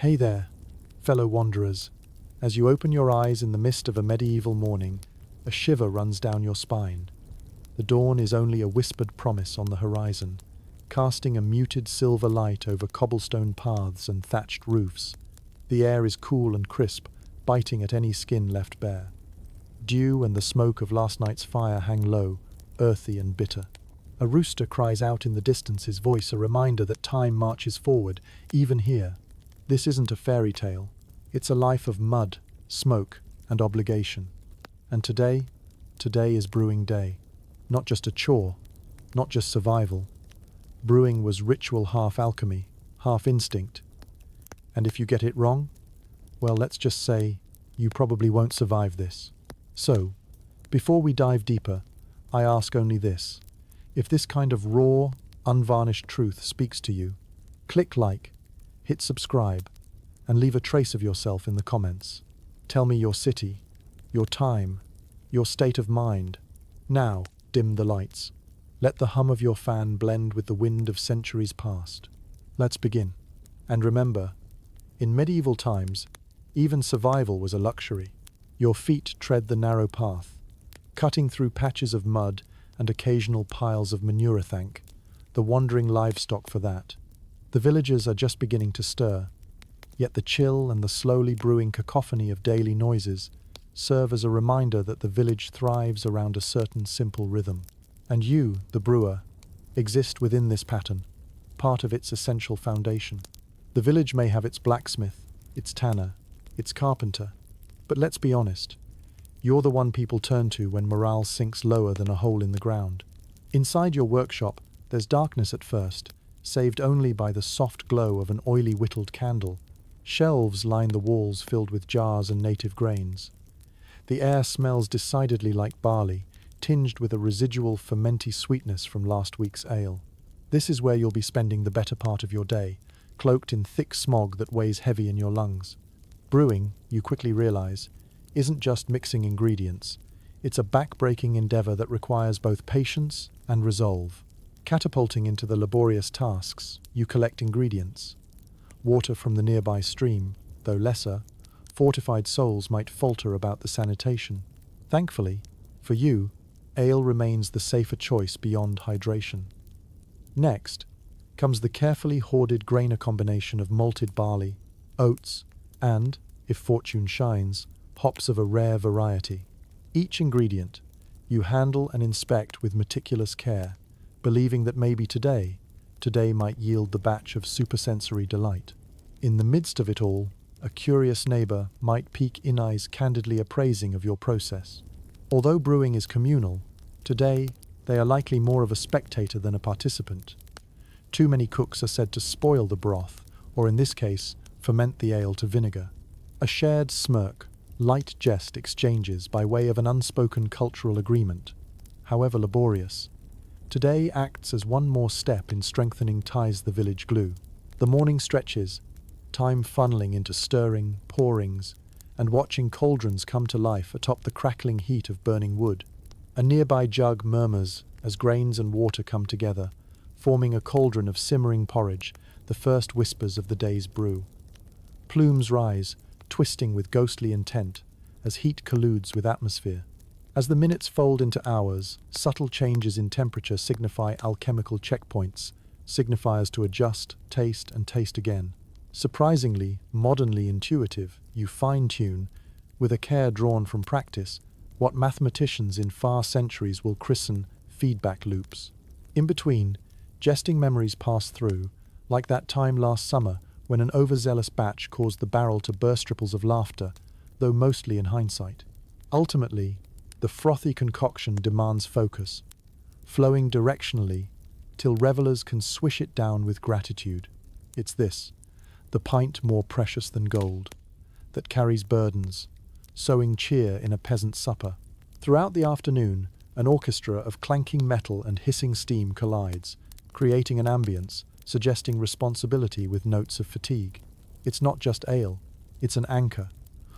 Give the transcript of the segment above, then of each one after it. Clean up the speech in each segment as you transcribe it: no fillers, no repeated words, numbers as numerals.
Hey there, fellow wanderers. As you open your eyes in the mist of a medieval morning, a shiver runs down your spine. The dawn is only a whispered promise on the horizon, casting a muted silver light over cobblestone paths and thatched roofs. The air is cool and crisp, biting at any skin left bare. Dew and the smoke of last night's fire hang low, earthy and bitter. A rooster cries out in the distance, his voice a reminder that time marches forward, even here. This isn't a fairy tale. It's a life of mud, smoke, and obligation. And today is brewing day. Not just a chore, not just survival. Brewing was ritual, half alchemy, half instinct. And if you get it wrong, well, let's just say you probably won't survive this. So, before we dive deeper, I ask only this. If this kind of raw, unvarnished truth speaks to you, click like, hit subscribe, and leave a trace of yourself in the comments. Tell me your city, your time, your state of mind. Now, dim the lights. Let the hum of your fan blend with the wind of centuries past. Let's begin. And remember, in medieval times, even survival was a luxury. Your feet tread the narrow path, cutting through patches of mud and occasional piles of manure, thank the wandering livestock for that. The villagers are just beginning to stir, yet the chill and the slowly brewing cacophony of daily noises serve as a reminder that the village thrives around a certain simple rhythm. And you, the brewer, exist within this pattern, part of its essential foundation. The village may have its blacksmith, its tanner, its carpenter, but let's be honest, you're the one people turn to when morale sinks lower than a hole in the ground. Inside your workshop, there's darkness at first, saved only by the soft glow of an oily whittled candle. Shelves line the walls filled with jars and native grains. The air smells decidedly like barley, tinged with a residual fermenty sweetness from last week's ale. This is where you'll be spending the better part of your day, cloaked in thick smog that weighs heavy in your lungs. Brewing, you quickly realize, isn't just mixing ingredients. It's a back-breaking endeavor that requires both patience and resolve. Catapulting into the laborious tasks, you collect ingredients. Water from the nearby stream, though lesser, fortified souls might falter about the sanitation. Thankfully, for you, ale remains the safer choice beyond hydration. Next comes the carefully hoarded grainer combination of malted barley, oats, and, if fortune shines, hops of a rare variety. Each ingredient you handle and inspect with meticulous care, believing that maybe today might yield the batch of supersensory delight. In the midst of it all, a curious neighbor might peek in eyes candidly appraising of your process. Although brewing is communal, today they are likely more of a spectator than a participant. Too many cooks are said to spoil the broth, or in this case, ferment the ale to vinegar. A shared smirk, light jest exchanges by way of an unspoken cultural agreement, however laborious, today acts as one more step in strengthening ties the village glue. The morning stretches, time funneling into stirring, pourings, and watching cauldrons come to life atop the crackling heat of burning wood. A nearby jug murmurs as grains and water come together, forming a cauldron of simmering porridge, the first whispers of the day's brew. Plumes rise, twisting with ghostly intent, as heat colludes with atmosphere. As the minutes fold into hours, subtle changes in temperature signify alchemical checkpoints, signifiers to adjust, taste, and taste again. Surprisingly, modernly intuitive, you fine-tune, with a care drawn from practice, what mathematicians in far centuries will christen feedback loops. In between, jesting memories pass through, like that time last summer when an overzealous batch caused the barrel to burst ripples of laughter, though mostly in hindsight. Ultimately, the frothy concoction demands focus, flowing directionally till revelers can swish it down with gratitude. It's this, the pint more precious than gold, that carries burdens, sowing cheer in a peasant supper. Throughout the afternoon, an orchestra of clanking metal and hissing steam collides, creating an ambience suggesting responsibility with notes of fatigue. It's not just ale, it's an anchor,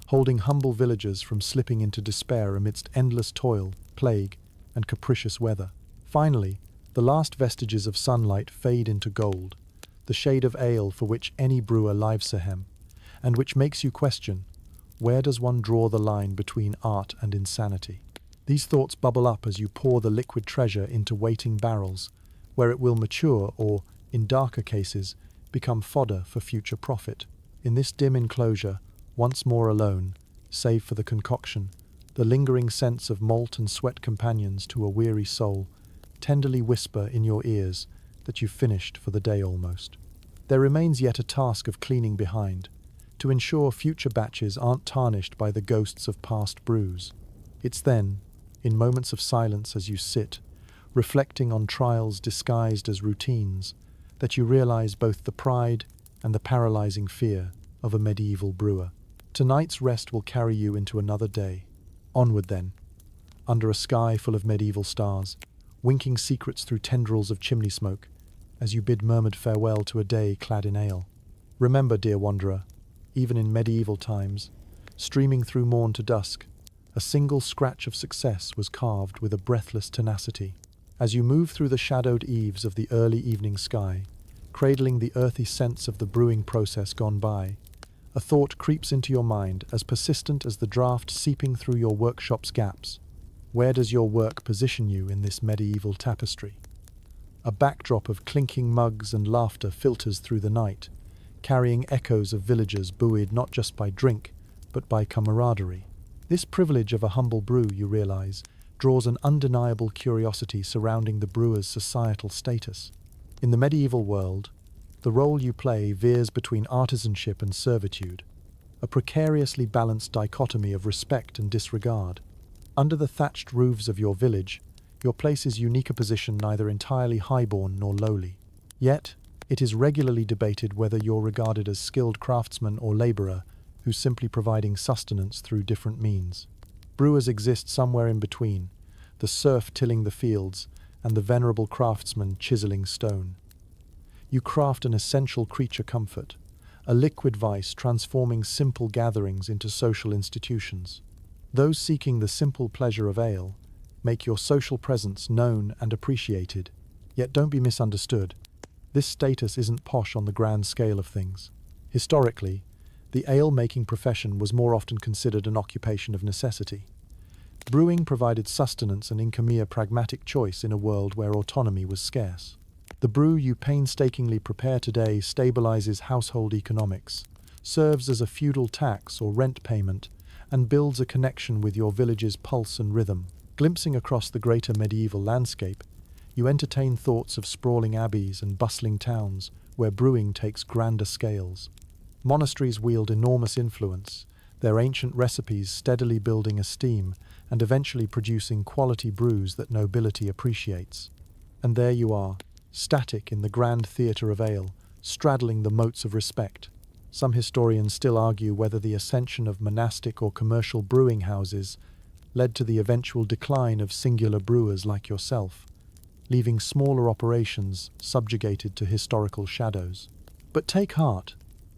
holding humble villagers from slipping into despair amidst endless toil, plague, and capricious weather. Finally, the last vestiges of sunlight fade into gold, the shade of ale for which any brewer lives a hem, and which makes you question, where does one draw the line between art and insanity? These thoughts bubble up as you pour the liquid treasure into waiting barrels, where it will mature or, in darker cases, become fodder for future profit. In this dim enclosure, once more alone, save for the concoction, the lingering sense of malt and sweat companions to a weary soul, tenderly whisper in your ears that you've finished for the day almost. There remains yet a task of cleaning behind, to ensure future batches aren't tarnished by the ghosts of past brews. It's then, in moments of silence as you sit, reflecting on trials disguised as routines, that you realize both the pride and the paralyzing fear of a medieval brewer. Tonight's rest will carry you into another day. Onward then, under a sky full of medieval stars, winking secrets through tendrils of chimney smoke, as you bid murmured farewell to a day clad in ale. Remember, dear wanderer, even in medieval times, streaming through morn to dusk, a single scratch of success was carved with a breathless tenacity. As you move through the shadowed eaves of the early evening sky, cradling the earthy scents of the brewing process gone by, a thought creeps into your mind as persistent as the draught seeping through your workshop's gaps. Where does your work position you in this medieval tapestry? A backdrop of clinking mugs and laughter filters through the night, carrying echoes of villagers buoyed not just by drink, but by camaraderie. This privilege of a humble brew, you realize, draws an undeniable curiosity surrounding the brewer's societal status. In the medieval world, the role you play veers between artisanship and servitude, a precariously balanced dichotomy of respect and disregard. Under the thatched roofs of your village, your place is unique a position neither entirely highborn nor lowly. Yet, it is regularly debated whether you're regarded as skilled craftsman or labourer who's simply providing sustenance through different means. Brewers exist somewhere in between, the serf tilling the fields and the venerable craftsman chiseling stone. You craft an essential creature comfort, a liquid vice transforming simple gatherings into social institutions. Those seeking the simple pleasure of ale make your social presence known and appreciated. Yet don't be misunderstood. This status isn't posh on the grand scale of things. Historically, the ale-making profession was more often considered an occupation of necessity. Brewing provided sustenance and income a pragmatic choice in a world where autonomy was scarce. The brew you painstakingly prepare today stabilizes household economics, serves as a feudal tax or rent payment, and builds a connection with your village's pulse and rhythm. Glimpsing across the greater medieval landscape, you entertain thoughts of sprawling abbeys and bustling towns where brewing takes grander scales. Monasteries wield enormous influence, their ancient recipes steadily building esteem and eventually producing quality brews that nobility appreciates. And there you are, static in the grand theatre of ale, straddling the moats of respect. Some historians still argue whether the ascension of monastic or commercial brewing houses led to the eventual decline of singular brewers like yourself, leaving smaller operations subjugated to historical shadows. But take heart,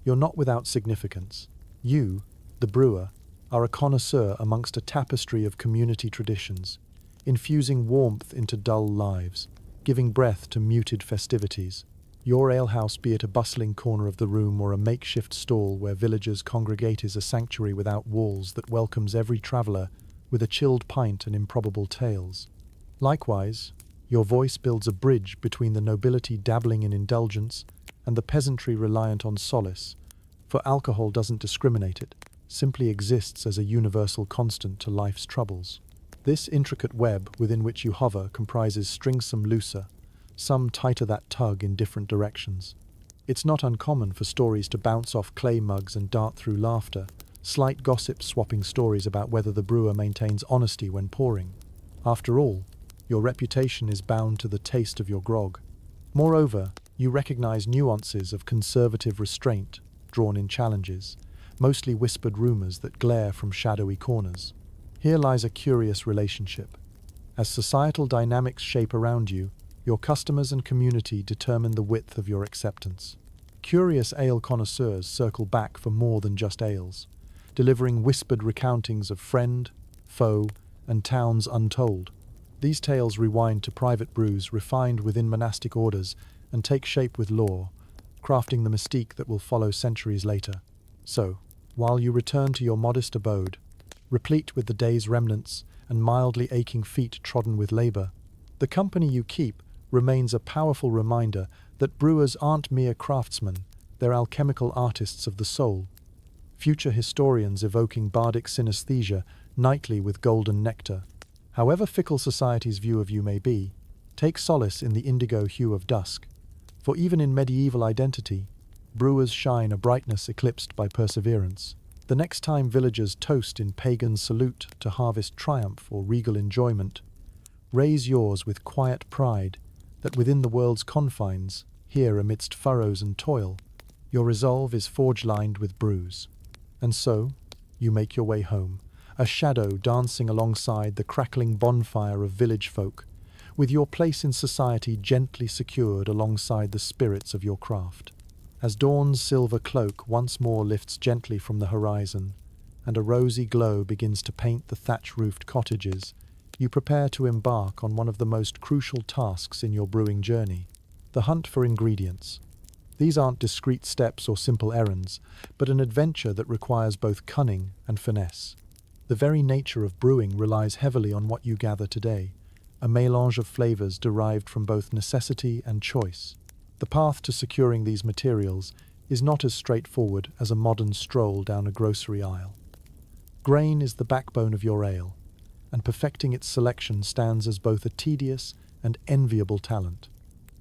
you're not without significance. You, the brewer, are a connoisseur amongst a tapestry of community traditions, infusing warmth into dull lives, giving breath to muted festivities. Your alehouse, be it a bustling corner of the room or a makeshift stall where villagers congregate, is a sanctuary without walls that welcomes every traveller with a chilled pint and improbable tales. Likewise, your voice builds a bridge between the nobility dabbling in indulgence and the peasantry reliant on solace, for alcohol doesn't discriminate, it simply exists as a universal constant to life's troubles. This intricate web within which you hover comprises strings, some looser, some tighter that tug in different directions. It's not uncommon for stories to bounce off clay mugs and dart through laughter, slight gossip swapping stories about whether the brewer maintains honesty when pouring. After all, your reputation is bound to the taste of your grog. Moreover, you recognize nuances of conservative restraint drawn in challenges, mostly whispered rumors that glare from shadowy corners. Here lies a curious relationship. As societal dynamics shape around you, your customers and community determine the width of your acceptance. Curious ale connoisseurs circle back for more than just ales, delivering whispered recountings of friend, foe, and towns untold. These tales rewind to private brews refined within monastic orders and take shape with lore, crafting the mystique that will follow centuries later. So, while you return to your modest abode, replete with the day's remnants and mildly aching feet trodden with labor, the company you keep remains a powerful reminder that brewers aren't mere craftsmen, they're alchemical artists of the soul, future historians evoking bardic synesthesia nightly with golden nectar. However fickle society's view of you may be, take solace in the indigo hue of dusk, for even in medieval identity, brewers shine a brightness eclipsed by perseverance. The next time villagers toast in pagan salute to harvest triumph or regal enjoyment, raise yours with quiet pride that within the world's confines, here amidst furrows and toil, your resolve is forge-lined with brews. And so, you make your way home, a shadow dancing alongside the crackling bonfire of village folk, with your place in society gently secured alongside the spirits of your craft. As dawn's silver cloak once more lifts gently from the horizon, and a rosy glow begins to paint the thatch-roofed cottages, you prepare to embark on one of the most crucial tasks in your brewing journey, the hunt for ingredients. These aren't discrete steps or simple errands, but an adventure that requires both cunning and finesse. The very nature of brewing relies heavily on what you gather today, a mélange of flavors derived from both necessity and choice. The path to securing these materials is not as straightforward as a modern stroll down a grocery aisle. Grain is the backbone of your ale, and perfecting its selection stands as both a tedious and enviable talent.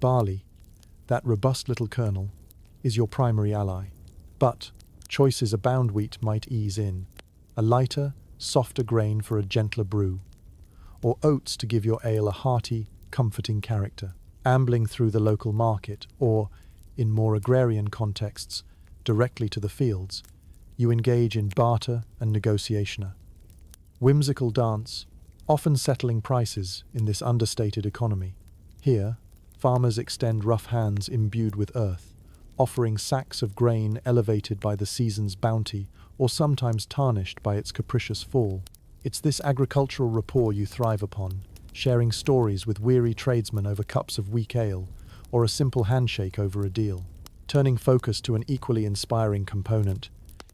Barley, that robust little kernel, is your primary ally, but choices abound. Wheat might ease in, a lighter, softer grain for a gentler brew, or oats to give your ale a hearty, comforting character. Ambling through the local market, or, in more agrarian contexts, directly to the fields, you engage in barter and negotiation. Whimsical dance, often settling prices in this understated economy. Here, farmers extend rough hands imbued with earth, offering sacks of grain elevated by the season's bounty or sometimes tarnished by its capricious fall. It's this agricultural rapport you thrive upon, sharing stories with weary tradesmen over cups of weak ale, or a simple handshake over a deal. Turning focus to an equally inspiring component,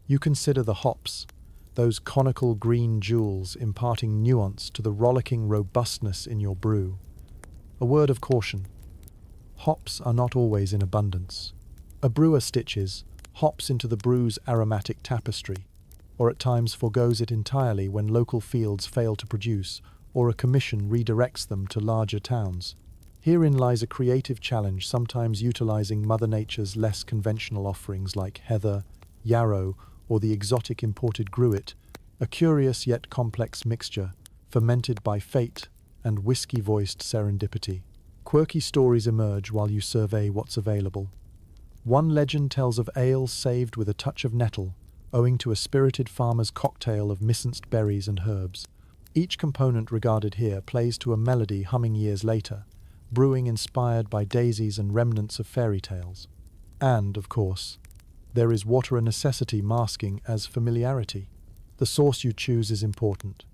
you consider the hops, those conical green jewels imparting nuance to the rollicking robustness in your brew. A word of caution: hops are not always in abundance. A brewer stitches hops into the brew's aromatic tapestry, or at times forgoes it entirely when local fields fail to produce, or a commission redirects them to larger towns. Herein lies a creative challenge, sometimes utilizing Mother Nature's less conventional offerings like heather, yarrow, or the exotic imported gruit, a curious yet complex mixture, fermented by fate and whiskey-voiced serendipity. Quirky stories emerge while you survey what's available. One legend tells of ale saved with a touch of nettle, owing to a spirited farmer's cocktail of minced berries and herbs. Each component regarded here plays to a melody humming years later, brewing inspired by daisies and remnants of fairy tales. And, of course, there is water, a necessity masking as familiarity. The source you choose is important.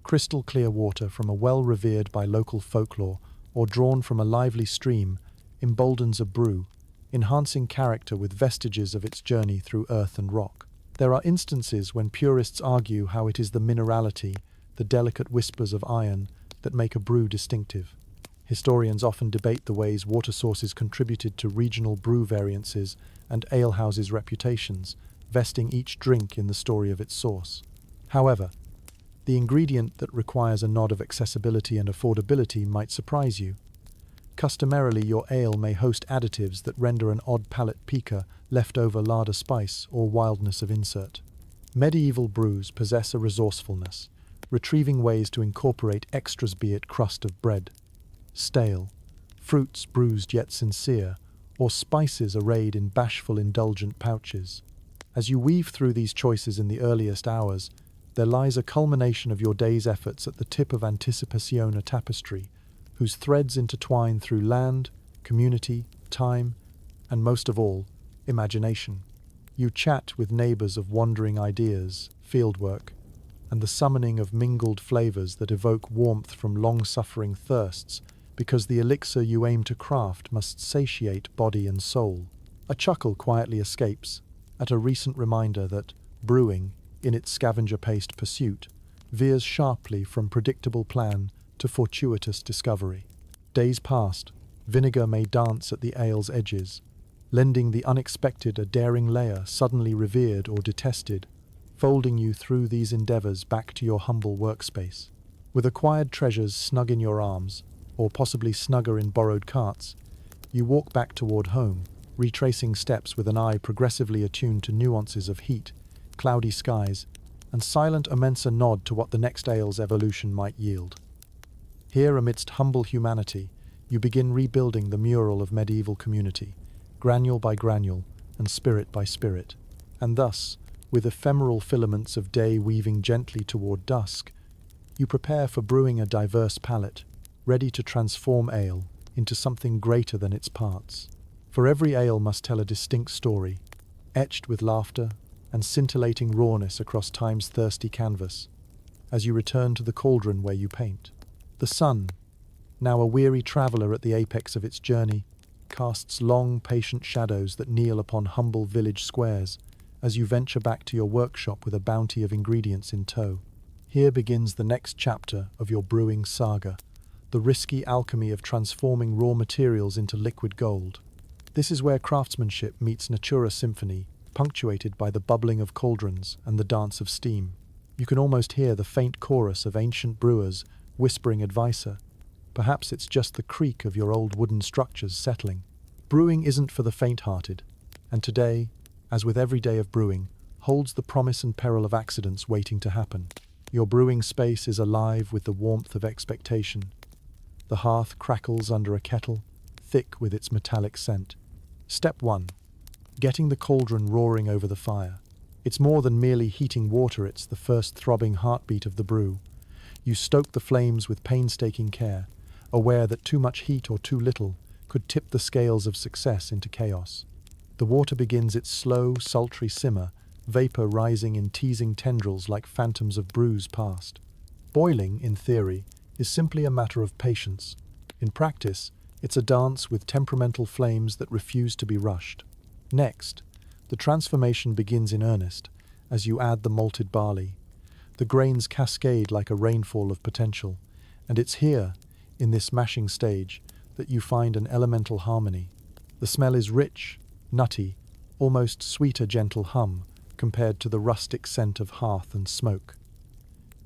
Crystal clear water from a well revered by local folklore or drawn from a lively stream emboldens a brew, enhancing character with vestiges of its journey through earth and rock. There are instances when purists argue how it is the minerality, the delicate whispers of iron, that make a brew distinctive. Historians often debate the ways water sources contributed to regional brew variances and alehouses' reputations, vesting each drink in the story of its source. However, the ingredient that requires a nod of accessibility and affordability might surprise you. Customarily, your ale may host additives that render an odd palate piquant, leftover larder spice, or wildness of insert. Medieval brews possess a resourcefulness, retrieving ways to incorporate extras, be it crust of bread, stale, fruits bruised yet sincere, or spices arrayed in bashful indulgent pouches. As you weave through these choices in the earliest hours, there lies a culmination of your day's efforts at the tip of Anticipation, a tapestry, whose threads intertwine through land, community, time, and most of all, imagination. You chat with neighbors of wandering ideas, fieldwork, and the summoning of mingled flavors that evoke warmth from long-suffering thirsts, because the elixir you aim to craft must satiate body and soul. A chuckle quietly escapes, at a recent reminder that brewing, in its scavenger-paced pursuit, veers sharply from predictable plan to fortuitous discovery. Days past, vinegar may dance at the ale's edges, lending the unexpected a daring layer suddenly revered or detested, folding you through these endeavors back to your humble workspace. With acquired treasures snug in your arms, or possibly snugger in borrowed carts, you walk back toward home, retracing steps with an eye progressively attuned to nuances of heat, cloudy skies, and silent immense nod to what the next ale's evolution might yield. Here, amidst humble humanity, you begin rebuilding the mural of medieval community, granule by granule and spirit by spirit. And thus, with ephemeral filaments of day weaving gently toward dusk, you prepare for brewing a diverse palate, ready to transform ale into something greater than its parts. For every ale must tell a distinct story, etched with laughter and scintillating rawness across time's thirsty canvas, as you return to the cauldron where you paint. The sun, now a weary traveller at the apex of its journey, casts long, patient shadows that kneel upon humble village squares as you venture back to your workshop with a bounty of ingredients in tow. Here begins the next chapter of your brewing saga, the risky alchemy of transforming raw materials into liquid gold. This is where craftsmanship meets natura symphony, punctuated by the bubbling of cauldrons and the dance of steam. You can almost hear the faint chorus of ancient brewers whispering advice. Perhaps it's just the creak of your old wooden structures settling. Brewing isn't for the faint-hearted, and today, as with every day of brewing, holds the promise and peril of accidents waiting to happen. Your brewing space is alive with the warmth of expectation. The hearth crackles under a kettle, thick with its metallic scent. Step 1. Getting the cauldron roaring over the fire. It's more than merely heating water, it's the first throbbing heartbeat of the brew. You stoke the flames with painstaking care, aware that too much heat or too little could tip the scales of success into chaos. The water begins its slow, sultry simmer, vapor rising in teasing tendrils like phantoms of brews past. Boiling, in theory, is simply a matter of patience. In practice, it's a dance with temperamental flames that refuse to be rushed. Next, the transformation begins in earnest as you add the malted barley. The grains cascade like a rainfall of potential, and it's here, in this mashing stage, that you find an elemental harmony. The smell is rich, nutty, almost sweet, a gentle hum compared to the rustic scent of hearth and smoke.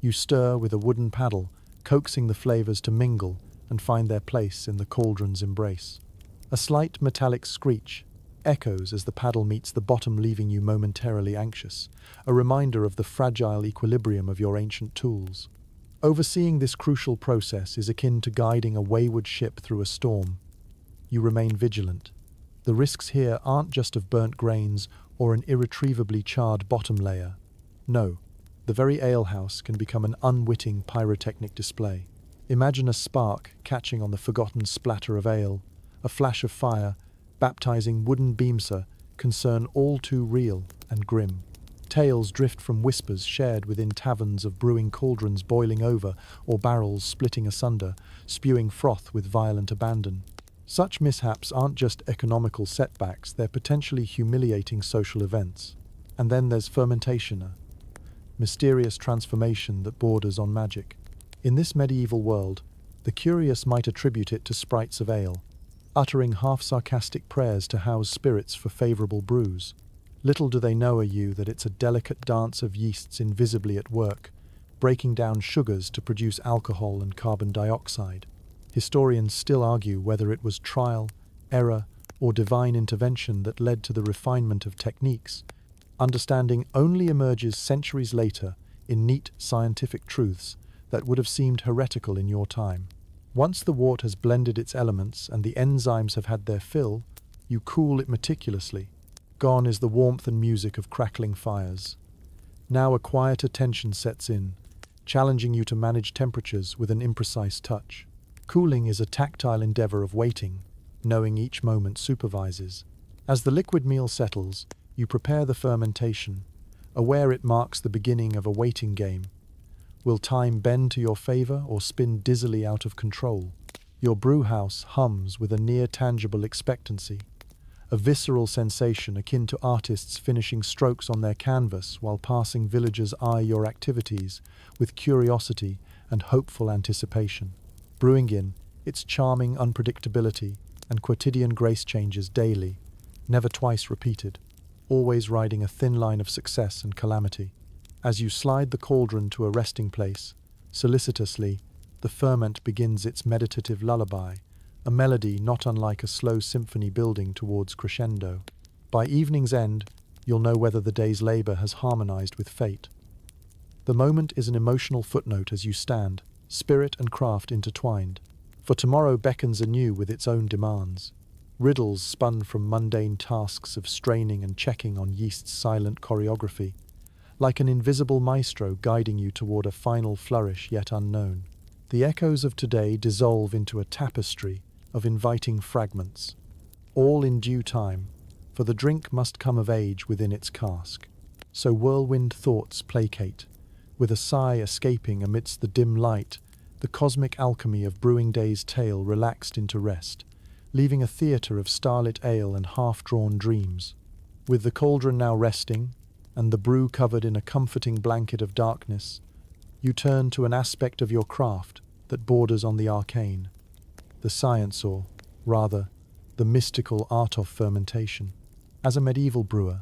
You stir with a wooden paddle, coaxing the flavors to mingle and find their place in the cauldron's embrace. A slight metallic screech echoes as the paddle meets the bottom, leaving you momentarily anxious, a reminder of the fragile equilibrium of your ancient tools. Overseeing this crucial process is akin to guiding a wayward ship through a storm. You remain vigilant. The risks here aren't just of burnt grains or an irretrievably charred bottom layer. No, the very alehouse can become an unwitting pyrotechnic display. Imagine a spark catching on the forgotten splatter of ale, a flash of fire baptizing wooden beamser, concern all too real and grim. Tales drift from whispers shared within taverns of brewing cauldrons boiling over or barrels splitting asunder, spewing froth with violent abandon. Such mishaps aren't just economical setbacks, they're potentially humiliating social events. And then there's fermentation, a mysterious transformation that borders on magic. In this medieval world, the curious might attribute it to sprites of ale, uttering half-sarcastic prayers to house spirits for favorable brews. Little do they know that it's a delicate dance of yeasts invisibly at work, breaking down sugars to produce alcohol and carbon dioxide. Historians still argue whether it was trial, error, or divine intervention that led to the refinement of techniques. Understanding only emerges centuries later in neat scientific truths that would have seemed heretical in your time. Once the wort has blended its elements and the enzymes have had their fill, you cool it meticulously. Gone is the warmth and music of crackling fires. Now a quieter tension sets in, challenging you to manage temperatures with an imprecise touch. Cooling is a tactile endeavor of waiting, knowing each moment supervises. As the liquid meal settles, you prepare the fermentation, aware it marks the beginning of a waiting game. Will time bend to your favor or spin dizzily out of control? Your brew house hums with a near-tangible expectancy. a visceral sensation akin to artists finishing strokes on their canvas while passing villagers eye your activities with curiosity and hopeful anticipation. Brewing in, its charming unpredictability and quotidian grace changes daily, never twice repeated, always riding a thin line of success and calamity. As you slide the cauldron to a resting place, solicitously, the ferment begins its meditative lullaby, a melody not unlike a slow symphony building towards crescendo. By evening's end, you'll know whether the day's labor has harmonized with fate. The moment is an emotional footnote as you stand, spirit and craft intertwined, for tomorrow beckons anew with its own demands. Riddles spun from mundane tasks of straining and checking on yeast's silent choreography, like an invisible maestro guiding you toward a final flourish yet unknown. The echoes of today dissolve into a tapestry of inviting fragments, all in due time, for the drink must come of age within its cask. So whirlwind thoughts placate, with a sigh escaping amidst the dim light, the cosmic alchemy of brewing day's tale relaxed into rest, leaving a theatre of starlit ale and half-drawn dreams. With the cauldron now resting, and the brew covered in a comforting blanket of darkness, you turn to an aspect of your craft that borders on the arcane, the science or, rather, the mystical art of fermentation. As a medieval brewer,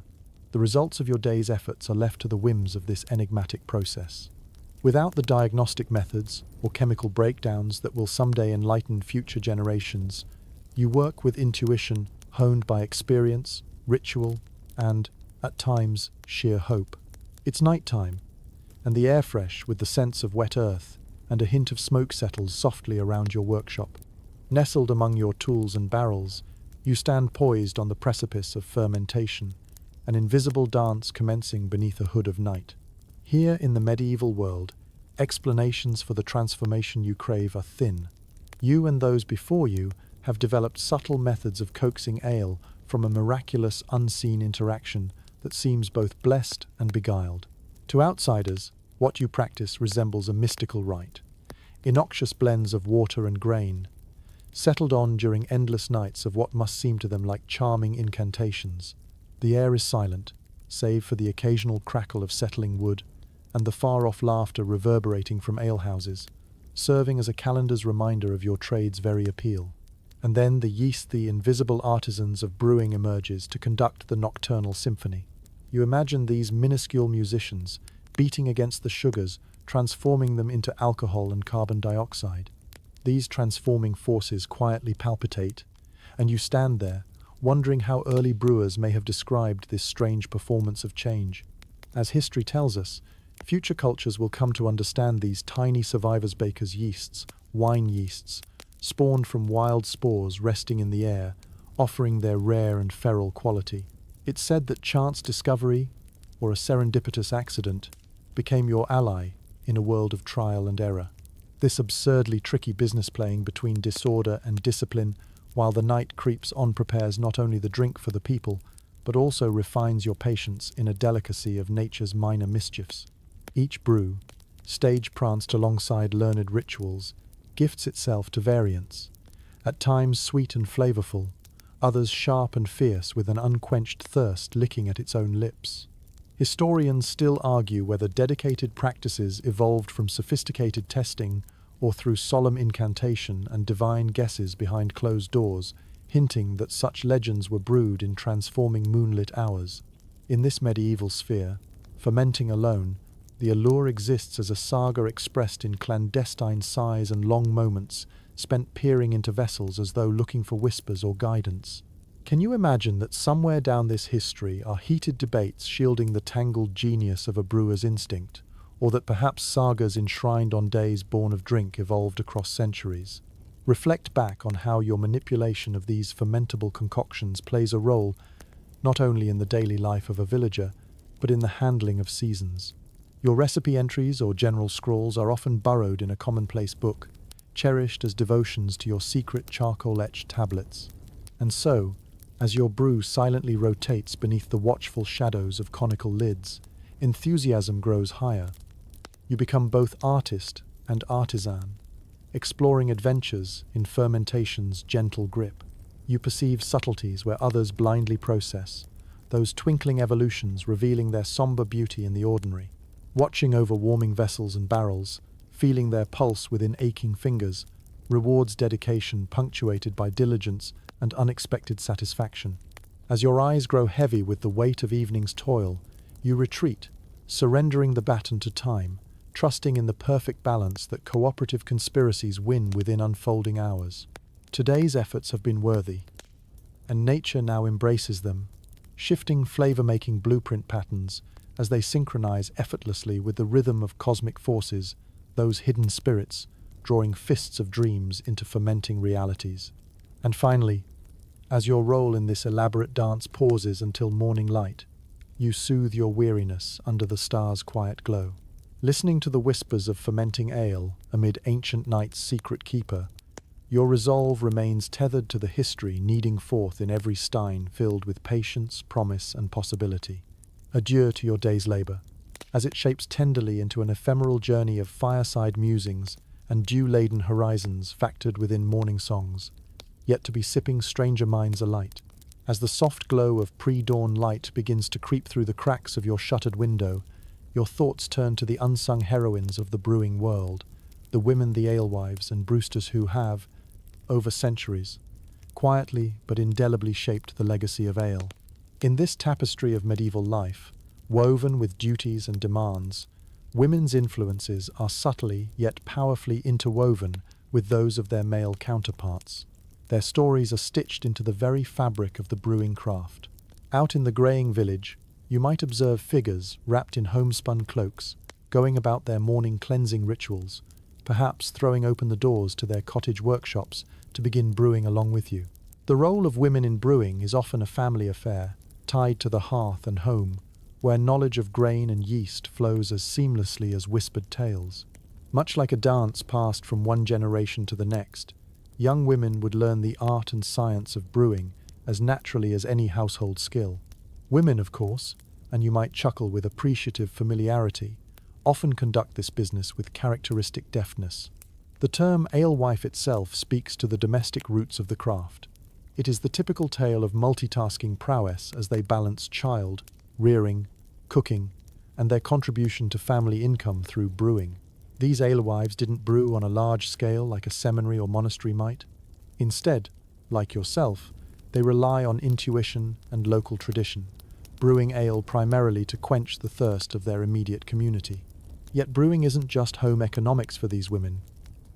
the results of your day's efforts are left to the whims of this enigmatic process. Without the diagnostic methods or chemical breakdowns that will someday enlighten future generations, you work with intuition honed by experience, ritual, and, at times, sheer hope. It's nighttime, and the air fresh with the sense of wet earth, and a hint of smoke settles softly around your workshop. Nestled among your tools and barrels, you stand poised on the precipice of fermentation, an invisible dance commencing beneath a hood of night. Here in the medieval world, explanations for the transformation you crave are thin. You and those before you have developed subtle methods of coaxing ale from a miraculous unseen interaction that seems both blessed and beguiled. To outsiders, what you practice resembles a mystical rite. Innoxious blends of water and grain, settled on during endless nights of what must seem to them like charming incantations. The air is silent, save for the occasional crackle of settling wood and the far-off laughter reverberating from alehouses, serving as a calendar's reminder of your trade's very appeal. And then the invisible artisans of brewing emerges to conduct the nocturnal symphony. You imagine these minuscule musicians beating against the sugars, transforming them into alcohol and carbon dioxide. These transforming forces quietly palpitate, and you stand there, wondering how early brewers may have described this strange performance of change. As history tells us, future cultures will come to understand these tiny survivors bakers' yeasts, wine yeasts, spawned from wild spores resting in the air, offering their rare and feral quality. It's said that chance discovery, or a serendipitous accident, became your ally in a world of trial and error. This absurdly tricky business playing between disorder and discipline while the night creeps on prepares not only the drink for the people, but also refines your patience in a delicacy of nature's minor mischiefs. Each brew, stage-pranced alongside learned rituals, gifts itself to variance, at times sweet and flavorful, others sharp and fierce with an unquenched thirst licking at its own lips. Historians still argue whether dedicated practices evolved from sophisticated testing or through solemn incantation and divine guesses behind closed doors, hinting that such legends were brewed in transforming moonlit hours. In this medieval sphere, fermenting alone, the allure exists as a saga expressed in clandestine sighs and long moments spent peering into vessels as though looking for whispers or guidance. Can you imagine that somewhere down this history are heated debates shielding the tangled genius of a brewer's instinct, or that perhaps sagas enshrined on days born of drink evolved across centuries? Reflect back on how your manipulation of these fermentable concoctions plays a role not only in the daily life of a villager, but in the handling of seasons. Your recipe entries or general scrawls are often burrowed in a commonplace book, cherished as devotions to your secret charcoal-etched tablets. And so, as your brew silently rotates beneath the watchful shadows of conical lids, enthusiasm grows higher. You become both artist and artisan, exploring adventures in fermentation's gentle grip. You perceive subtleties where others blindly process, those twinkling evolutions revealing their somber beauty in the ordinary. Watching over warming vessels and barrels, feeling their pulse within aching fingers, rewards dedication punctuated by diligence and unexpected satisfaction. As your eyes grow heavy with the weight of evening's toil, you retreat, surrendering the baton to time, trusting in the perfect balance that cooperative conspiracies win within unfolding hours. Today's efforts have been worthy, and nature now embraces them, shifting flavor-making blueprint patterns as they synchronize effortlessly with the rhythm of cosmic forces, those hidden spirits, drawing fists of dreams into fermenting realities. And finally, as your role in this elaborate dance pauses until morning light, you soothe your weariness under the stars' quiet glow. Listening to the whispers of fermenting ale amid ancient night's secret keeper, your resolve remains tethered to the history kneading forth in every stein filled with patience, promise, and possibility. Adieu to your day's labor, as it shapes tenderly into an ephemeral journey of fireside musings and dew-laden horizons factored within morning songs, yet to be sipping stranger minds alight. As the soft glow of pre-dawn light begins to creep through the cracks of your shuttered window, your thoughts turn to the unsung heroines of the brewing world, the women, the alewives and brewsters who have, over centuries, quietly but indelibly shaped the legacy of ale. In this tapestry of medieval life, woven with duties and demands, women's influences are subtly yet powerfully interwoven with those of their male counterparts. Their stories are stitched into the very fabric of the brewing craft. Out in the greying village, you might observe figures wrapped in homespun cloaks, going about their morning cleansing rituals, perhaps throwing open the doors to their cottage workshops to begin brewing along with you. The role of women in brewing is often a family affair, tied to the hearth and home, where knowledge of grain and yeast flows as seamlessly as whispered tales. Much like a dance passed from one generation to the next, young women would learn the art and science of brewing as naturally as any household skill. Women, of course, and you might chuckle with appreciative familiarity, often conduct this business with characteristic deftness. The term alewife itself speaks to the domestic roots of the craft. It is the typical tale of multitasking prowess as they balance child, rearing, cooking, and their contribution to family income through brewing. These alewives didn't brew on a large scale like a seminary or monastery might. Instead, like yourself, they rely on intuition and local tradition, brewing ale primarily to quench the thirst of their immediate community. Yet brewing isn't just home economics for these women.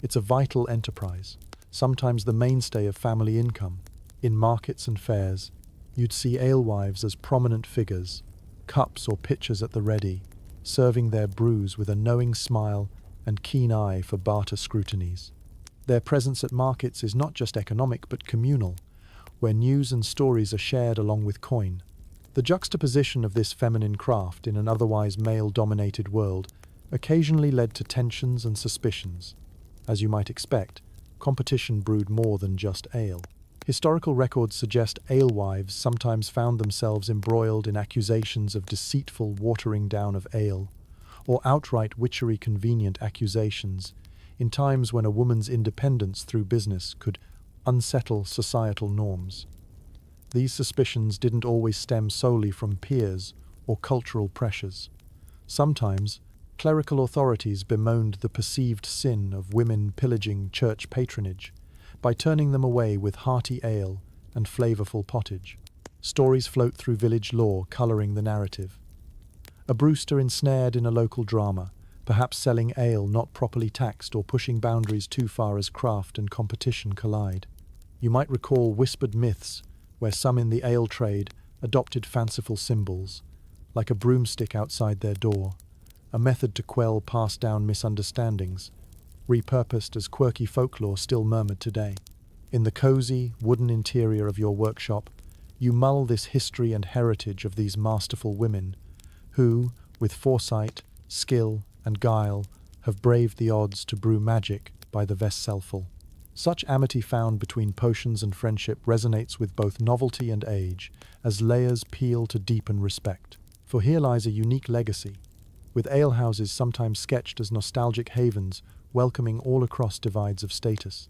It's a vital enterprise, sometimes the mainstay of family income. In markets and fairs, you'd see alewives as prominent figures, cups or pitchers at the ready, serving their brews with a knowing smile and keen eye for barter scrutinies. Their presence at markets is not just economic but communal, where news and stories are shared along with coin. The juxtaposition of this feminine craft in an otherwise male-dominated world occasionally led to tensions and suspicions. As you might expect, competition brewed more than just ale. Historical records suggest alewives sometimes found themselves embroiled in accusations of deceitful watering down of ale, or outright witchery convenient accusations, in times when a woman's independence through business could unsettle societal norms. These suspicions didn't always stem solely from peers or cultural pressures. Sometimes, clerical authorities bemoaned the perceived sin of women pillaging church patronage by turning them away with hearty ale and flavorful pottage. Stories float through village lore coloring the narrative. A brewster ensnared in a local drama, perhaps selling ale not properly taxed or pushing boundaries too far as craft and competition collide. You might recall whispered myths where some in the ale trade adopted fanciful symbols, like a broomstick outside their door, a method to quell passed-down misunderstandings, repurposed as quirky folklore still murmured today. In the cozy, wooden interior of your workshop, you mull this history and heritage of these masterful women, who, with foresight, skill, and guile, have braved the odds to brew magic by the vesselful. Such amity found between potions and friendship resonates with both novelty and age, as layers peel to deepen respect. For here lies a unique legacy, with alehouses sometimes sketched as nostalgic havens welcoming all across divides of status.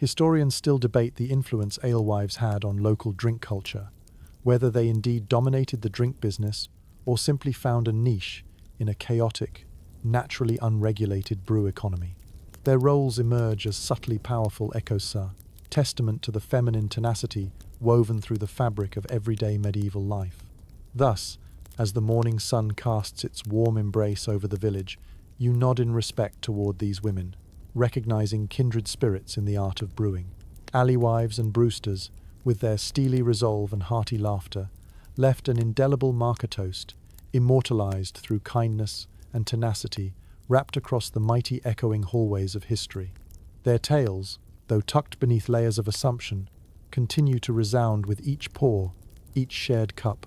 Historians still debate the influence alewives had on local drink culture, whether they indeed dominated the drink business or simply found a niche in a chaotic, naturally unregulated brew economy. Their roles emerge as subtly powerful echoes, testament to the feminine tenacity woven through the fabric of everyday medieval life. Thus, as the morning sun casts its warm embrace over the village, you nod in respect toward these women, recognizing kindred spirits in the art of brewing. Alewives and Brewsters, with their steely resolve and hearty laughter, left an indelible marker-toast, immortalized through kindness and tenacity, wrapped across the mighty echoing hallways of history. Their tales, though tucked beneath layers of assumption, continue to resound with each pour, each shared cup.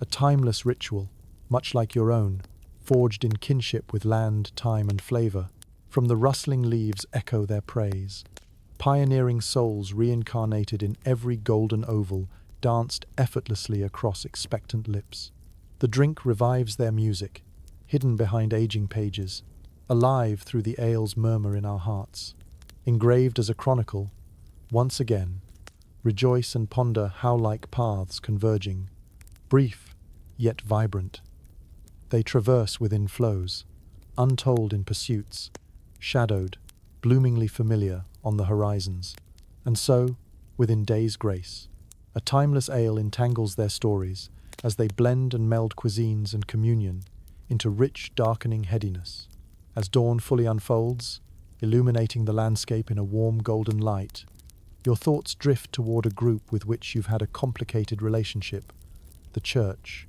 A timeless ritual, much like your own, forged in kinship with land, time, and flavor. From the rustling leaves echo their praise. Pioneering souls reincarnated in every golden oval danced effortlessly across expectant lips. The drink revives their music, hidden behind aging pages, alive through the ale's murmur in our hearts. Engraved as a chronicle, once again, rejoice and ponder how like paths converging, brief yet vibrant. They traverse within flows, untold in pursuits, shadowed, bloomingly familiar on the horizons. And so, within days' grace, a timeless ale entangles their stories as they blend and meld cuisines and communion into rich, darkening headiness. As dawn fully unfolds, illuminating the landscape in a warm golden light, your thoughts drift toward a group with which you've had a complicated relationship, the church.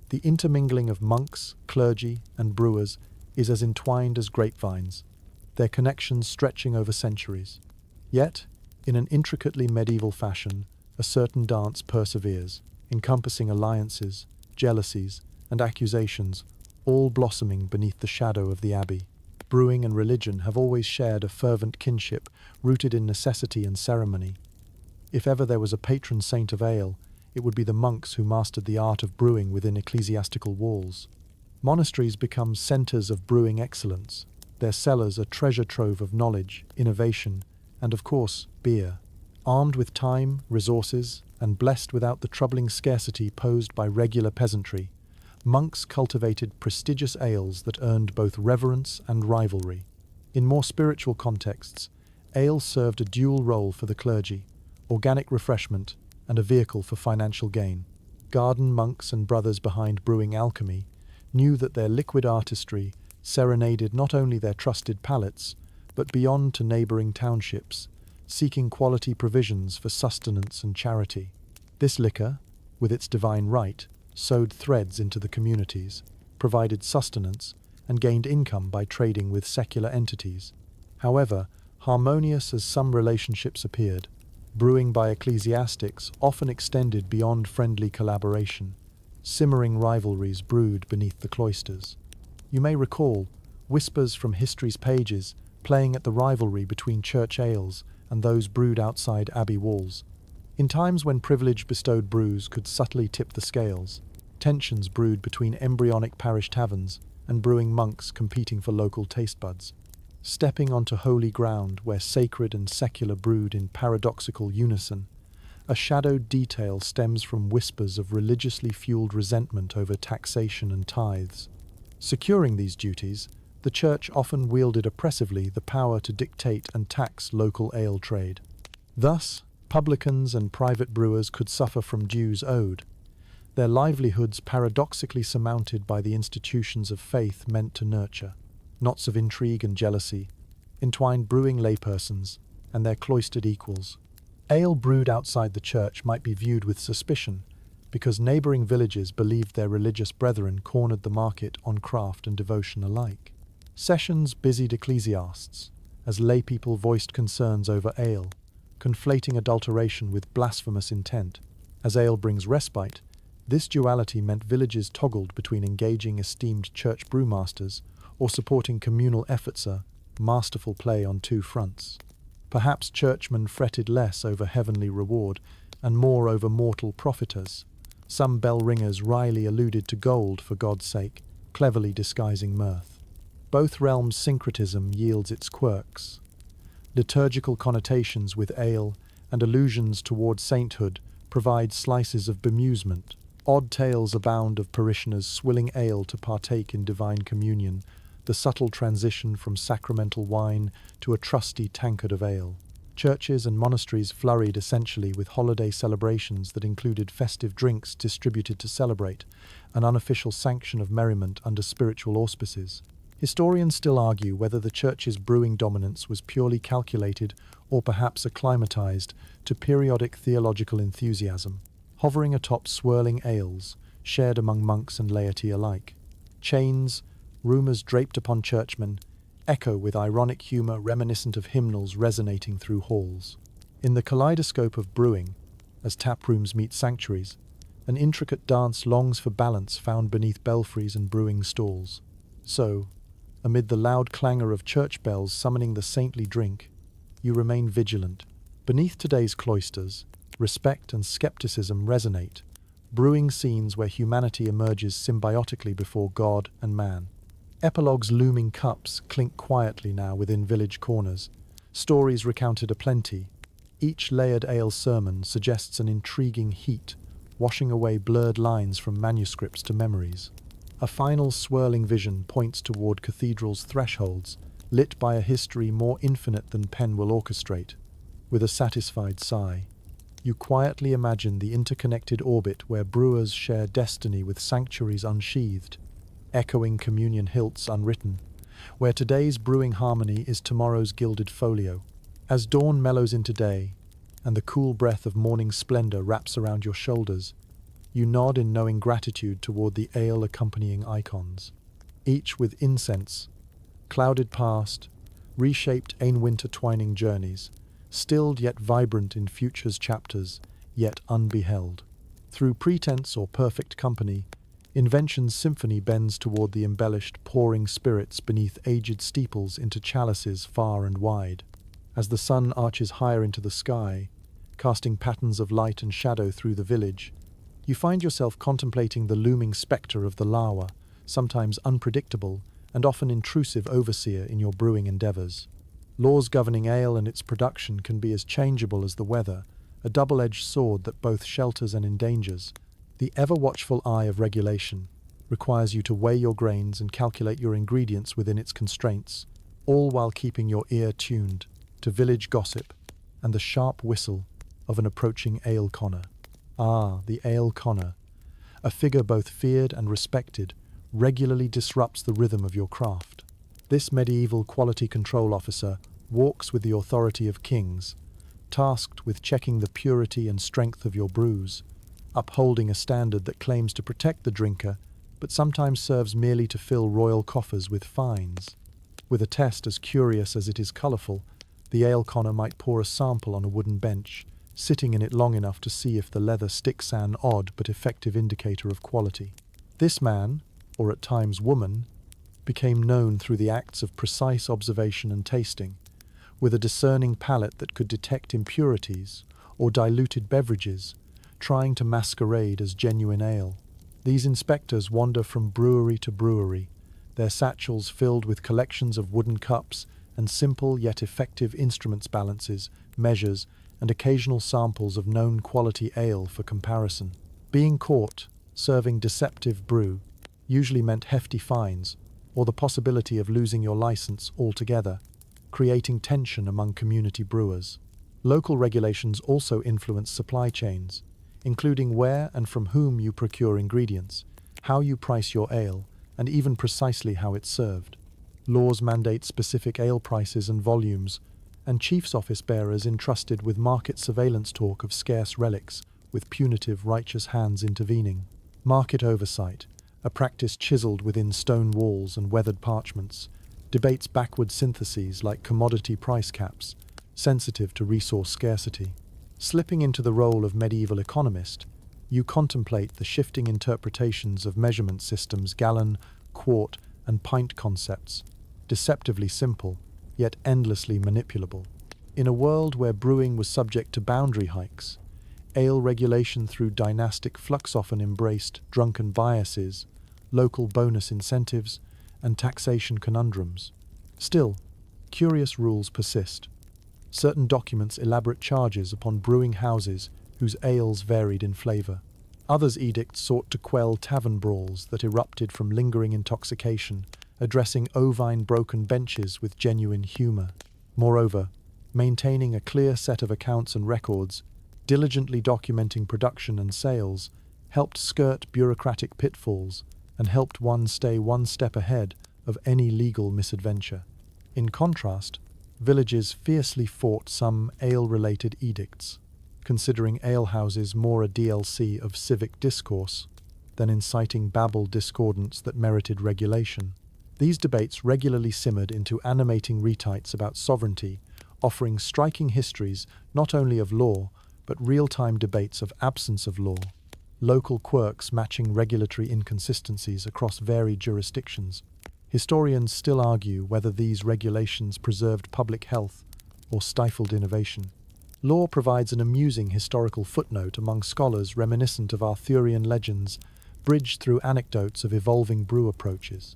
The intermingling of monks, clergy, and brewers is as entwined as grapevines, their connections stretching over centuries. Yet, in an intricately medieval fashion, a certain dance perseveres, encompassing alliances, jealousies, and accusations, all blossoming beneath the shadow of the abbey. Brewing and religion have always shared a fervent kinship rooted in necessity and ceremony. If ever there was a patron saint of ale, it would be the monks who mastered the art of brewing within ecclesiastical walls. Monasteries become centers of brewing excellence, their cellars a treasure trove of knowledge, innovation, and of course, beer. Armed with time, resources, and blessed without the troubling scarcity posed by regular peasantry, monks cultivated prestigious ales that earned both reverence and rivalry. In more spiritual contexts, ale served a dual role for the clergy, organic refreshment and a vehicle for financial gain. Garden monks and brothers behind brewing alchemy knew that their liquid artistry serenaded not only their trusted palates, but beyond to neighboring townships, seeking quality provisions for sustenance and charity. This liquor, with its divine right, sewed threads into the communities, provided sustenance, and gained income by trading with secular entities. However, harmonious as some relationships appeared, brewing by ecclesiastics often extended beyond friendly collaboration. Simmering rivalries brewed beneath the cloisters. You may recall whispers from history's pages playing at the rivalry between church ales and those brewed outside abbey walls. In times when privilege bestowed brews could subtly tip the scales, tensions brewed between embryonic parish taverns and brewing monks competing for local taste buds. Stepping onto holy ground where sacred and secular brewed in paradoxical unison, a shadowed detail stems from whispers of religiously fueled resentment over taxation and tithes. Securing these duties, the church often wielded oppressively the power to dictate and tax local ale trade. Thus, publicans and private brewers could suffer from dues owed, their livelihoods paradoxically surmounted by the institutions of faith meant to nurture. Knots of intrigue and jealousy entwined brewing laypersons and their cloistered equals. Ale brewed outside the church might be viewed with suspicion, because neighboring villages believed their religious brethren cornered the market on craft and devotion alike. Sessions busied ecclesiasts, as laypeople voiced concerns over ale, conflating adulteration with blasphemous intent. As ale brings respite, this duality meant villages toggled between engaging esteemed church brewmasters or supporting communal efforts, a masterful play on two fronts. Perhaps churchmen fretted less over heavenly reward and more over mortal profiters. Some bell ringers wryly alluded to gold for God's sake, cleverly disguising mirth. Both realms' syncretism yields its quirks. Liturgical connotations with ale and allusions toward sainthood provide slices of bemusement. Odd tales abound of parishioners swilling ale to partake in divine communion, the subtle transition from sacramental wine to a trusty tankard of ale. Churches and monasteries flurried essentially with holiday celebrations that included festive drinks distributed to celebrate, an unofficial sanction of merriment under spiritual auspices. Historians still argue whether the Church's brewing dominance was purely calculated or perhaps acclimatized to periodic theological enthusiasm, hovering atop swirling ales shared among monks and laity alike. Chains, rumours draped upon churchmen, echo with ironic humour reminiscent of hymnals resonating through halls. In the kaleidoscope of brewing, as taprooms meet sanctuaries, an intricate dance longs for balance found beneath belfries and brewing stalls. So, amid the loud clangour of church bells summoning the saintly drink, you remain vigilant. Beneath today's cloisters, respect and skepticism resonate, brewing scenes where humanity emerges symbiotically before God and man. Epilogues looming cups clink quietly now within village corners, stories recounted aplenty. Each layered ale sermon suggests an intriguing heat, washing away blurred lines from manuscripts to memories. A final swirling vision points toward cathedrals' thresholds, lit by a history more infinite than pen will orchestrate. With a satisfied sigh, you quietly imagine the interconnected orbit where brewers share destiny with sanctuaries unsheathed, echoing communion hilts unwritten, where today's brewing harmony is tomorrow's gilded folio. As dawn mellows into day, and the cool breath of morning splendor wraps around your shoulders, you nod in knowing gratitude toward the ale accompanying icons, each with incense, clouded past, reshaped ain-winter twining journeys, stilled yet vibrant in future's chapters, yet unbeheld. Through pretense or perfect company, invention's symphony bends toward the embellished, pouring spirits beneath aged steeples into chalices far and wide. As the sun arches higher into the sky, casting patterns of light and shadow through the village, you find yourself contemplating the looming spectre of the lawa, sometimes unpredictable and often intrusive overseer in your brewing endeavors. Laws governing ale and its production can be as changeable as the weather, a double-edged sword that both shelters and endangers. The ever-watchful eye of regulation requires you to weigh your grains and calculate your ingredients within its constraints, all while keeping your ear tuned to village gossip and the sharp whistle of an approaching ale conner. Ah, the ale conner, a figure both feared and respected, regularly disrupts the rhythm of your craft. This medieval quality control officer walks with the authority of kings, tasked with checking the purity and strength of your brews, upholding a standard that claims to protect the drinker, but sometimes serves merely to fill royal coffers with fines. With a test as curious as it is colourful, the ale conner might pour a sample on a wooden bench, sitting in it long enough to see if the leather sticks an odd but effective indicator of quality. This man, or at times woman, became known through the acts of precise observation and tasting, with a discerning palate that could detect impurities or diluted beverages, trying to masquerade as genuine ale. These inspectors wander from brewery to brewery, their satchels filled with collections of wooden cups and simple yet effective instruments balances, measures, and occasional samples of known quality ale for comparison. Being caught serving deceptive brew usually meant hefty fines or the possibility of losing your license altogether, creating tension among community brewers. Local regulations also influence supply chains, including where and from whom you procure ingredients, how you price your ale, and even precisely how it's served. Laws mandate specific ale prices and volumes, and chief's office bearers entrusted with market surveillance talk of scarce relics, with punitive righteous hands intervening. Market oversight, a practice chiseled within stone walls and weathered parchments, debates backward syntheses like commodity price caps, sensitive to resource scarcity. Slipping into the role of medieval economist, you contemplate the shifting interpretations of measurement systems, gallon, quart, and pint concepts, deceptively simple, yet endlessly manipulable. In a world where brewing was subject to boundary hikes, ale regulation through dynastic flux often embraced drunken biases, local bonus incentives, and taxation conundrums. Still, curious rules persist. Certain documents elaborate charges upon brewing houses whose ales varied in flavour. Others' edicts sought to quell tavern brawls that erupted from lingering intoxication, addressing ovine broken benches with genuine humour. Moreover, maintaining a clear set of accounts and records, diligently documenting production and sales, helped skirt bureaucratic pitfalls and helped one stay one step ahead of any legal misadventure. In contrast, villages fiercely fought some ale-related edicts, considering alehouses more a DLC of civic discourse than inciting babble discordance that merited regulation. These debates regularly simmered into animating retites about sovereignty, offering striking histories not only of law, but real-time debates of absence of law, local quirks matching regulatory inconsistencies across varied jurisdictions. Historians still argue whether these regulations preserved public health or stifled innovation. Law provides an amusing historical footnote among scholars reminiscent of Arthurian legends, bridged through anecdotes of evolving brew approaches.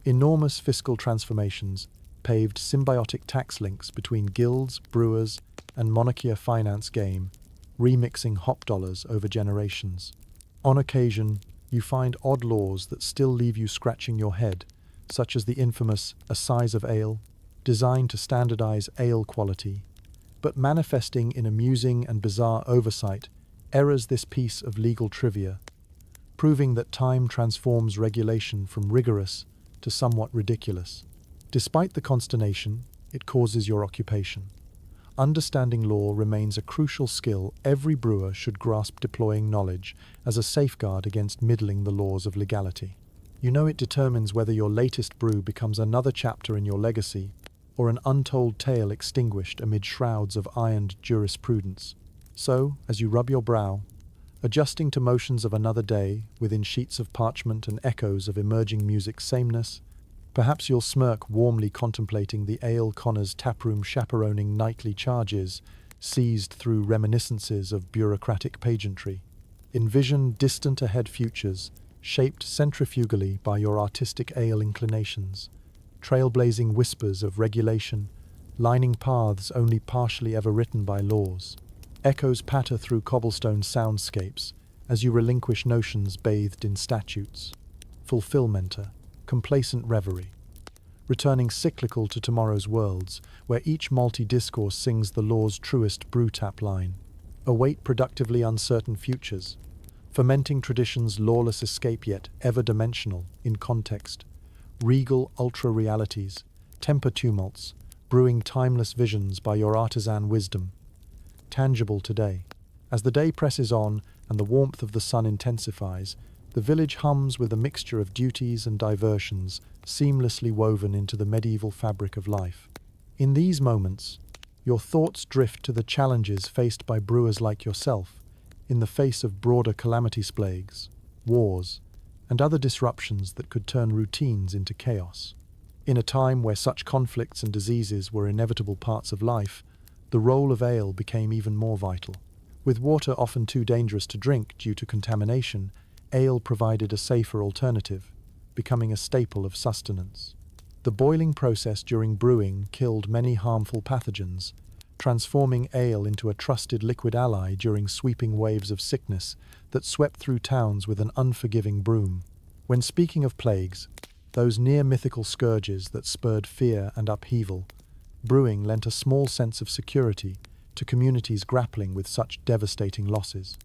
Enormous fiscal transformations paved symbiotic tax links between guilds, brewers, and monarchia finance game, remixing hop dollars over generations. On occasion, you find odd laws that still leave you scratching your head, such as the infamous a size of ale, designed to standardize ale quality, but manifesting in amusing and bizarre oversight, errors this piece of legal trivia, proving that time transforms regulation from rigorous to somewhat ridiculous. Despite the consternation, it causes your occupation. Understanding law remains a crucial skill every brewer should grasp, deploying knowledge as a safeguard against middling the laws of legality. You know, it determines whether your latest brew becomes another chapter in your legacy or an untold tale extinguished amid shrouds of ironed jurisprudence. So, as you rub your brow, adjusting to motions of another day within sheets of parchment and echoes of emerging music's sameness, perhaps you'll smirk warmly contemplating the ale connor's taproom chaperoning nightly charges seized through reminiscences of bureaucratic pageantry. Envision distant ahead futures, shaped centrifugally by your artistic ale inclinations, trailblazing whispers of regulation, lining paths only partially ever written by laws. Echoes patter through cobblestone soundscapes as you relinquish notions bathed in statutes. Fulfillmenta, complacent reverie, returning cyclical to tomorrow's worlds, where each malty discourse sings the law's truest brew tap line. Await productively uncertain futures, fermenting tradition's lawless escape yet ever-dimensional in context, regal ultra-realities, temper tumults, brewing timeless visions by your artisan wisdom, tangible today. As the day presses on and the warmth of the sun intensifies, the village hums with a mixture of duties and diversions seamlessly woven into the medieval fabric of life. In these moments, your thoughts drift to the challenges faced by brewers like yourself in the face of broader calamities, plagues, wars, and other disruptions that could turn routines into chaos. In a time where such conflicts and diseases were inevitable parts of life, the role of ale became even more vital. With water often too dangerous to drink due to contamination, ale provided a safer alternative, becoming a staple of sustenance. The boiling process during brewing killed many harmful pathogens, transforming ale into a trusted liquid ally during sweeping waves of sickness that swept through towns with an unforgiving broom. When speaking of plagues, those near-mythical scourges that spurred fear and upheaval, brewing lent a small sense of security to communities grappling with such devastating losses.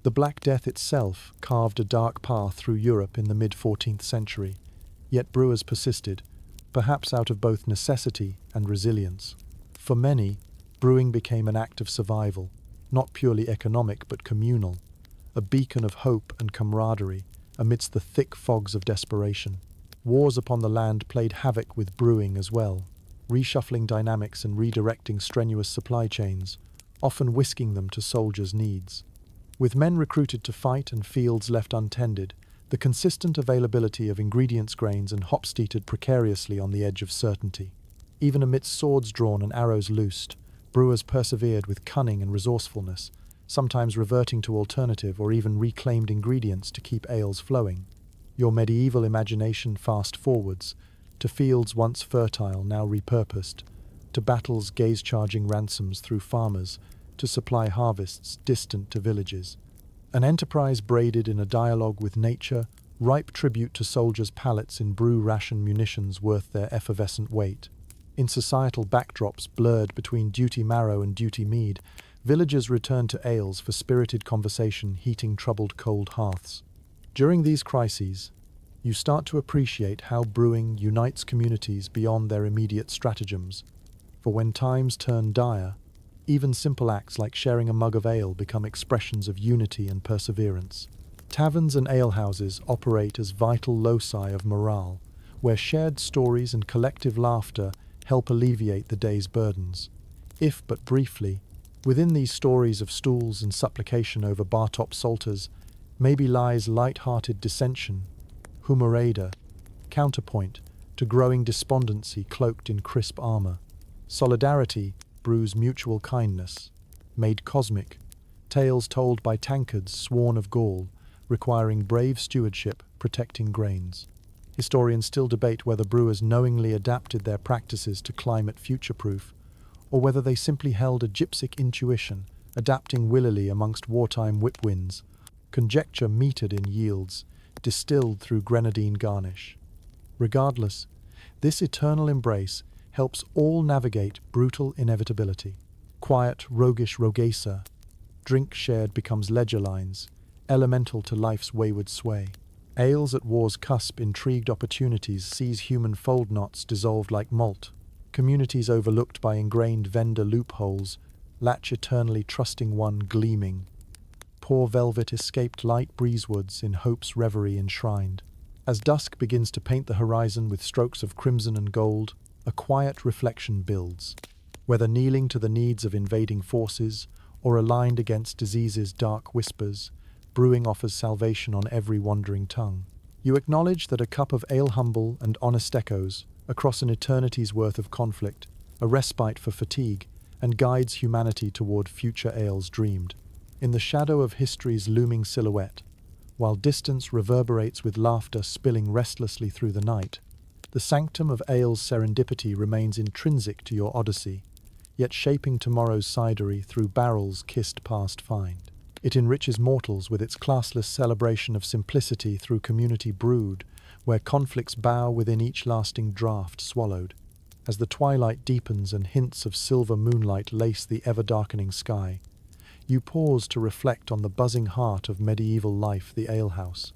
The Black Death itself carved a dark path through Europe in the mid-14th century, yet brewers persisted, perhaps out of both necessity and resilience. For many, brewing became an act of survival, not purely economic but communal, a beacon of hope and camaraderie amidst the thick fogs of desperation. Wars upon the land played havoc with brewing as well, reshuffling dynamics and redirecting strenuous supply chains, often whisking them to soldiers' needs. With men recruited to fight and fields left untended, the consistent availability of ingredients, grains, and hops teetered precariously on the edge of certainty. Even amidst swords drawn and arrows loosed, brewers persevered with cunning and resourcefulness, sometimes reverting to alternative or even reclaimed ingredients to keep ales flowing. Your medieval imagination fast forwards to fields once fertile, now repurposed, to battles gaze-charging ransoms through farmers to supply harvests distant to villages. An enterprise braided in a dialogue with nature, ripe tribute to soldiers' pallets in brew ration munitions worth their effervescent weight. In societal backdrops blurred between duty marrow and duty mead, villagers return to ales for spirited conversation heating troubled cold hearths. During these crises, you start to appreciate how brewing unites communities beyond their immediate stratagems. For when times turn dire, even simple acts like sharing a mug of ale become expressions of unity and perseverance. Taverns and alehouses operate as vital loci of morale, where shared stories and collective laughter help alleviate the day's burdens. If but briefly, within these stories of stools and supplication over bar-top psalters, maybe lies light-hearted dissension, humorada, counterpoint to growing despondency cloaked in crisp armor. Solidarity brews mutual kindness, made cosmic, tales told by tankards sworn of gall, requiring brave stewardship, protecting grains. Historians still debate whether brewers knowingly adapted their practices to climate future-proof, or whether they simply held a gypsic intuition, adapting willily amongst wartime whipwinds, conjecture metered in yields, distilled through grenadine garnish. Regardless, this eternal embrace helps all navigate brutal inevitability. Quiet, roguish rogesa, drink shared becomes ledger lines, elemental to life's wayward sway. Ales at war's cusp intrigued opportunities seize human fold knots dissolved like malt. Communities overlooked by ingrained vendor loopholes latch eternally trusting one gleaming. Poor velvet escaped light breezewoods in hope's reverie enshrined. As dusk begins to paint the horizon with strokes of crimson and gold, a quiet reflection builds. Whether kneeling to the needs of invading forces or aligned against disease's dark whispers, brewing offers salvation on every wandering tongue. You acknowledge that a cup of ale humble and honest echoes, across an eternity's worth of conflict, a respite for fatigue, and guides humanity toward future ales dreamed. In the shadow of history's looming silhouette, while distance reverberates with laughter spilling restlessly through the night, the sanctum of ale's serendipity remains intrinsic to your odyssey, yet shaping tomorrow's cidery through barrels kissed past find. It enriches mortals with its classless celebration of simplicity through community brewed, where conflicts bow within each lasting draught swallowed. As the twilight deepens and hints of silver moonlight lace the ever-darkening sky, you pause to reflect on the buzzing heart of medieval life, the alehouse.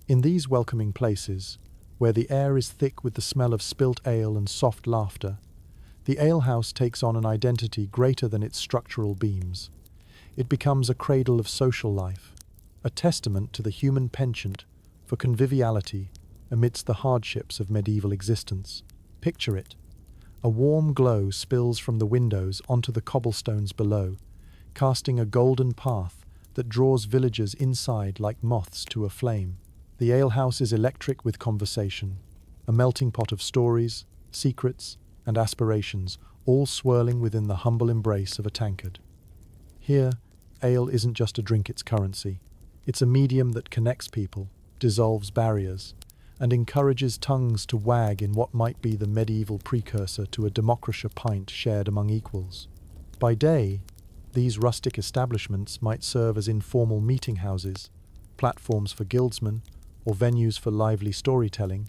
In these welcoming places, where the air is thick with the smell of spilt ale and soft laughter, the alehouse takes on an identity greater than its structural beams. It becomes a cradle of social life, a testament to the human penchant for conviviality amidst the hardships of medieval existence. Picture it. A warm glow spills from the windows onto the cobblestones below, casting a golden path that draws villagers inside like moths to a flame. The alehouse is electric with conversation, a melting pot of stories, secrets, and aspirations, all swirling within the humble embrace of a tankard. Here, ale isn't just a drink, it's currency. It's a medium that connects people, dissolves barriers, and encourages tongues to wag in what might be the medieval precursor to a democracia pint shared among equals. By day, these rustic establishments might serve as informal meeting houses, platforms for guildsmen, or venues for lively storytelling,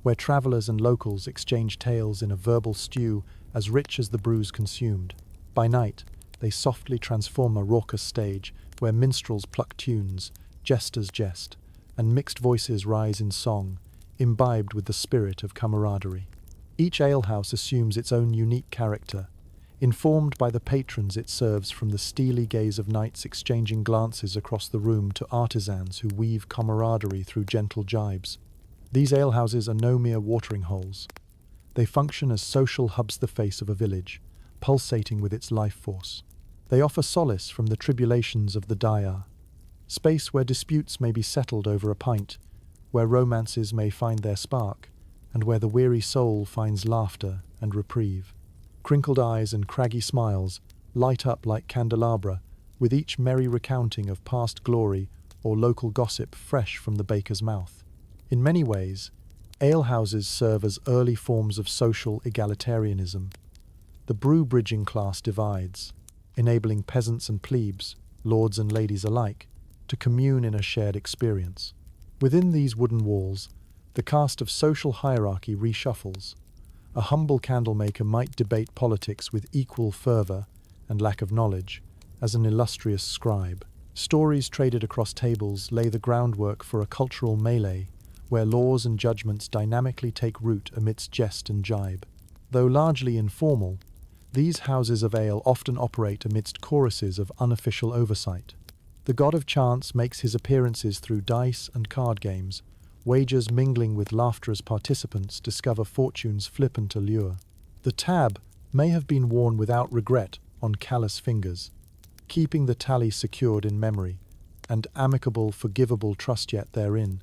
where travellers and locals exchange tales in a verbal stew as rich as the brews consumed. By night, they softly transform a raucous stage where minstrels pluck tunes, jesters jest, and mixed voices rise in song, imbibed with the spirit of camaraderie. Each alehouse assumes its own unique character, informed by the patrons it serves, from the steely gaze of knights exchanging glances across the room to artisans who weave camaraderie through gentle jibes. These alehouses are no mere watering holes. They function as social hubs, the face of a village, pulsating with its life force. They offer solace from the tribulations of the dire, space where disputes may be settled over a pint, where romances may find their spark, and where the weary soul finds laughter and reprieve. Crinkled eyes and craggy smiles light up like candelabra with each merry recounting of past glory or local gossip fresh from the baker's mouth. In many ways, alehouses serve as early forms of social egalitarianism. the brew-bridging class divides, enabling peasants and plebes, lords and ladies alike, to commune in a shared experience. Within these wooden walls, the cast of social hierarchy reshuffles. A humble candlemaker might debate politics with equal fervor and lack of knowledge as an illustrious scribe. Stories traded across tables lay the groundwork for a cultural melee where laws and judgments dynamically take root amidst jest and jibe. Though largely informal, these houses of ale often operate amidst choruses of unofficial oversight. The god of chance makes his appearances through dice and card games, wagers mingling with laughter as participants discover fortune's flippant allure. The tab may have been worn without regret on callous fingers, keeping the tally secured in memory, and amicable, forgivable trust yet therein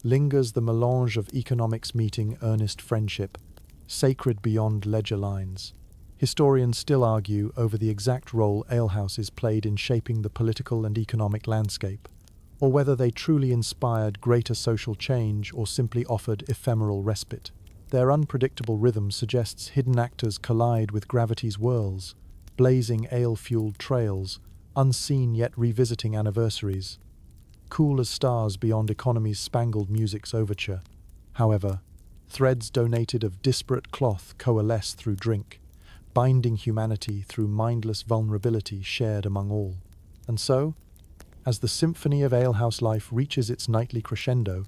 lingers the melange of economics meeting earnest friendship, sacred beyond ledger lines. Historians still argue over the exact role alehouses played in shaping the political and economic landscape, or whether they truly inspired greater social change or simply offered ephemeral respite. Their unpredictable rhythm suggests hidden actors collide with gravity's whirls, blazing ale-fueled trails, unseen yet revisiting anniversaries, cool as stars beyond economy's spangled music's overture. However, threads donated of disparate cloth coalesce through drink, binding humanity through mindless vulnerability shared among all. And so, as the symphony of alehouse life reaches its nightly crescendo,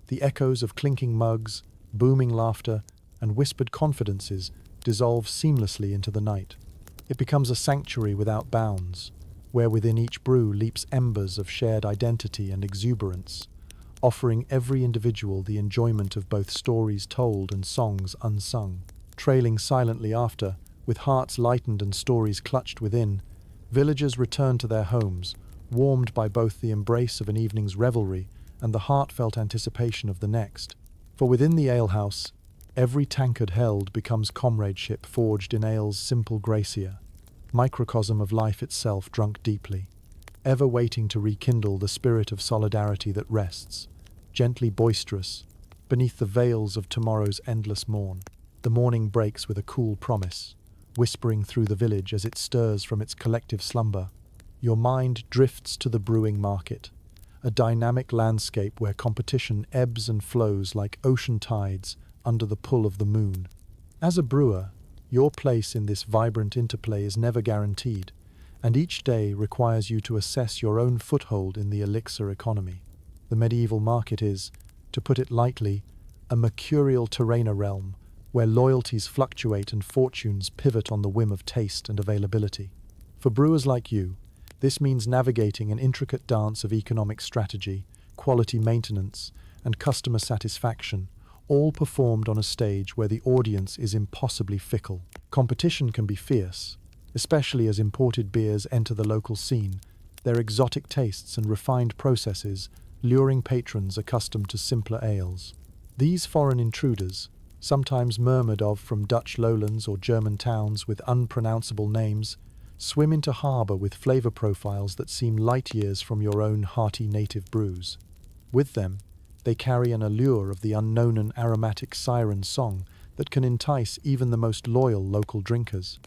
the echoes of clinking mugs, booming laughter, and whispered confidences dissolve seamlessly into the night. It becomes a sanctuary without bounds, where within each brew leaps embers of shared identity and exuberance, offering every individual the enjoyment of both stories told and songs unsung. Trailing silently after, with hearts lightened and stories clutched within, villagers return to their homes, warmed by both the embrace of an evening's revelry and the heartfelt anticipation of the next. For within the alehouse, every tankard held becomes comradeship forged in ale's simple gracia, microcosm of life itself drunk deeply, ever waiting to rekindle the spirit of solidarity that rests, gently boisterous, beneath the veils of tomorrow's endless morn. The morning breaks with a cool promise, whispering through the village as it stirs from its collective slumber. Your mind drifts to the brewing market, a dynamic landscape where competition ebbs and flows like ocean tides under the pull of the moon. As a brewer, your place in this vibrant interplay is never guaranteed, and each day requires you to assess your own foothold in the elixir economy. The medieval market is, to put it lightly, a mercurial terrainer realm, where loyalties fluctuate and fortunes pivot on the whim of taste and availability. For brewers like you, this means navigating an intricate dance of economic strategy, quality maintenance, and customer satisfaction, all performed on a stage where the audience is impossibly fickle. Competition can be fierce, especially as imported beers enter the local scene, their exotic tastes and refined processes luring patrons accustomed to simpler ales. These foreign intruders, sometimes murmured of from Dutch lowlands or German towns with unpronounceable names, swim into harbour with flavour profiles that seem light years from your own hearty native brews. With them, they carry an allure of the unknown and aromatic siren song that can entice even the most loyal local drinkers.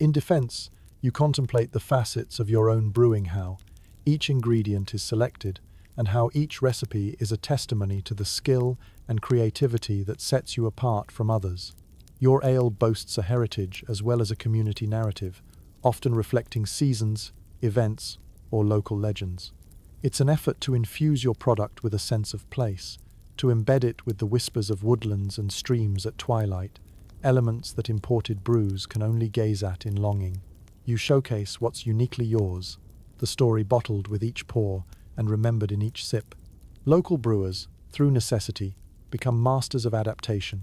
In defence, you contemplate the facets of your own brewing, how each ingredient is selected, and how each recipe is a testimony to the skill and creativity that sets you apart from others. Your ale boasts a heritage as well as a community narrative, often reflecting seasons, events, or local legends. It's an effort to infuse your product with a sense of place, to embed it with the whispers of woodlands and streams at twilight, elements that imported brews can only gaze at in longing. You showcase what's uniquely yours, the story bottled with each pour and remembered in each sip. Local brewers, through necessity, become masters of adaptation,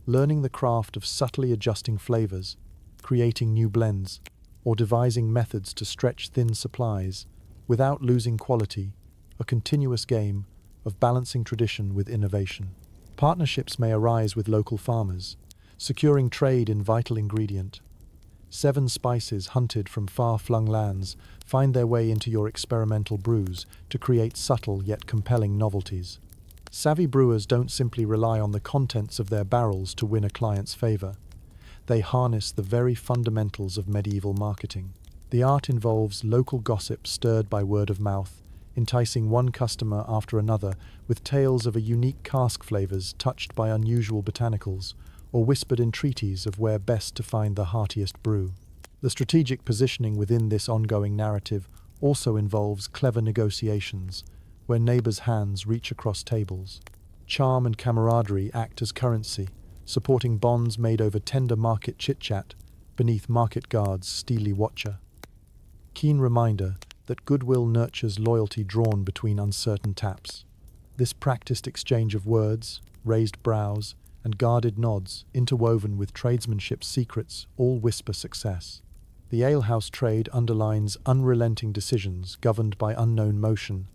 learning the craft of subtly adjusting flavors, creating new blends, or devising methods to stretch thin supplies without losing quality, a continuous game of balancing tradition with innovation. Partnerships may arise with local farmers, securing trade in vital ingredient. 7 spices hunted from far-flung lands find their way into your experimental brews to create subtle yet compelling novelties. Savvy brewers don't simply rely on the contents of their barrels to win a client's favor. They harness the very fundamentals of medieval marketing. The art involves local gossip stirred by word of mouth, enticing one customer after another with tales of a unique cask flavors touched by unusual botanicals, or whispered entreaties of where best to find the heartiest brew. The strategic positioning within this ongoing narrative also involves clever negotiations, where neighbors' hands reach across tables. Charm and camaraderie act as currency, supporting bonds made over tender market chit-chat beneath market guard's steely watcher. Keen reminder that goodwill nurtures loyalty drawn between uncertain taps. This practiced exchange of words, raised brows, and guarded nods, interwoven with tradesmanship's secrets, all whisper success. The alehouse trade underlines unrelenting decisions governed by unknown motion.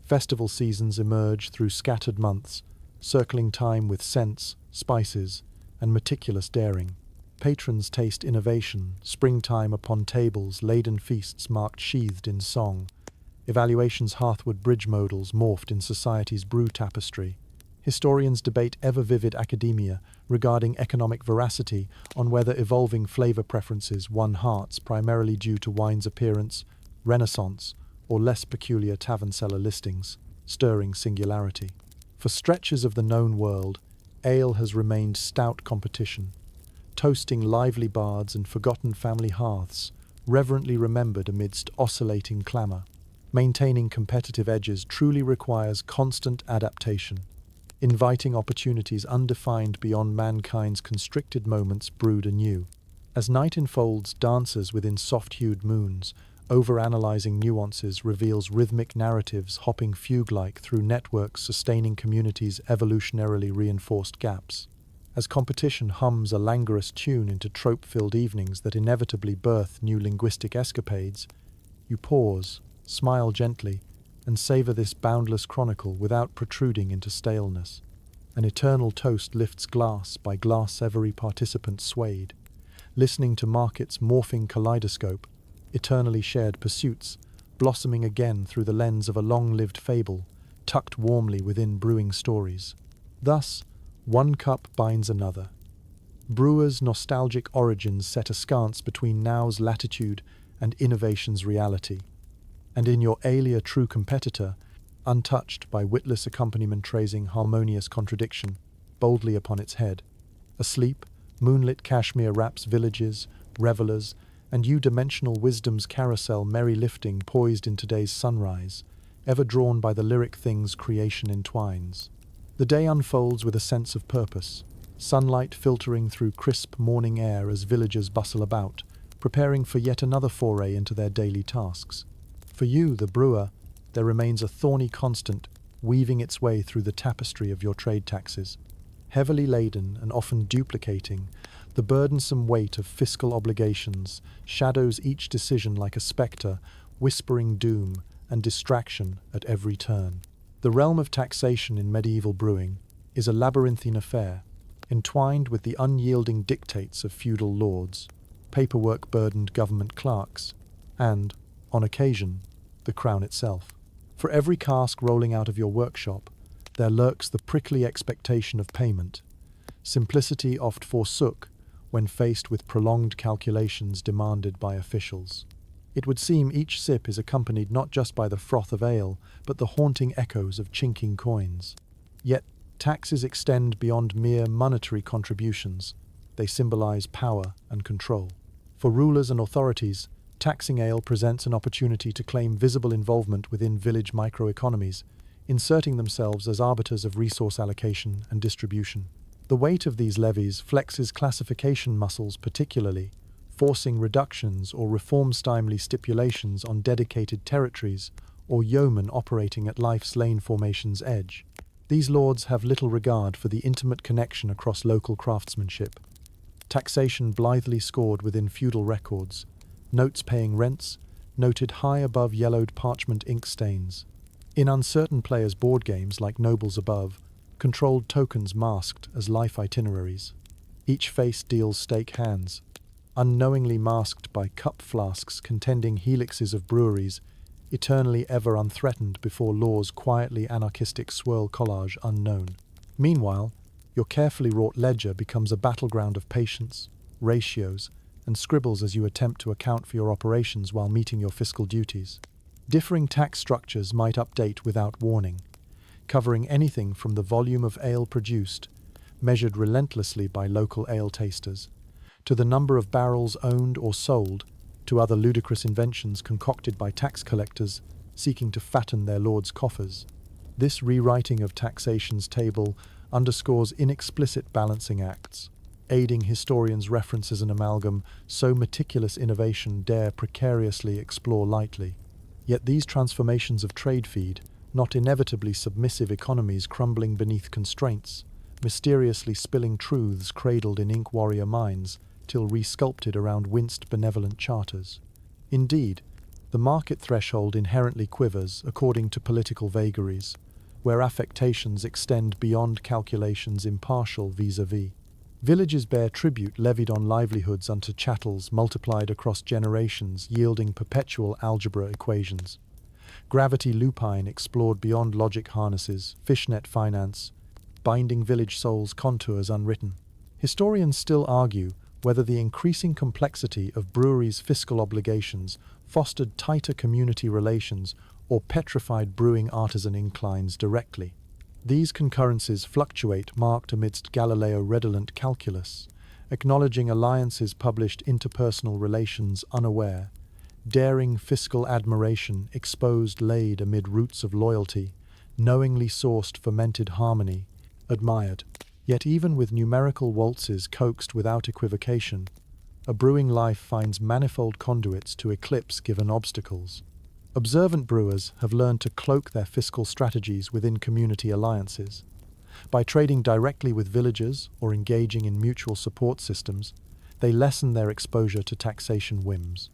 Festival seasons emerge through scattered months, circling time with scents, spices, and meticulous daring. Patrons taste innovation, springtime upon tables, laden feasts marked sheathed in song. Evaluations hearthwood bridge modals morphed in society's brew tapestry. Historians debate ever-vivid academia regarding economic veracity on whether evolving flavor preferences won hearts primarily due to wine's appearance, renaissance, or less peculiar tavern cellar listings, stirring singularity. For stretches of the known world, ale has remained stout competition, toasting lively bards and forgotten family hearths, reverently remembered amidst oscillating clamour. Maintaining competitive edges truly requires constant adaptation, inviting opportunities undefined beyond mankind's constricted moments brewed anew. As night enfolds dancers within soft-hued moons, overanalyzing nuances reveals rhythmic narratives hopping fugue-like through networks sustaining communities' evolutionarily reinforced gaps. As competition hums a languorous tune into trope-filled evenings that inevitably birth new linguistic escapades, you pause, smile gently, and savor this boundless chronicle without protruding into staleness. An eternal toast lifts glass by glass every participant swayed, listening to market's morphing kaleidoscope, eternally shared pursuits, blossoming again through the lens of a long-lived fable, tucked warmly within brewing stories. Thus, one cup binds another. Brewers' nostalgic origins set askance between now's latitude and innovation's reality. And in your ale a true competitor, untouched by witless accompaniment tracing harmonious contradiction, boldly upon its head. Asleep, moonlit Kashmir wraps villages, revelers, and U-dimensional wisdom's carousel merry lifting poised in today's sunrise, ever drawn by the lyric things creation entwines. The day unfolds with a sense of purpose, sunlight filtering through crisp morning air as villagers bustle about, preparing for yet another foray into their daily tasks. For you, the brewer, there remains a thorny constant, weaving its way through the tapestry of your trade taxes. Heavily laden and often duplicating, the burdensome weight of fiscal obligations shadows each decision like a spectre, whispering doom and distraction at every turn. The realm of taxation in medieval brewing is a labyrinthine affair, entwined with the unyielding dictates of feudal lords, paperwork-burdened government clerks, and, on occasion, the crown itself. For every cask rolling out of your workshop, there lurks the prickly expectation of payment. Simplicity oft forsook when faced with prolonged calculations demanded by officials. It would seem each sip is accompanied not just by the froth of ale, but the haunting echoes of chinking coins. Yet, taxes extend beyond mere monetary contributions. They symbolize power and control. For rulers and authorities, taxing ale presents an opportunity to claim visible involvement within village microeconomies, inserting themselves as arbiters of resource allocation and distribution. The weight of these levies flexes classification muscles particularly, forcing reductions or reform-stymely stipulations on dedicated territories or yeomen operating at life's lane formation's edge. These lords have little regard for the intimate connection across local craftsmanship. Taxation blithely scored within feudal records, notes paying rents, noted high above yellowed parchment ink stains. In uncertain players' board games like Nobles Above, controlled tokens masked as life itineraries. Each face deals stake hands, unknowingly masked by cup flasks contending helixes of breweries, eternally ever unthreatened before law's quietly anarchistic swirl collage unknown. Meanwhile, your carefully wrought ledger becomes a battleground of patience, ratios, and scribbles as you attempt to account for your operations while meeting your fiscal duties. Differing tax structures might update without warning, covering anything from the volume of ale produced, measured relentlessly by local ale tasters, to the number of barrels owned or sold, to other ludicrous inventions concocted by tax collectors seeking to fatten their lords' coffers. This rewriting of taxation's table underscores inexplicit balancing acts, aiding historians' reference as an amalgam so meticulous innovation dare precariously explore lightly. Yet these transformations of trade feed, not inevitably submissive economies crumbling beneath constraints, mysteriously spilling truths cradled in ink warrior minds till resculpted around winced benevolent charters. Indeed, the market threshold inherently quivers according to political vagaries, where affectations extend beyond calculations impartial vis-a-vis. Villages bear tribute levied on livelihoods unto chattels multiplied across generations, yielding perpetual algebra equations. Gravity lupine explored beyond logic harnesses, fishnet finance, binding village souls contours unwritten. Historians still argue whether the increasing complexity of breweries' fiscal obligations fostered tighter community relations or petrified brewing artisan inclines directly. These concurrences fluctuate marked amidst Galileo-redolent calculus, acknowledging alliances published interpersonal relations unaware, daring fiscal admiration exposed laid amid roots of loyalty, knowingly sourced fermented harmony, admired. Yet even with numerical waltzes coaxed without equivocation, a brewing life finds manifold conduits to eclipse given obstacles. Observant brewers have learned to cloak their fiscal strategies within community alliances. By trading directly with villagers or engaging in mutual support systems, they lessen their exposure to taxation whims.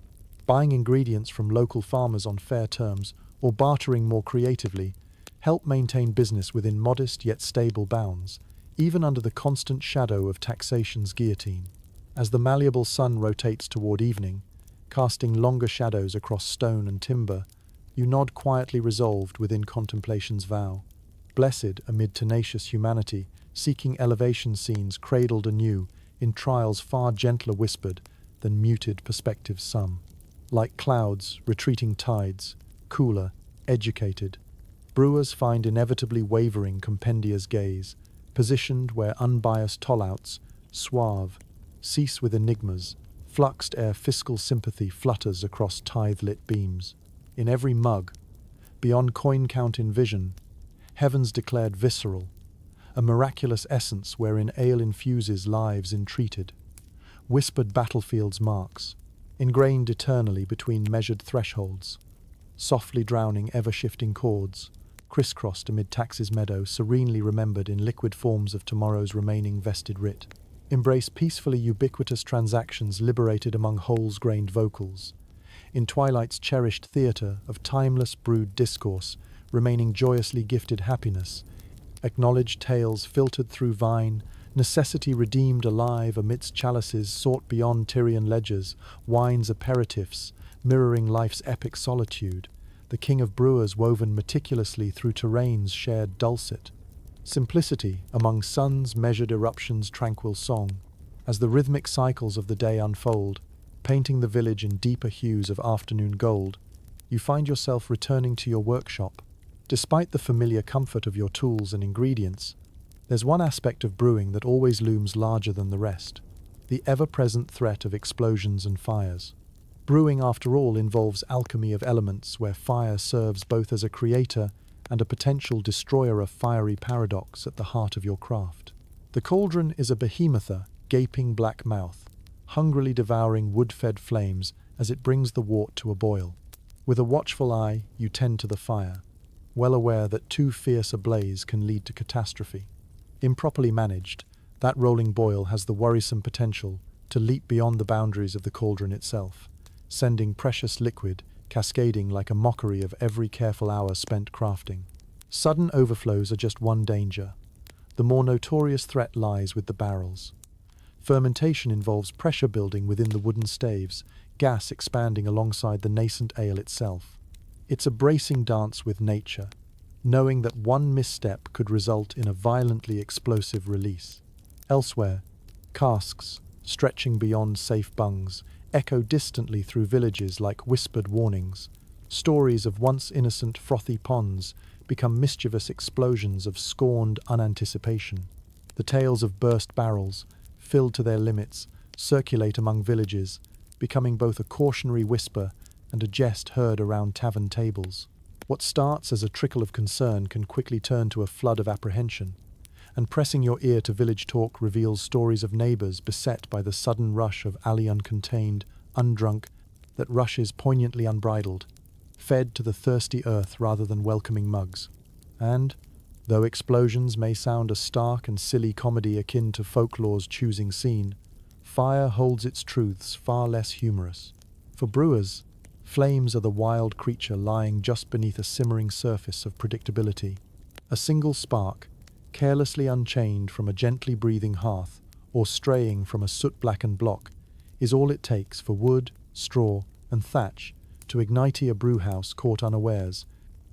Buying ingredients from local farmers on fair terms or bartering more creatively help maintain business within modest yet stable bounds, even under the constant shadow of taxation's guillotine. As the malleable sun rotates toward evening, casting longer shadows across stone and timber, you nod quietly resolved within contemplation's vow. Blessed amid tenacious humanity, seeking elevation scenes cradled anew in trials far gentler whispered than muted perspectives some. Like clouds, retreating tides, cooler, educated, brewers find inevitably wavering compendia's gaze, positioned where unbiased tollouts, suave, cease with enigmas, fluxed ere fiscal sympathy flutters across tithe-lit beams. In every mug, beyond coin count in vision, heaven's declared visceral, a miraculous essence wherein ale infuses lives entreated, whispered battlefields marks, ingrained eternally between measured thresholds, softly drowning ever-shifting chords, crisscrossed amid tax's meadow, serenely remembered in liquid forms of tomorrow's remaining vested writ. Embrace peacefully ubiquitous transactions liberated among holes-grained vocals, in twilight's cherished theatre of timeless brewed discourse, remaining joyously gifted happiness, acknowledged tales filtered through vine, necessity redeemed alive amidst chalices sought beyond Tyrian ledgers, wine's aperitifs, mirroring life's epic solitude, the king of brewers woven meticulously through terrains shared dulcet, simplicity among sun's measured eruptions tranquil song, as the rhythmic cycles of the day unfold, painting the village in deeper hues of afternoon gold, you find yourself returning to your workshop. Despite the familiar comfort of your tools and ingredients, there's one aspect of brewing that always looms larger than the rest: the ever-present threat of explosions and fires. Brewing, after all, involves alchemy of elements where fire serves both as a creator and a potential destroyer, a fiery paradox at the heart of your craft. The cauldron is a behemoth, gaping black mouth, hungrily devouring wood-fed flames as it brings the wort to a boil. With a watchful eye, you tend to the fire, well aware that too fierce a blaze can lead to catastrophe. Improperly managed, that rolling boil has the worrisome potential to leap beyond the boundaries of the cauldron itself, sending precious liquid cascading like a mockery of every careful hour spent crafting. Sudden overflows are just one danger. The more notorious threat lies with the barrels. Fermentation involves pressure building within the wooden staves, gas expanding alongside the nascent ale itself. It's a bracing dance with nature, knowing that one misstep could result in a violently explosive release. Elsewhere, casks, stretching beyond safe bungs, echo distantly through villages like whispered warnings. Stories of once innocent frothy ponds become mischievous explosions of scorned unanticipation. The tales of burst barrels, filled to their limits, circulate among villages, becoming both a cautionary whisper and a jest heard around tavern tables. What starts as a trickle of concern can quickly turn to a flood of apprehension, and pressing your ear to village talk reveals stories of neighbours beset by the sudden rush of alley uncontained, undrunk, that rushes poignantly unbridled, fed to the thirsty earth rather than welcoming mugs. And, though explosions may sound a stark and silly comedy akin to folklore's choosing scene, fire holds its truths far less humorous. For brewers, flames are the wild creature lying just beneath a simmering surface of predictability. A single spark, carelessly unchained from a gently breathing hearth or straying from a soot-blackened block, is all it takes for wood, straw, and thatch to ignite a brewhouse caught unawares,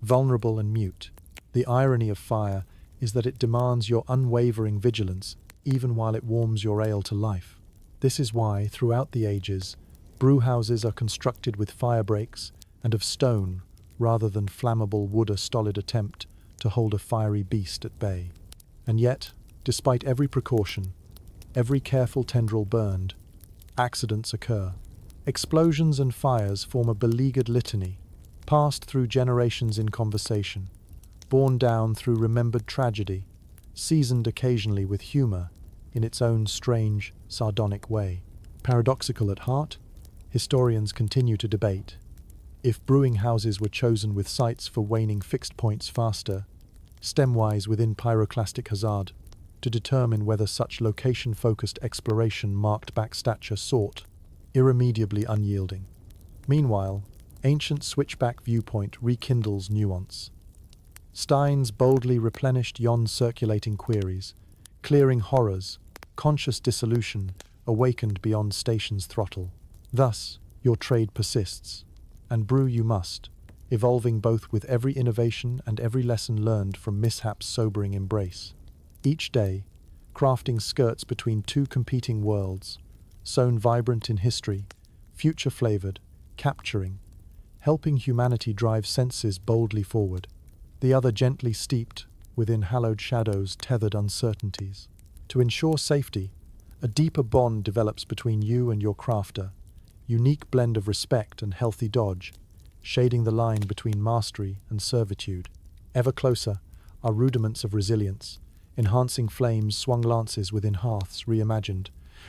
vulnerable and mute. The irony of fire is that it demands your unwavering vigilance even while it warms your ale to life. This is why, throughout the ages, brewhouses are constructed with fire breaks and of stone rather than flammable wood, a stolid attempt to hold a fiery beast at bay. And yet, despite every precaution, every careful tendril burned, accidents occur. Explosions and fires form a beleaguered litany, passed through generations in conversation, borne down through remembered tragedy, seasoned occasionally with humour in its own strange, sardonic way. Paradoxical at heart, historians continue to debate. If brewing houses were chosen with sights for waning fixed points faster, stemwise within pyroclastic hazard, to determine whether such location-focused exploration marked back stature sought, irremediably unyielding. Meanwhile, ancient switchback viewpoint rekindles nuance. Steins boldly replenished yon circulating queries, clearing horrors, conscious dissolution awakened beyond station's throttle. Thus, your trade persists, and brew you must, evolving both with every innovation and every lesson learned from mishap's sobering embrace. Each day, crafting skirts between two competing worlds, sown vibrant in history, future-flavoured, capturing, helping humanity drive senses boldly forward, the other gently steeped within hallowed shadows, tethered uncertainties. To ensure safety, a deeper bond develops between you and your crafter, unique blend of respect and healthy dodge, shading the line between mastery and servitude. Ever closer are rudiments of resilience, enhancing flames swung lances within hearths reimagined,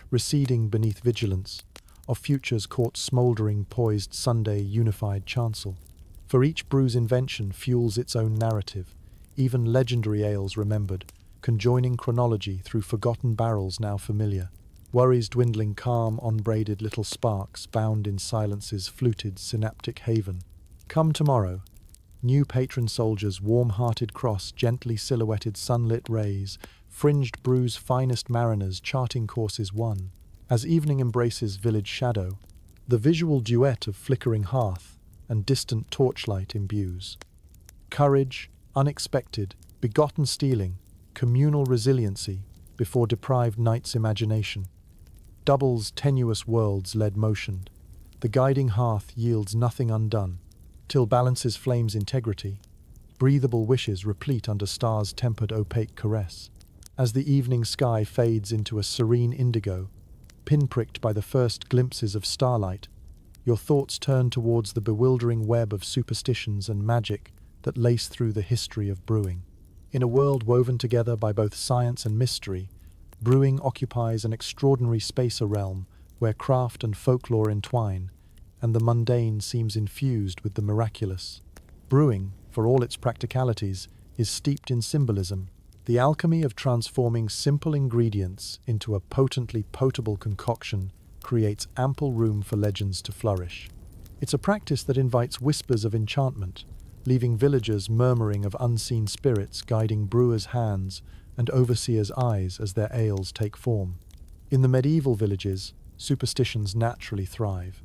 receding beneath vigilance, of futures caught smouldering poised Sunday unified chancel. For each brew's invention fuels its own narrative, even legendary ales remembered, conjoining chronology through forgotten barrels now familiar. Worries dwindling calm unbraided little sparks bound in silence's fluted synaptic haven. Come tomorrow, new patron soldiers warm-hearted cross gently silhouetted sunlit rays, fringed brew's finest mariners charting courses one. As evening embraces village shadow, the visual duet of flickering hearth and distant torchlight imbues. Courage, unexpected, begotten stealing, communal resiliency before deprived night's imagination. Double's tenuous worlds led motioned. The guiding hearth yields nothing undone, till balances flame's integrity, breathable wishes replete under stars' tempered opaque caress. As the evening sky fades into a serene indigo, pinpricked by the first glimpses of starlight, your thoughts turn towards the bewildering web of superstitions and magic that lace through the history of brewing. In a world woven together by both science and mystery, brewing occupies an extraordinary space, a realm where craft and folklore entwine, and the mundane seems infused with the miraculous. Brewing, for all its practicalities, is steeped in symbolism, the alchemy of transforming simple ingredients into a potently potable concoction creates ample room for legends to flourish. It's a practice that invites whispers of enchantment, leaving villagers murmuring of unseen spirits guiding brewers' hands and overseers' eyes as their ales take form. In the medieval villages, superstitions naturally thrive.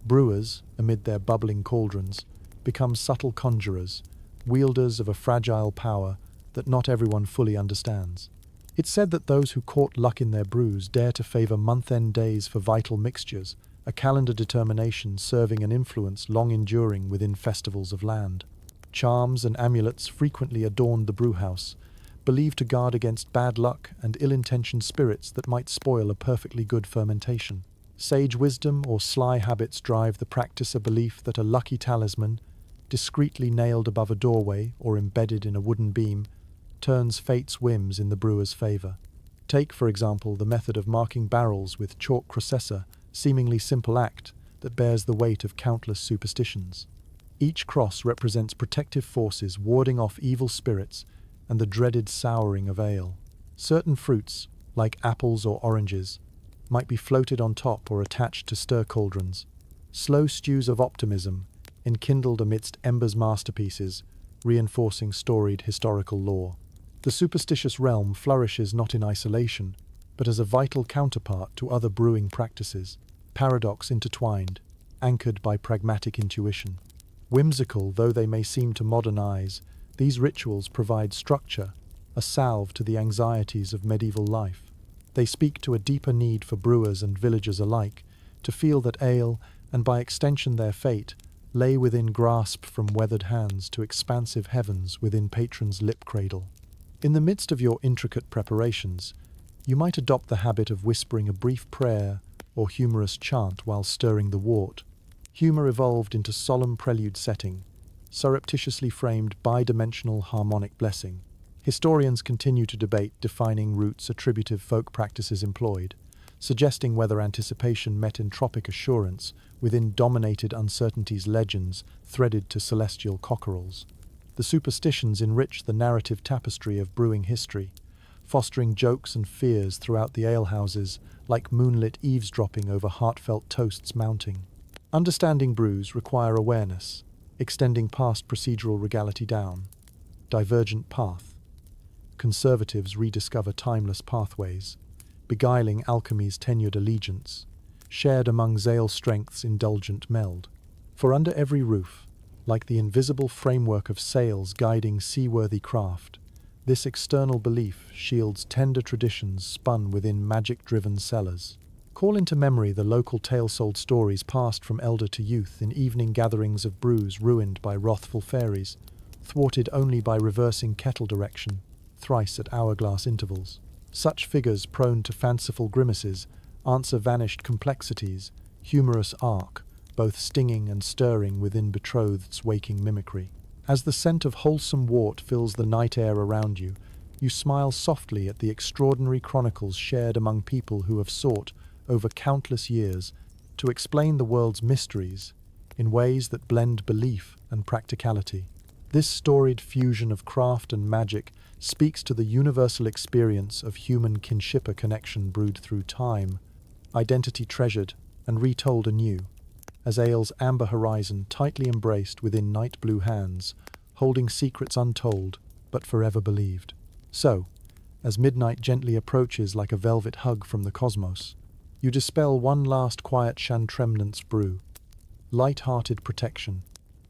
Brewers, amid their bubbling cauldrons, become subtle conjurers, wielders of a fragile power that not everyone fully understands. It's said that those who court luck in their brews dare to favor month-end days for vital mixtures, a calendar determination serving an influence long enduring within festivals of land. Charms and amulets frequently adorned the brewhouse, believed to guard against bad luck and ill-intentioned spirits that might spoil a perfectly good fermentation. Sage wisdom or sly habits drive the practice, a belief that a lucky talisman, discreetly nailed above a doorway or embedded in a wooden beam, turns fate's whims in the brewer's favor. Take, for example, the method of marking barrels with chalk crocessa, seemingly simple act that bears the weight of countless superstitions. Each cross represents protective forces warding off evil spirits and the dreaded souring of ale. Certain fruits, like apples or oranges, might be floated on top or attached to stir cauldrons. Slow stews of optimism, enkindled amidst embers masterpieces, reinforcing storied historical lore. The superstitious realm flourishes not in isolation, but as a vital counterpart to other brewing practices, paradox intertwined, anchored by pragmatic intuition. Whimsical though they may seem to modern eyes, these rituals provide structure, a salve to the anxieties of medieval life. They speak to a deeper need for brewers and villagers alike, to feel that ale, and by extension their fate, lay within grasp from weathered hands to expansive heavens within patron's lip cradle. In the midst of your intricate preparations, you might adopt the habit of whispering a brief prayer or humorous chant while stirring the wort. Humor evolved into solemn prelude setting, surreptitiously framed bi-dimensional harmonic blessing. Historians continue to debate defining roots attributive folk practices employed, suggesting whether anticipation met entropic assurance within dominated uncertainties legends threaded to celestial cockerels. The superstitions enrich the narrative tapestry of brewing history, fostering jokes and fears throughout the alehouses like moonlit eavesdropping over heartfelt toasts mounting. Understanding brews require awareness, extending past procedural regality down. Divergent path. Conservatives rediscover timeless pathways, beguiling alchemy's tenured allegiance, shared among Zale strength's indulgent meld. For under every roof, like the invisible framework of sails guiding seaworthy craft, this external belief shields tender traditions spun within magic-driven cellars. Call into memory the local tale-sold stories passed from elder to youth in evening gatherings of brews ruined by wrathful fairies, thwarted only by reversing kettle direction, thrice at hourglass intervals. Such figures prone to fanciful grimaces answer vanished complexities, humorous arc, both stinging and stirring within betrothed's waking mimicry. As the scent of wholesome wort fills the night air around you, you smile softly at the extraordinary chronicles shared among people who have sought, over countless years, to explain the world's mysteries in ways that blend belief and practicality. This storied fusion of craft and magic speaks to the universal experience of human kinship, a connection brewed through time, identity treasured and retold anew, as ale's amber horizon tightly embraced within night blue hands, holding secrets untold but forever believed. So, as midnight gently approaches like a velvet hug from the cosmos, you dispel one last quiet chantremnant's brew, light-hearted protection,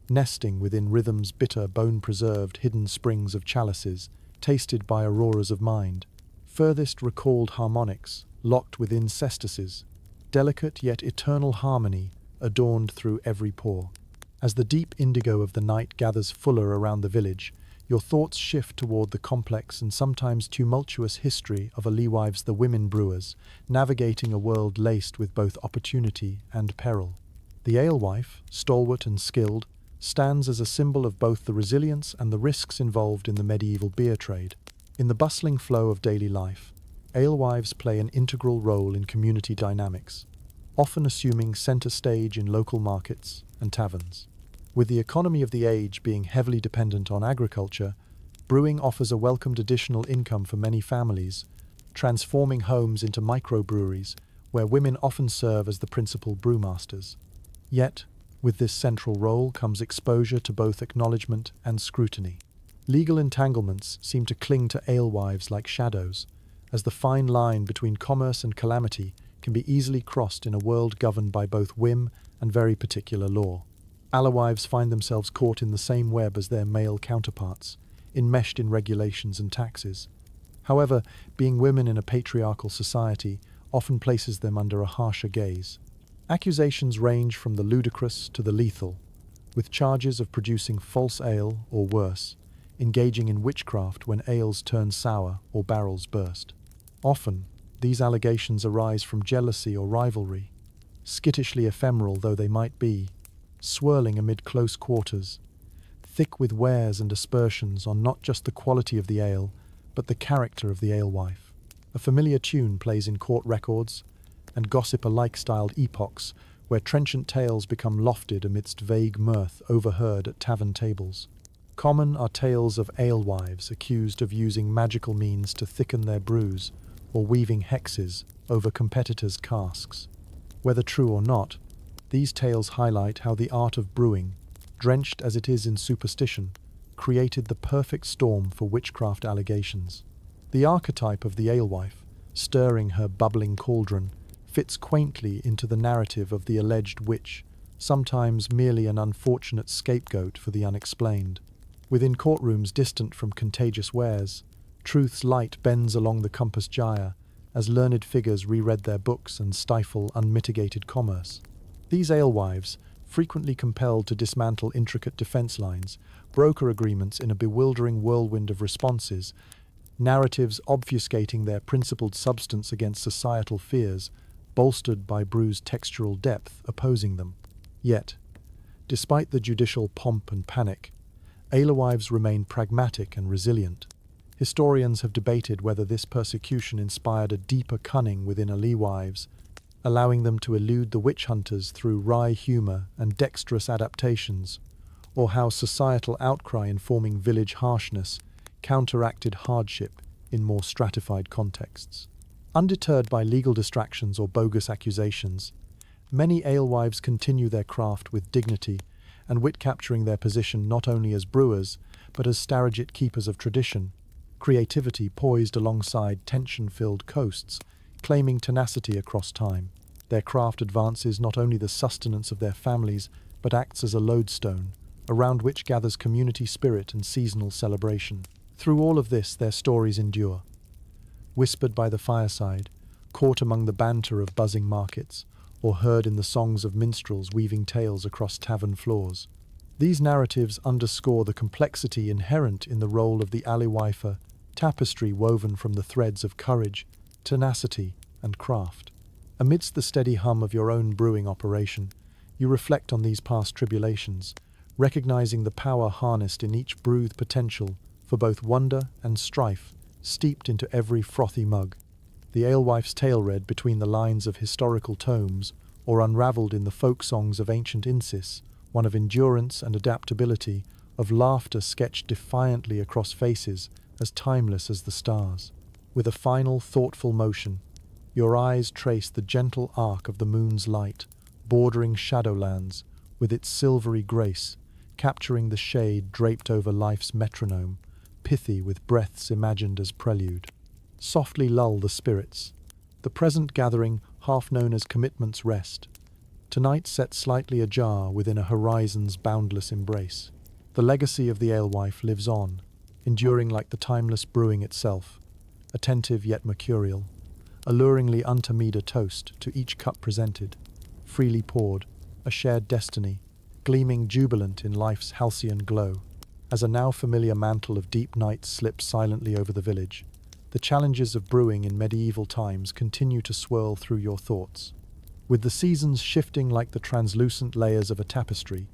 nesting within rhythm's bitter, bone-preserved hidden springs of chalices, tasted by auroras of mind, furthest recalled harmonics, locked within cestices, delicate yet eternal harmony, adorned through every pore. As the deep indigo of the night gathers fuller around the village, your thoughts shift toward the complex and sometimes tumultuous history of Alewives, the women brewers, navigating a world laced with both opportunity and peril. The alewife, stalwart and skilled, stands as a symbol of both the resilience and the risks involved in the medieval beer trade. In the bustling flow of daily life, alewives play an integral role in community dynamics, often assuming center stage in local markets and taverns. With the economy of the age being heavily dependent on agriculture, brewing offers a welcomed additional income for many families, transforming homes into microbreweries where women often serve as the principal brewmasters. Yet, with this central role comes exposure to both acknowledgement and scrutiny. Legal entanglements seem to cling to alewives like shadows, as the fine line between commerce and calamity can be easily crossed in a world governed by both whim and very particular law. Alewives find themselves caught in the same web as their male counterparts, enmeshed in regulations and taxes. However, being women in a patriarchal society often places them under a harsher gaze. Accusations range from the ludicrous to the lethal, with charges of producing false ale or worse, engaging in witchcraft when ales turn sour or barrels burst. Often, these allegations arise from jealousy or rivalry, skittishly ephemeral though they might be, swirling amid close quarters, thick with wares and aspersions on not just the quality of the ale, but the character of the alewife. A familiar tune plays in court records, and gossip alike styled epochs, where trenchant tales become lofted amidst vague mirth overheard at tavern tables. Common are tales of alewives accused of using magical means to thicken their brews, or weaving hexes over competitors' casks. Whether true or not, these tales highlight how the art of brewing, drenched as it is in superstition, created the perfect storm for witchcraft allegations. The archetype of the alewife, stirring her bubbling cauldron, fits quaintly into the narrative of the alleged witch, sometimes merely an unfortunate scapegoat for the unexplained. Within courtrooms distant from contagious wares, truth's light bends along the compass gyre as learned figures reread their books and stifle unmitigated commerce. These alewives, frequently compelled to dismantle intricate defense lines, broker agreements in a bewildering whirlwind of responses, narratives obfuscating their principled substance against societal fears, bolstered by brew's textural depth opposing them. Yet, despite the judicial pomp and panic, alewives remain pragmatic and resilient. Historians have debated whether this persecution inspired a deeper cunning within alewives, allowing them to elude the witch hunters through wry humor and dexterous adaptations, or how societal outcry informing village harshness counteracted hardship in more stratified contexts. Undeterred by legal distractions or bogus accusations, many alewives continue their craft with dignity and wit, capturing their position not only as brewers, but as staragit keepers of tradition, creativity poised alongside tension-filled coasts, claiming tenacity across time. Their craft advances not only the sustenance of their families, but acts as a lodestone, around which gathers community spirit and seasonal celebration. Through all of this, their stories endure. Whispered by the fireside, caught among the banter of buzzing markets, or heard in the songs of minstrels weaving tales across tavern floors. These narratives underscore the complexity inherent in the role of the alewife, tapestry woven from the threads of courage, tenacity, and craft. Amidst the steady hum of your own brewing operation, you reflect on these past tribulations, recognizing the power harnessed in each brew's potential for both wonder and strife, steeped into every frothy mug. The alewife's tale read between the lines of historical tomes, or unraveled in the folk songs of ancient Insis, one of endurance and adaptability, of laughter sketched defiantly across faces as timeless as the stars. With a final, thoughtful motion, your eyes trace the gentle arc of the moon's light, bordering shadowlands with its silvery grace, capturing the shade draped over life's metronome, pithy with breaths imagined as prelude. Softly lull the spirits. The present gathering, half known as commitment's rest, tonight set slightly ajar within a horizon's boundless embrace. The legacy of the alewife lives on, enduring like the timeless brewing itself, attentive yet mercurial, alluringly unto a toast to each cup presented, freely poured, a shared destiny, gleaming jubilant in life's halcyon glow. As a now familiar mantle of deep night slips silently over the village, the challenges of brewing in medieval times continue to swirl through your thoughts. With the seasons shifting like the translucent layers of a tapestry,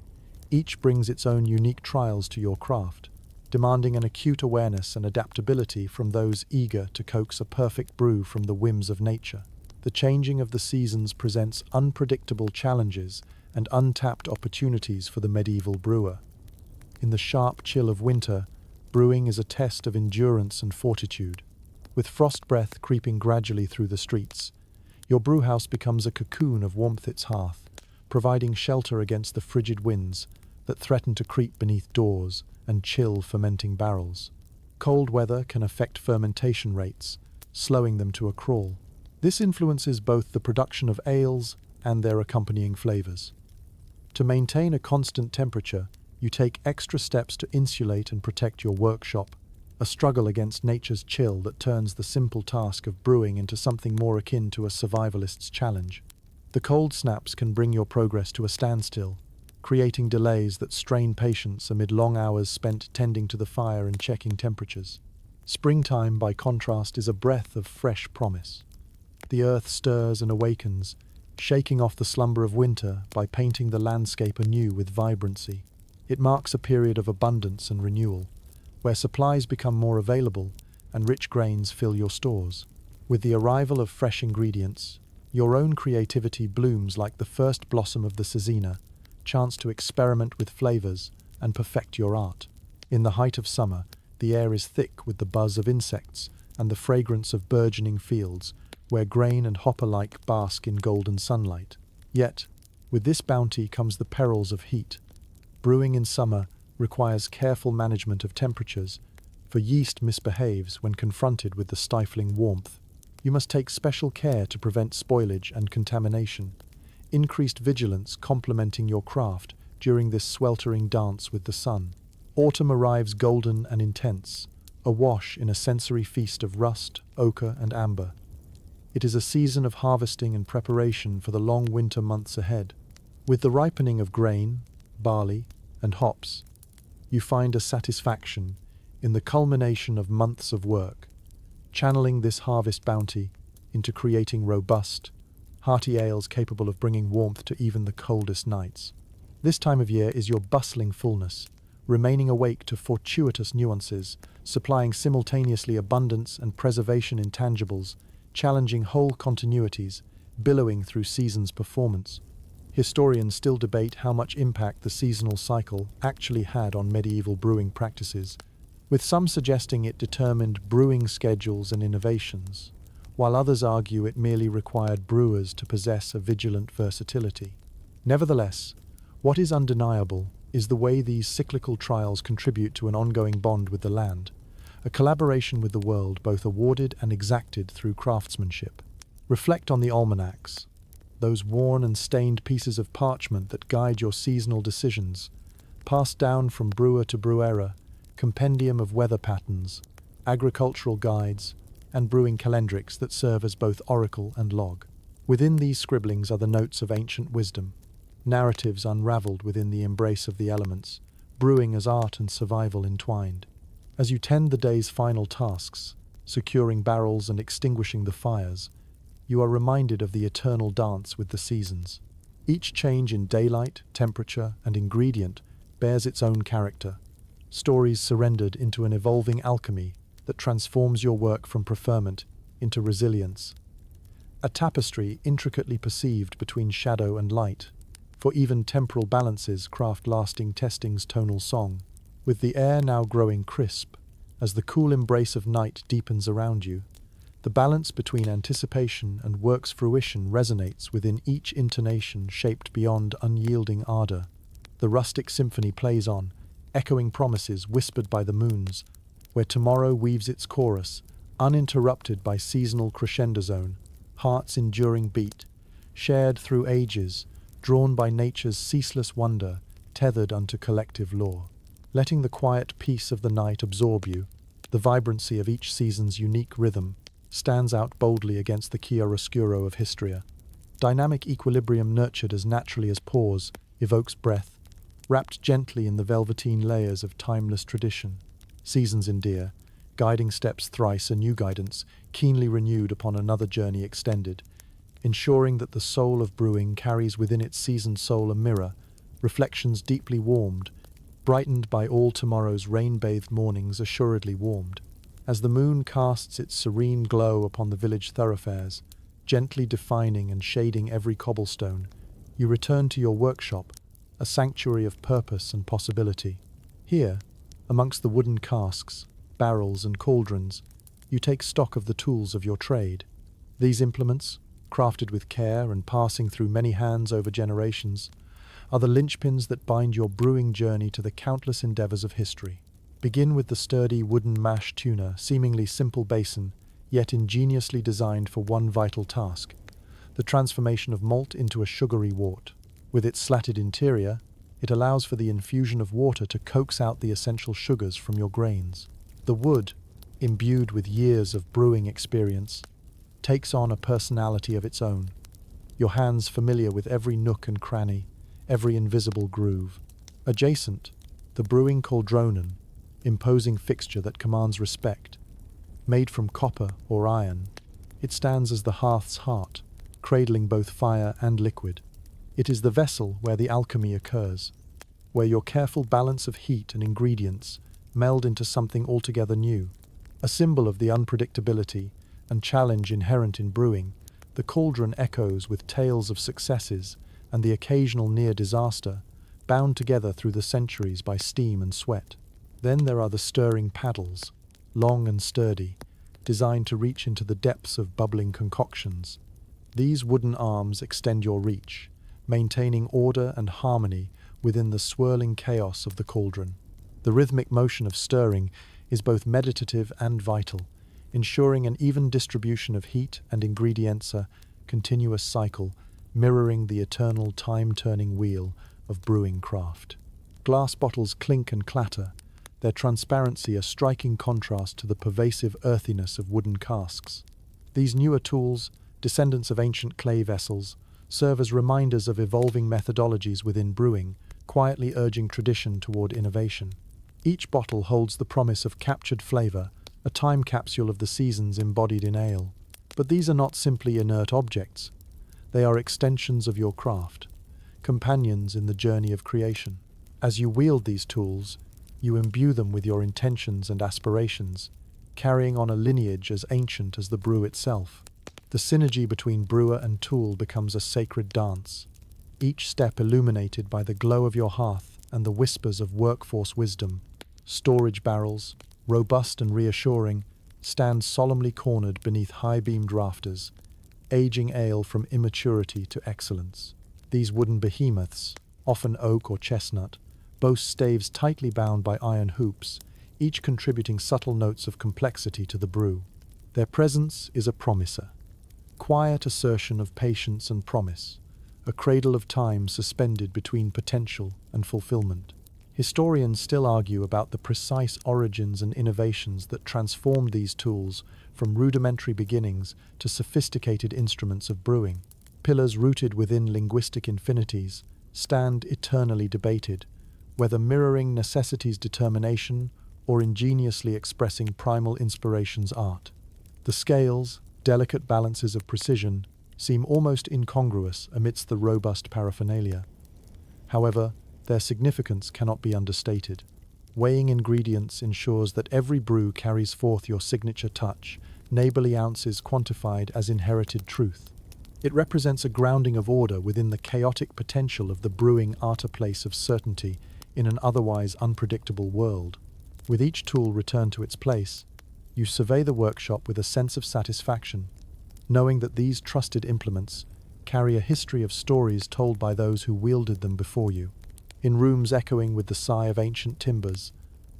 each brings its own unique trials to your craft, demanding an acute awareness and adaptability from those eager to coax a perfect brew from the whims of nature. The changing of the seasons presents unpredictable challenges and untapped opportunities for the medieval brewer. In the sharp chill of winter, brewing is a test of endurance and fortitude. With frost breath creeping gradually through the streets, your brewhouse becomes a cocoon of warmth its hearth, providing shelter against the frigid winds that threaten to creep beneath doors and chill fermenting barrels. Cold weather can affect fermentation rates, slowing them to a crawl. This influences both the production of ales and their accompanying flavors. To maintain a constant temperature, you take extra steps to insulate and protect your workshop, a struggle against nature's chill that turns the simple task of brewing into something more akin to a survivalist's challenge. The cold snaps can bring your progress to a standstill, creating delays that strain patience amid long hours spent tending to the fire and checking temperatures. Springtime, by contrast, is a breath of fresh promise. The earth stirs and awakens, shaking off the slumber of winter by painting the landscape anew with vibrancy. It marks a period of abundance and renewal, where supplies become more available and rich grains fill your stores. With the arrival of fresh ingredients, your own creativity blooms like the first blossom of the Caesina, chance to experiment with flavors and perfect your art. In the height of summer, the air is thick with the buzz of insects and the fragrance of burgeoning fields, where grain and hop alike bask in golden sunlight. Yet, with this bounty comes the perils of heat. Brewing in summer requires careful management of temperatures, for yeast misbehaves when confronted with the stifling warmth. You must take special care to prevent spoilage and contamination, increased vigilance complementing your craft during this sweltering dance with the sun. Autumn arrives golden and intense, awash in a sensory feast of rust, ochre, and amber. It is a season of harvesting and preparation for the long winter months ahead. With the ripening of grain, barley, and hops, you find a satisfaction in the culmination of months of work, channeling this harvest bounty into creating robust, hearty ales capable of bringing warmth to even the coldest nights. This time of year is your bustling fullness, remaining awake to fortuitous nuances, supplying simultaneously abundance and preservation intangibles, challenging whole continuities, billowing through seasons' performance. Historians still debate how much impact the seasonal cycle actually had on medieval brewing practices, with some suggesting it determined brewing schedules and innovations, while others argue it merely required brewers to possess a vigilant versatility. Nevertheless, what is undeniable is the way these cyclical trials contribute to an ongoing bond with the land, a collaboration with the world both awarded and exacted through craftsmanship. Reflect on the almanacs, those worn and stained pieces of parchment that guide your seasonal decisions, passed down from brewer to brewer, compendium of weather patterns, agricultural guides, and brewing calendrics that serve as both oracle and log. Within these scribblings are the notes of ancient wisdom, narratives unraveled within the embrace of the elements, brewing as art and survival entwined. As you tend the day's final tasks, securing barrels and extinguishing the fires, you are reminded of the eternal dance with the seasons. Each change in daylight, temperature, and ingredient bears its own character, stories surrendered into an evolving alchemy that transforms your work from preferment into resilience. A tapestry intricately perceived between shadow and light, for even temporal balances craft lasting testing's tonal song. With the air now growing crisp, as the cool embrace of night deepens around you, the balance between anticipation and work's fruition resonates within each intonation shaped beyond unyielding ardor. The rustic symphony plays on, echoing promises whispered by the moons, where tomorrow weaves its chorus, uninterrupted by seasonal crescendozone, heart's enduring beat, shared through ages, drawn by nature's ceaseless wonder, tethered unto collective law. Letting the quiet peace of the night absorb you, the vibrancy of each season's unique rhythm stands out boldly against the chiaroscuro of history. Dynamic equilibrium nurtured as naturally as pause evokes breath, wrapped gently in the velveteen layers of timeless tradition. Seasons endear, guiding steps thrice a new guidance, keenly renewed upon another journey extended, ensuring that the soul of brewing carries within its seasoned soul a mirror, reflections deeply warmed, brightened by all tomorrow's rain-bathed mornings assuredly warmed. As the moon casts its serene glow upon the village thoroughfares, gently defining and shading every cobblestone, you return to your workshop, a sanctuary of purpose and possibility. Here, amongst the wooden casks, barrels and cauldrons, you take stock of the tools of your trade. These implements, crafted with care and passing through many hands over generations, are the linchpins that bind your brewing journey to the countless endeavors of history. Begin with the sturdy wooden mash tuner, seemingly simple basin, yet ingeniously designed for one vital task, the transformation of malt into a sugary wort. With its slatted interior, it allows for the infusion of water to coax out the essential sugars from your grains. The wood, imbued with years of brewing experience, takes on a personality of its own, your hands familiar with every nook and cranny, every invisible groove. Adjacent, the brewing cauldronen, imposing fixture that commands respect. Made from copper or iron, it stands as the hearth's heart, cradling both fire and liquid. It is the vessel where the alchemy occurs, where your careful balance of heat and ingredients meld into something altogether new. A symbol of the unpredictability and challenge inherent in brewing, the cauldron echoes with tales of successes and the occasional near disaster, bound together through the centuries by steam and sweat. Then there are the stirring paddles, long and sturdy, designed to reach into the depths of bubbling concoctions. These wooden arms extend your reach, maintaining order and harmony within the swirling chaos of the cauldron. The rhythmic motion of stirring is both meditative and vital, ensuring an even distribution of heat and ingredients, a continuous cycle mirroring the eternal time-turning wheel of brewing craft. Glass bottles clink and clatter, their transparency a striking contrast to the pervasive earthiness of wooden casks. These newer tools, descendants of ancient clay vessels, serve as reminders of evolving methodologies within brewing, quietly urging tradition toward innovation. Each bottle holds the promise of captured flavor, a time capsule of the seasons embodied in ale. But these are not simply inert objects. They are extensions of your craft, companions in the journey of creation. As you wield these tools, you imbue them with your intentions and aspirations, carrying on a lineage as ancient as the brew itself. The synergy between brewer and tool becomes a sacred dance, each step illuminated by the glow of your hearth and the whispers of workforce wisdom. Storage barrels, robust and reassuring, stand solemnly cornered beneath high-beamed rafters, aging ale from immaturity to excellence. These wooden behemoths, often oak or chestnut, boast staves tightly bound by iron hoops, each contributing subtle notes of complexity to the brew. Their presence is a promiser, quiet assertion of patience and promise, a cradle of time suspended between potential and fulfillment. Historians still argue about the precise origins and innovations that transformed these tools from rudimentary beginnings to sophisticated instruments of brewing. Pillars rooted within linguistic infinities stand eternally debated, whether mirroring necessity's determination or ingeniously expressing primal inspiration's art. The scales, delicate balances of precision, seem almost incongruous amidst the robust paraphernalia. However, their significance cannot be understated. Weighing ingredients ensures that every brew carries forth your signature touch, neighborly ounces quantified as inherited truth. It represents a grounding of order within the chaotic potential of the brewing place of certainty in an otherwise unpredictable world. With each tool returned to its place, you survey the workshop with a sense of satisfaction, knowing that these trusted implements carry a history of stories told by those who wielded them before you. In rooms echoing with the sigh of ancient timbers,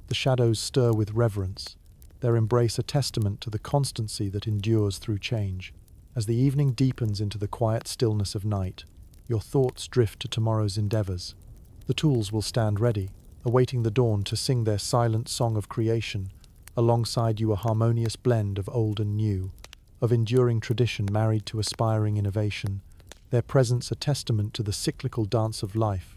the shadows stir with reverence, their embrace a testament to the constancy that endures through change. As the evening deepens into the quiet stillness of night, your thoughts drift to tomorrow's endeavors. The tools will stand ready, awaiting the dawn to sing their silent song of creation, alongside you a harmonious blend of old and new, of enduring tradition married to aspiring innovation, their presence a testament to the cyclical dance of life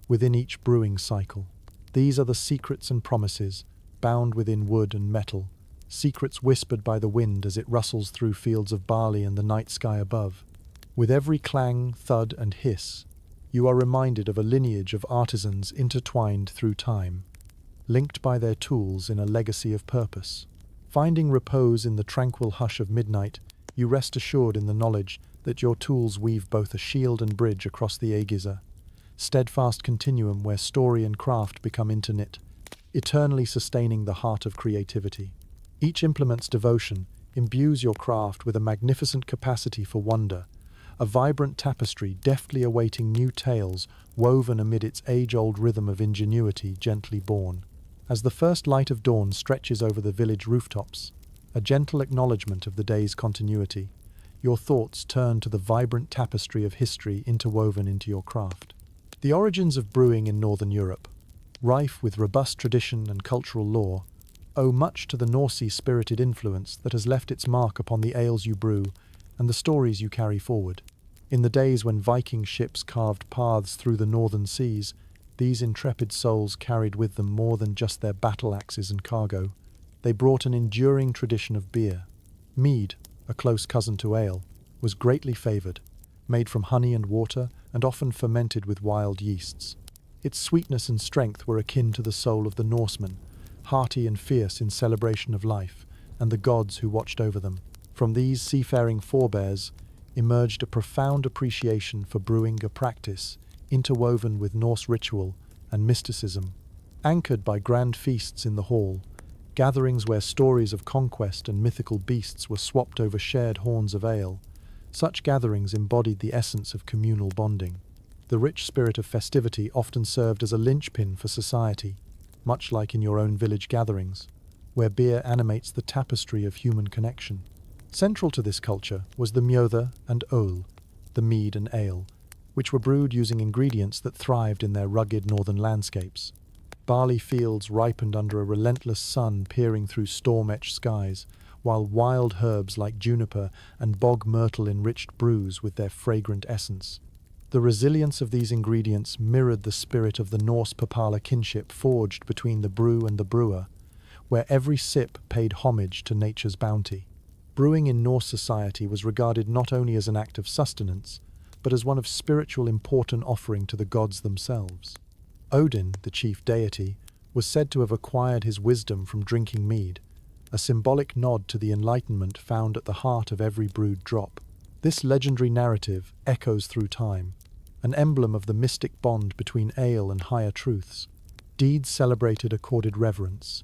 within each brewing cycle. These are the secrets and promises, bound within wood and metal, secrets whispered by the wind as it rustles through fields of barley and the night sky above. With every clang, thud, and hiss, you are reminded of a lineage of artisans intertwined through time, linked by their tools in a legacy of purpose. Finding repose in the tranquil hush of midnight, you rest assured in the knowledge that your tools weave both a shield and bridge across the aegisa, steadfast continuum where story and craft become interknit, eternally sustaining the heart of creativity. Each implement's devotion imbues your craft with a magnificent capacity for wonder, a vibrant tapestry deftly awaiting new tales woven amid its age-old rhythm of ingenuity gently born. As the first light of dawn stretches over the village rooftops, a gentle acknowledgement of the day's continuity, your thoughts turn to the vibrant tapestry of history interwoven into your craft. The origins of brewing in Northern Europe, rife with robust tradition and cultural lore, owe much to the Norse-spirited influence that has left its mark upon the ales you brew and the stories you carry forward. In the days when Viking ships carved paths through the northern seas, these intrepid souls carried with them more than just their battle axes and cargo. They brought an enduring tradition of beer. Mead, a close cousin to ale, was greatly favoured, made from honey and water and often fermented with wild yeasts. Its sweetness and strength were akin to the soul of the Norsemen, hearty and fierce in celebration of life and the gods who watched over them. From these seafaring forebears emerged a profound appreciation for brewing, a practice interwoven with Norse ritual and mysticism. Anchored by grand feasts in the hall, gatherings where stories of conquest and mythical beasts were swapped over shared horns of ale, such gatherings embodied the essence of communal bonding. The rich spirit of festivity often served as a linchpin for society, much like in your own village gatherings, where beer animates the tapestry of human connection. Central to this culture was the mjøde and øl, the mead and ale, which were brewed using ingredients that thrived in their rugged northern landscapes. Barley fields ripened under a relentless sun peering through storm-etched skies, while wild herbs like juniper and bog myrtle enriched brews with their fragrant essence. The resilience of these ingredients mirrored the spirit of the Norse papala kinship forged between the brew and the brewer, where every sip paid homage to nature's bounty. Brewing in Norse society was regarded not only as an act of sustenance, but as one of spiritual important offering to the gods themselves. Odin, the chief deity, was said to have acquired his wisdom from drinking mead, a symbolic nod to the enlightenment found at the heart of every brewed drop. This legendary narrative echoes through time, an emblem of the mystic bond between ale and higher truths. Deeds celebrated accorded reverence,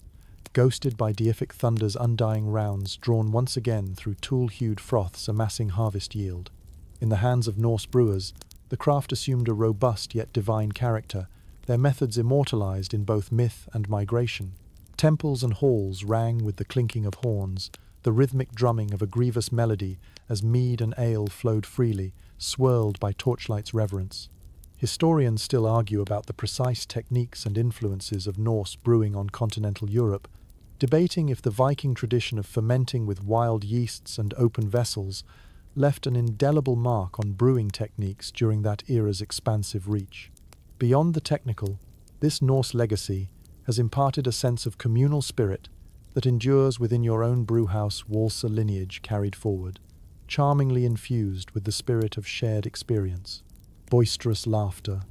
ghosted by deific thunder's undying rounds drawn once again through tool-hued froths amassing harvest yield. In the hands of Norse brewers, the craft assumed a robust yet divine character, their methods immortalized in both myth and migration. Temples and halls rang with the clinking of horns, the rhythmic drumming of a grievous melody as mead and ale flowed freely, swirled by torchlight's reverence. Historians still argue about the precise techniques and influences of Norse brewing on continental Europe, debating if the Viking tradition of fermenting with wild yeasts and open vessels left an indelible mark on brewing techniques during that era's expansive reach. Beyond the technical, this Norse legacy has imparted a sense of communal spirit that endures within your own brewhouse Walser lineage carried forward, charmingly infused with the spirit of shared experience. Boisterous laughter,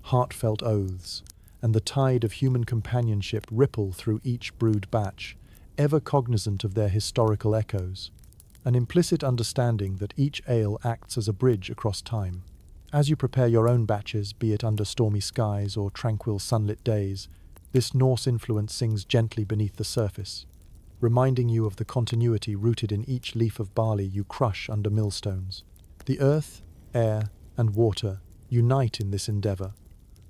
heartfelt oaths, and the tide of human companionship ripple through each brewed batch, ever cognizant of their historical echoes, an implicit understanding that each ale acts as a bridge across time. As you prepare your own batches, be it under stormy skies or tranquil sunlit days, this Norse influence sings gently beneath the surface, reminding you of the continuity rooted in each leaf of barley you crush under millstones. The earth, air, and water unite in this endeavour,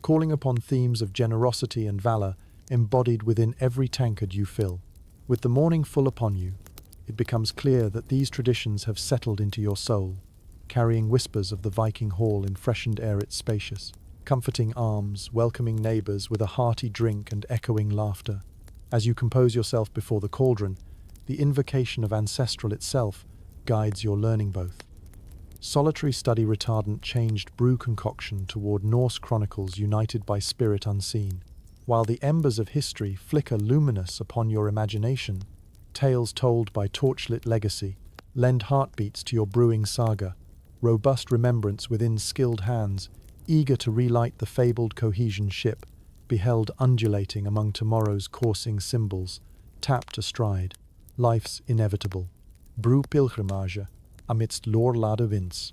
calling upon themes of generosity and valour embodied within every tankard you fill. With the morning full upon you, it becomes clear that these traditions have settled into your soul, carrying whispers of the Viking hall in freshened air its spacious, comforting arms, welcoming neighbours with a hearty drink and echoing laughter. As you compose yourself before the cauldron, the invocation of ancestral itself guides your learning both. Solitary study retardant changed brew concoction toward Norse chronicles united by spirit unseen, while the embers of history flicker luminous upon your imagination. Tales told by torchlit legacy lend heartbeats to your brewing saga, robust remembrance within skilled hands, eager to relight the fabled cohesion ship, beheld undulating among tomorrow's coursing symbols, tapped astride life's inevitable brewpilgrimage amidst lorlade winds.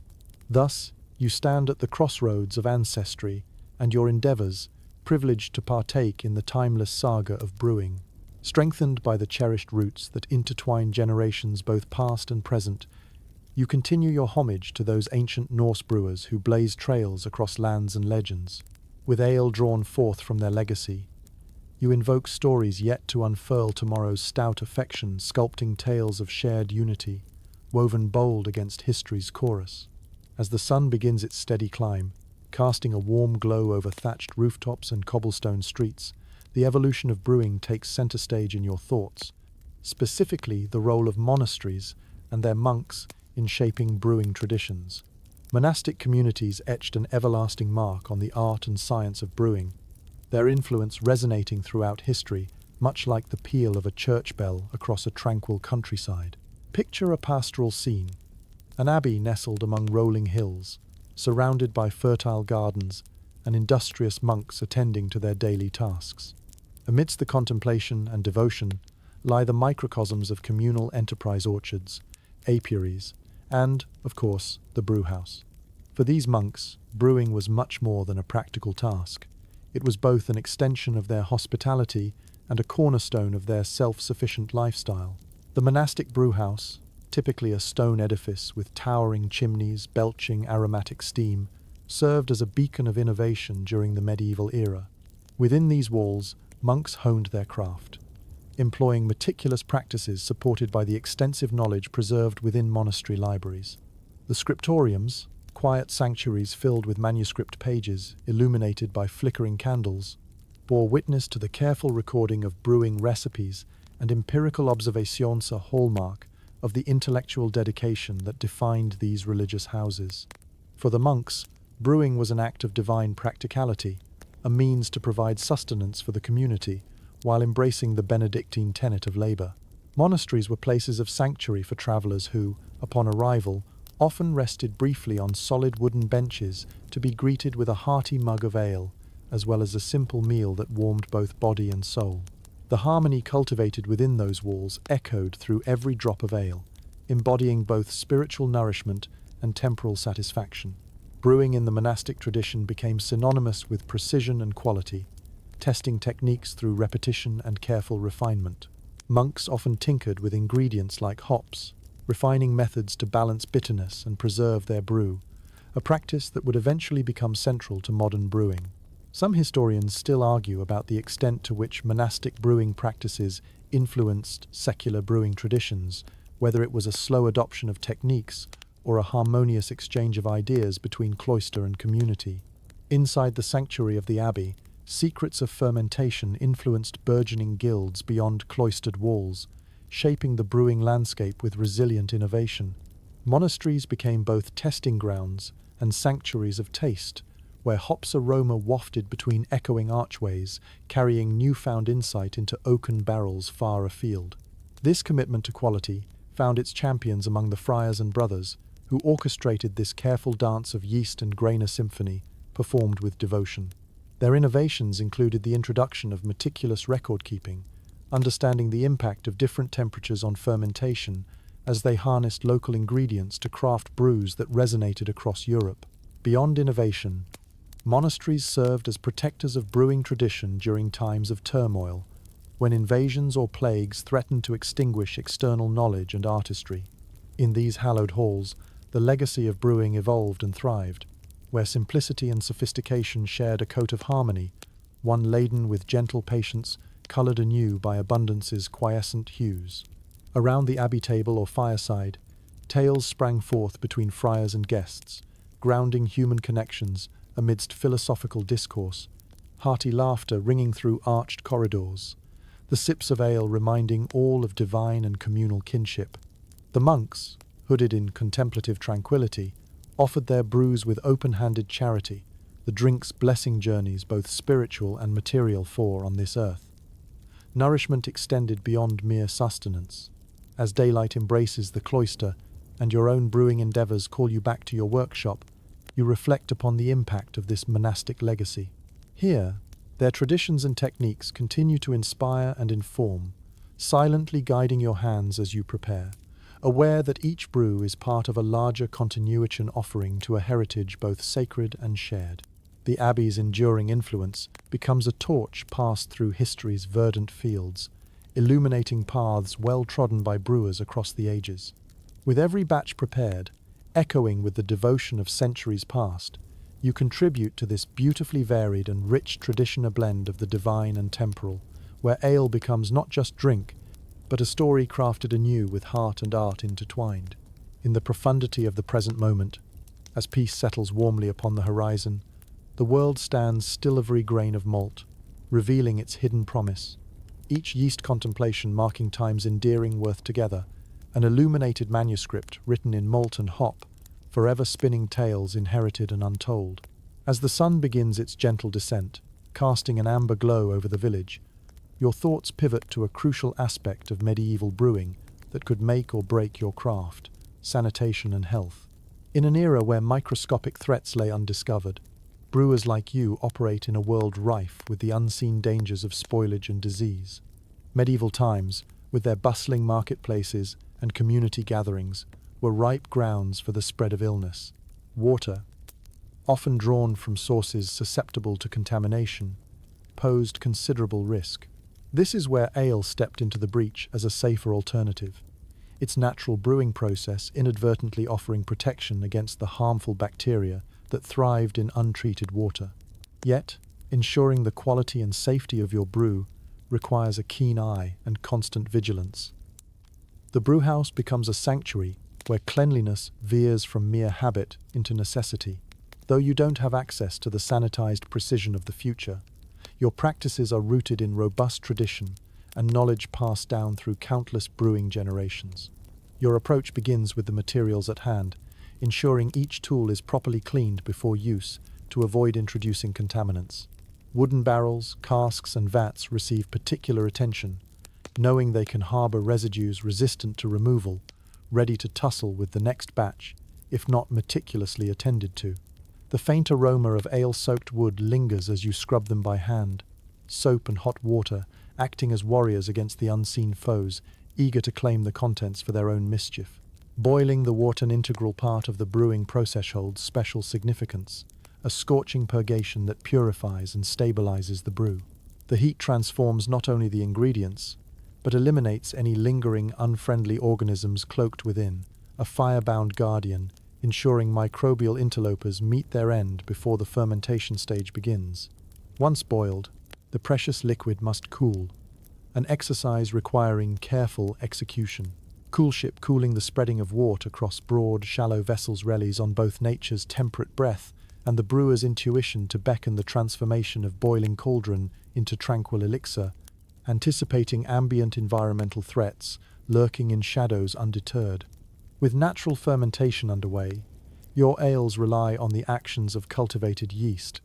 Thus, you stand at the crossroads of ancestry and your endeavours, privileged to partake in the timeless saga of brewing. Strengthened by the cherished roots that intertwine generations both past and present, you continue your homage to those ancient Norse brewers who blaze trails across lands and legends. With ale drawn forth from their legacy, you invoke stories yet to unfurl tomorrow's stout affection, sculpting tales of shared unity, woven bold against history's chorus. As the sun begins its steady climb, casting a warm glow over thatched rooftops and cobblestone streets, the evolution of brewing takes center stage in your thoughts, specifically the role of monasteries and their monks in shaping brewing traditions. Monastic communities etched an everlasting mark on the art and science of brewing, their influence resonating throughout history, much like the peal of a church bell across a tranquil countryside. Picture a pastoral scene, an abbey nestled among rolling hills, surrounded by fertile gardens and industrious monks attending to their daily tasks. Amidst the contemplation and devotion lie the microcosms of communal enterprise orchards, apiaries, and, of course, the brewhouse. For these monks, brewing was much more than a practical task. It was both an extension of their hospitality and a cornerstone of their self-sufficient lifestyle. The monastic brewhouse, typically a stone edifice with towering chimneys belching aromatic steam, served as a beacon of innovation during the medieval era. Within these walls, monks honed their craft, employing meticulous practices supported by the extensive knowledge preserved within monastery libraries. The scriptoriums, quiet sanctuaries filled with manuscript pages illuminated by flickering candles, bore witness to the careful recording of brewing recipes and empirical observations, a hallmark of the intellectual dedication that defined these religious houses. For the monks, brewing was an act of divine practicality, a means to provide sustenance for the community, while embracing the Benedictine tenet of labor. Monasteries were places of sanctuary for travelers who, upon arrival, often rested briefly on solid wooden benches to be greeted with a hearty mug of ale, as well as a simple meal that warmed both body and soul. The harmony cultivated within those walls echoed through every drop of ale, embodying both spiritual nourishment and temporal satisfaction. Brewing in the monastic tradition became synonymous with precision and quality, testing techniques through repetition and careful refinement. Monks often tinkered with ingredients like hops, refining methods to balance bitterness and preserve their brew, a practice that would eventually become central to modern brewing. Some historians still argue about the extent to which monastic brewing practices influenced secular brewing traditions, whether it was a slow adoption of techniques or a harmonious exchange of ideas between cloister and community. Inside the sanctuary of the abbey, secrets of fermentation influenced burgeoning guilds beyond cloistered walls, shaping the brewing landscape with resilient innovation. Monasteries became both testing grounds and sanctuaries of taste, where hops' aroma wafted between echoing archways, carrying newfound insight into oaken barrels far afield. This commitment to quality found its champions among the friars and brothers, who orchestrated this careful dance of yeast and grain, a symphony performed with devotion. Their innovations included the introduction of meticulous record-keeping, understanding the impact of different temperatures on fermentation as they harnessed local ingredients to craft brews that resonated across Europe. Beyond innovation, monasteries served as protectors of brewing tradition during times of turmoil, when invasions or plagues threatened to extinguish external knowledge and artistry. In these hallowed halls, the legacy of brewing evolved and thrived, where simplicity and sophistication shared a coat of harmony, one laden with gentle patience, coloured anew by abundance's quiescent hues. Around the abbey table or fireside, tales sprang forth between friars and guests, grounding human connections amidst philosophical discourse, hearty laughter ringing through arched corridors, the sips of ale reminding all of divine and communal kinship. The monks, hooded in contemplative tranquility, offered their brews with open-handed charity, the drinks blessing journeys both spiritual and material for on this earth. Nourishment extended beyond mere sustenance. As daylight embraces the cloister and your own brewing endeavours call you back to your workshop, you reflect upon the impact of this monastic legacy. Here, their traditions and techniques continue to inspire and inform, silently guiding your hands as you prepare, aware that each brew is part of a larger continuation offering to a heritage both sacred and shared. The abbey's enduring influence becomes a torch passed through history's verdant fields, illuminating paths well trodden by brewers across the ages. With every batch prepared, echoing with the devotion of centuries past, you contribute to this beautifully varied and rich tradition, a blend of the divine and temporal, where ale becomes not just drink, but a story crafted anew with heart and art intertwined. In the profundity of the present moment, as peace settles warmly upon the horizon, the world stands still, every grain of malt, revealing its hidden promise. Each yeast contemplation marking time's endearing worth together, an illuminated manuscript written in malt and hop, forever spinning tales inherited and untold. As the sun begins its gentle descent, casting an amber glow over the village, your thoughts pivot to a crucial aspect of medieval brewing that could make or break your craft: sanitation and health. In an era where microscopic threats lay undiscovered, brewers like you operate in a world rife with the unseen dangers of spoilage and disease. Medieval times, with their bustling marketplaces and community gatherings, were ripe grounds for the spread of illness. Water, often drawn from sources susceptible to contamination, posed considerable risk. This is where ale stepped into the breach as a safer alternative, its natural brewing process inadvertently offering protection against the harmful bacteria that thrived in untreated water. Yet, ensuring the quality and safety of your brew requires a keen eye and constant vigilance. The brewhouse becomes a sanctuary where cleanliness veers from mere habit into necessity. Though you don't have access to the sanitized precision of the future, your practices are rooted in robust tradition and knowledge passed down through countless brewing generations. Your approach begins with the materials at hand, ensuring each tool is properly cleaned before use to avoid introducing contaminants. Wooden barrels, casks, and vats receive particular attention, knowing they can harbor residues resistant to removal, ready to tussle with the next batch, if not meticulously attended to. The faint aroma of ale-soaked wood lingers as you scrub them by hand, soap and hot water acting as warriors against the unseen foes, eager to claim the contents for their own mischief. Boiling the water, an integral part of the brewing process, holds special significance, a scorching purgation that purifies and stabilizes the brew. The heat transforms not only the ingredients, but eliminates any lingering, unfriendly organisms cloaked within, a fire-bound guardian, ensuring microbial interlopers meet their end before the fermentation stage begins. Once boiled, the precious liquid must cool, an exercise requiring careful execution. Coolship cooling the spreading of wort across broad, shallow vessels relies on both nature's temperate breath and the brewer's intuition to beckon the transformation of boiling cauldron into tranquil elixir, anticipating ambient environmental threats, lurking in shadows undeterred. With natural fermentation underway, your ales rely on the actions of cultivated yeast.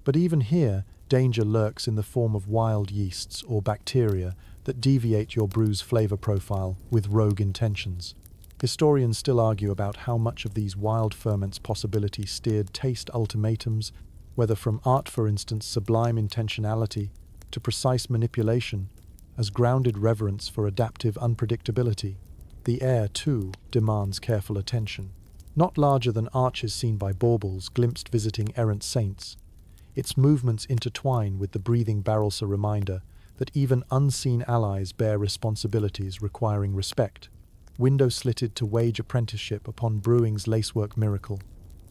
But even here, danger lurks in the form of wild yeasts or bacteria that deviate your brew's flavor profile with rogue intentions. Historians still argue about how much of these wild ferments' possibility steered taste ultimatums, whether from art, for instance, sublime intentionality, to precise manipulation, as grounded reverence for adaptive unpredictability. The air, too, demands careful attention. Not larger than arches seen by baubles glimpsed visiting errant saints, its movements intertwine with the breathing barrels, a reminder that even unseen allies bear responsibilities requiring respect. Window slitted to wage apprenticeship upon brewing's lacework miracle.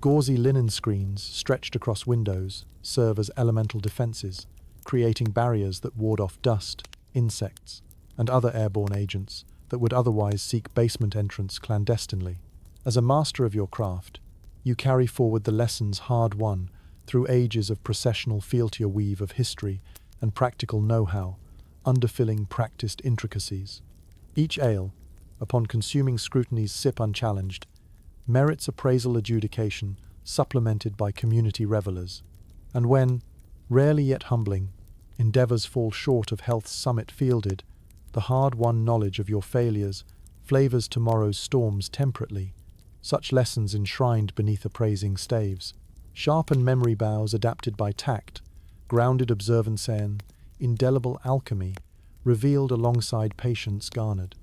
Gauzy linen screens stretched across windows serve as elemental defenses, creating barriers that ward off dust, insects, and other airborne agents that would otherwise seek basement entrance clandestinely. As a master of your craft, you carry forward the lessons hard won through ages of processional fealty, a weave of history and practical know-how, underfilling practiced intricacies. Each ale, upon consuming scrutiny's sip unchallenged, merits appraisal adjudication supplemented by community revelers. And when, rarely yet humbling, endeavors fall short of health's summit fielded, the hard-won knowledge of your failures flavors tomorrow's storms temperately, such lessons enshrined beneath appraising staves. Sharpened memory bows adapted by tact, grounded observance and indelible alchemy, revealed alongside patience garnered.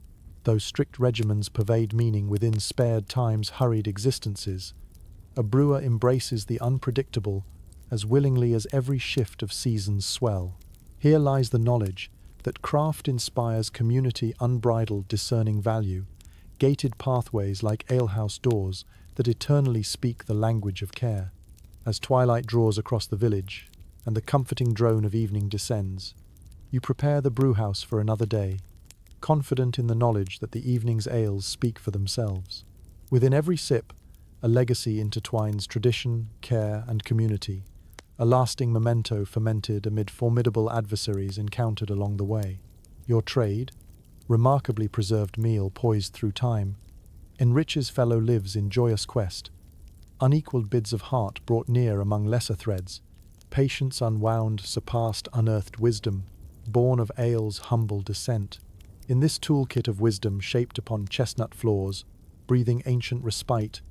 Though strict regimens pervade meaning within spared time's hurried existences, a brewer embraces the unpredictable as willingly as every shift of season's swell. Here lies the knowledge that craft inspires community unbridled discerning value, gated pathways like alehouse doors that eternally speak the language of care. As twilight draws across the village and the comforting drone of evening descends, you prepare the brewhouse for another day, confident in the knowledge that the evening's ales speak for themselves. Within every sip, a legacy intertwines tradition, care, and community, a lasting memento fermented amid formidable adversaries encountered along the way. Your trade, remarkably preserved meal poised through time, enriches fellow lives in joyous quest, unequaled bids of heart brought near among lesser threads, patience unwound surpassed unearthed wisdom, born of ale's humble descent. In this toolkit of wisdom shaped upon chestnut floors, breathing ancient respite,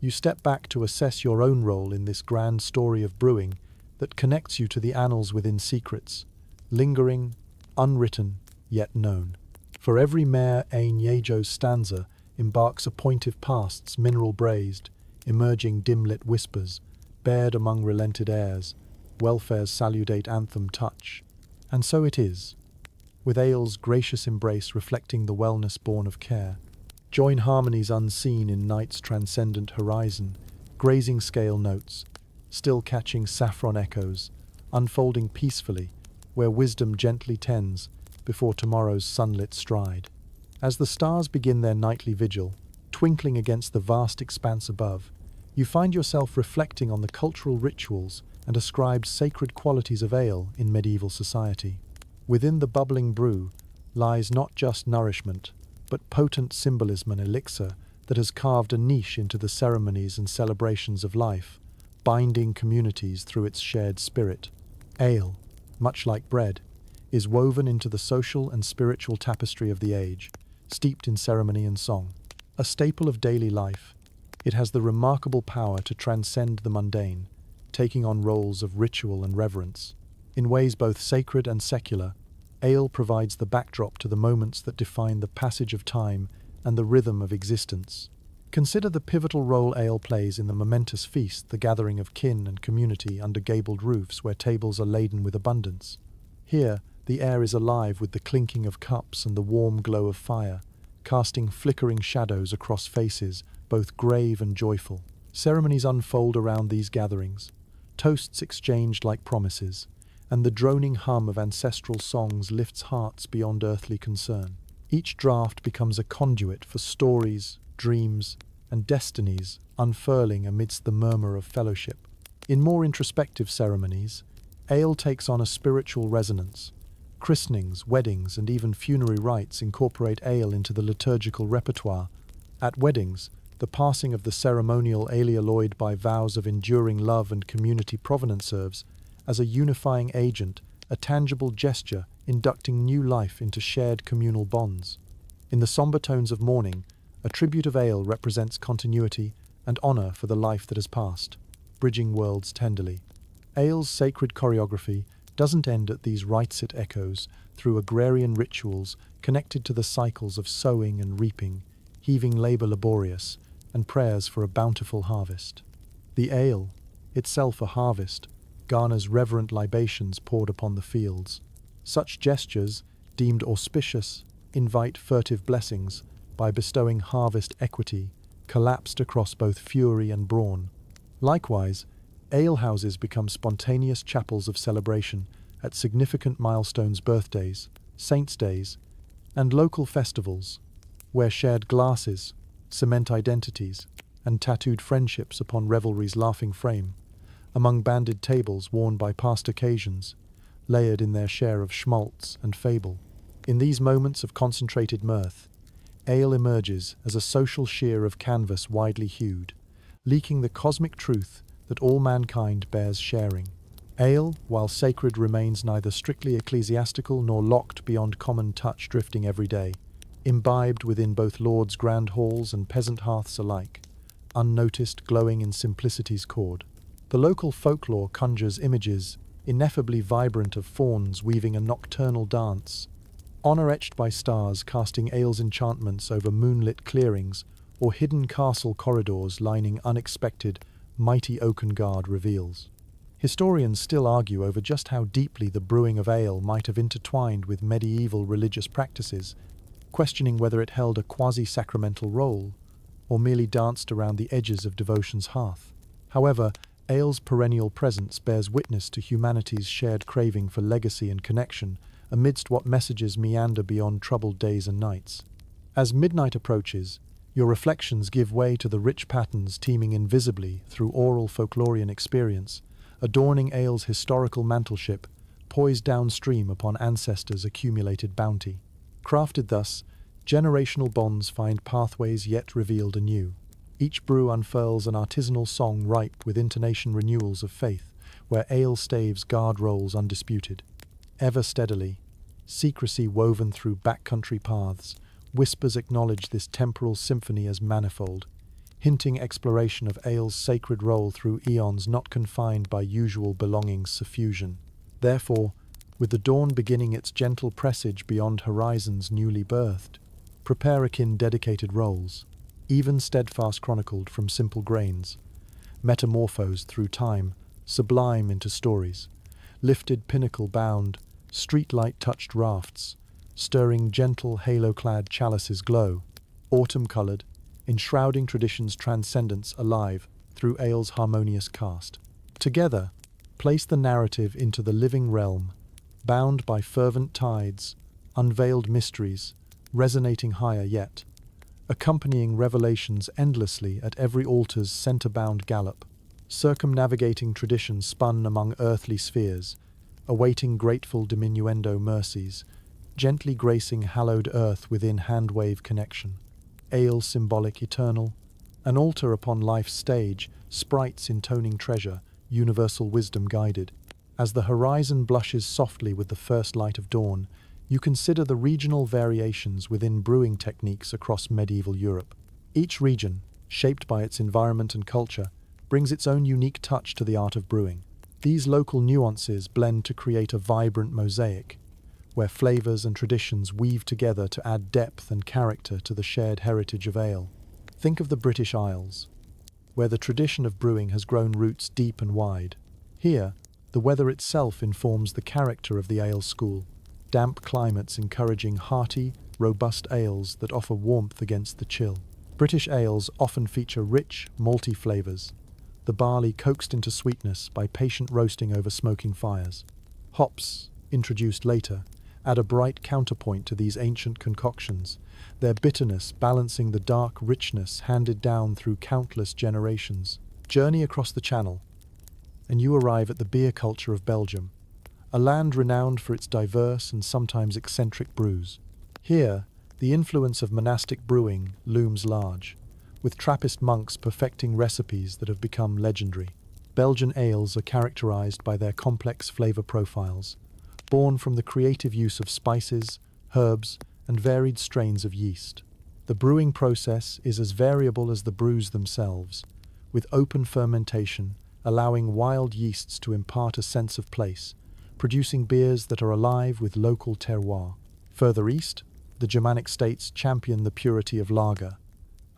you step back to assess your own role in this grand story of brewing that connects you to the annals within secrets, lingering, unwritten, yet known. For every mare ein Yejo's stanza embarks a pointive past's mineral braised, emerging dim-lit whispers, bared among relented airs, welfare's saludate anthem touch. And so it is, with ale's gracious embrace reflecting the wellness born of care. Join harmonies unseen in night's transcendent horizon, grazing scale notes, still catching saffron echoes, unfolding peacefully, where wisdom gently tends before tomorrow's sunlit stride. As the stars begin their nightly vigil, twinkling against the vast expanse above, you find yourself reflecting on the cultural rituals and ascribed sacred qualities of ale in medieval society. Within the bubbling brew lies not just nourishment, but potent symbolism and elixir that has carved a niche into the ceremonies and celebrations of life, binding communities through its shared spirit. Ale, much like bread, is woven into the social and spiritual tapestry of the age, steeped in ceremony and song. A staple of daily life, it has the remarkable power to transcend the mundane, taking on roles of ritual and reverence. In ways both sacred and secular, ale provides the backdrop to the moments that define the passage of time and the rhythm of existence. Consider the pivotal role ale plays in the momentous feast, the gathering of kin and community under gabled roofs where tables are laden with abundance. Here, the air is alive with the clinking of cups and the warm glow of fire, casting flickering shadows across faces, both grave and joyful. Ceremonies unfold around these gatherings, toasts exchanged like promises, and the droning hum of ancestral songs lifts hearts beyond earthly concern. Each draught becomes a conduit for stories, dreams, and destinies unfurling amidst the murmur of fellowship. In more introspective ceremonies, ale takes on a spiritual resonance. Christenings, weddings, and even funerary rites incorporate ale into the liturgical repertoire. At weddings, the passing of the ceremonial ale alloyed by vows of enduring love and community provenance serves as a unifying agent, a tangible gesture inducting new life into shared communal bonds. In the somber tones of mourning, a tribute of ale represents continuity and honor for the life that has passed, bridging worlds tenderly. Ale's sacred choreography doesn't end at these rites, it echoes through agrarian rituals connected to the cycles of sowing and reaping, heaving labor laborious, and prayers for a bountiful harvest. The ale, itself a harvest, garners reverent libations poured upon the fields. Such gestures, deemed auspicious, invite furtive blessings by bestowing harvest equity, collapsed across both fury and brawn. Likewise, alehouses become spontaneous chapels of celebration at significant milestones, birthdays, saints' days, and local festivals, where shared glasses cement identities and tattooed friendships upon revelry's laughing frame, among banded tables worn by past occasions, layered in their share of schmaltz and fable. In these moments of concentrated mirth, ale emerges as a social sheer of canvas widely hued, leaking the cosmic truth that all mankind bears sharing. Ale, while sacred, remains neither strictly ecclesiastical nor locked beyond common touch, drifting every day, imbibed within both lords' grand halls and peasant hearths alike, unnoticed, glowing in simplicity's chord. The local folklore conjures images ineffably vibrant of fauns weaving a nocturnal dance, honor etched by stars casting ale's enchantments over moonlit clearings, or hidden castle corridors lining unexpected, mighty oaken guard reveals. Historians still argue over just how deeply the brewing of ale might have intertwined with medieval religious practices, questioning whether it held a quasi-sacramental role, or merely danced around the edges of devotion's hearth. However, ale's perennial presence bears witness to humanity's shared craving for legacy and connection amidst what messages meander beyond troubled days and nights. As midnight approaches, your reflections give way to the rich patterns teeming invisibly through oral folklorian experience, adorning ale's historical mantleship, poised downstream upon ancestors' accumulated bounty. Crafted thus, generational bonds find pathways yet revealed anew. Each brew unfurls an artisanal song ripe with intonation renewals of faith, where ale staves guard roles undisputed. Ever steadily, secrecy woven through backcountry paths, whispers acknowledge this temporal symphony as manifold, hinting exploration of ale's sacred role through eons not confined by usual belongings' suffusion. Therefore, with the dawn beginning its gentle presage beyond horizons newly birthed, prepare akin dedicated roles, even steadfast chronicled from simple grains, metamorphosed through time, sublime into stories, lifted pinnacle bound, streetlight-touched rafts, stirring gentle halo-clad chalices glow, autumn-coloured, enshrouding tradition's transcendence alive through ale's harmonious cast. Together, place the narrative into the living realm, bound by fervent tides, unveiled mysteries, resonating higher yet, accompanying revelations endlessly at every altar's centre-bound gallop, circumnavigating tradition spun among earthly spheres, awaiting grateful diminuendo mercies, gently gracing hallowed earth within handwave connection. Ale symbolic eternal, an altar upon life's stage, sprites intoning treasure, universal wisdom guided. As the horizon blushes softly with the first light of dawn, you consider the regional variations within brewing techniques across medieval Europe. Each region, shaped by its environment and culture, brings its own unique touch to the art of brewing. These local nuances blend to create a vibrant mosaic, where flavors and traditions weave together to add depth and character to the shared heritage of ale. Think of the British Isles, where the tradition of brewing has grown roots deep and wide. Here, the weather itself informs the character of the ale school, damp climates encouraging hearty, robust ales that offer warmth against the chill. British ales often feature rich, malty flavors, the barley coaxed into sweetness by patient roasting over smoking fires. Hops, introduced later, add a bright counterpoint to these ancient concoctions, their bitterness balancing the dark richness handed down through countless generations. Journey across the Channel, and you arrive at the beer culture of Belgium, a land renowned for its diverse and sometimes eccentric brews. Here, the influence of monastic brewing looms large, with Trappist monks perfecting recipes that have become legendary. Belgian ales are characterized by their complex flavor profiles, born from the creative use of spices, herbs, and varied strains of yeast. The brewing process is as variable as the brews themselves, with open fermentation allowing wild yeasts to impart a sense of place, producing beers that are alive with local terroir. Further east, the Germanic states champion the purity of lager,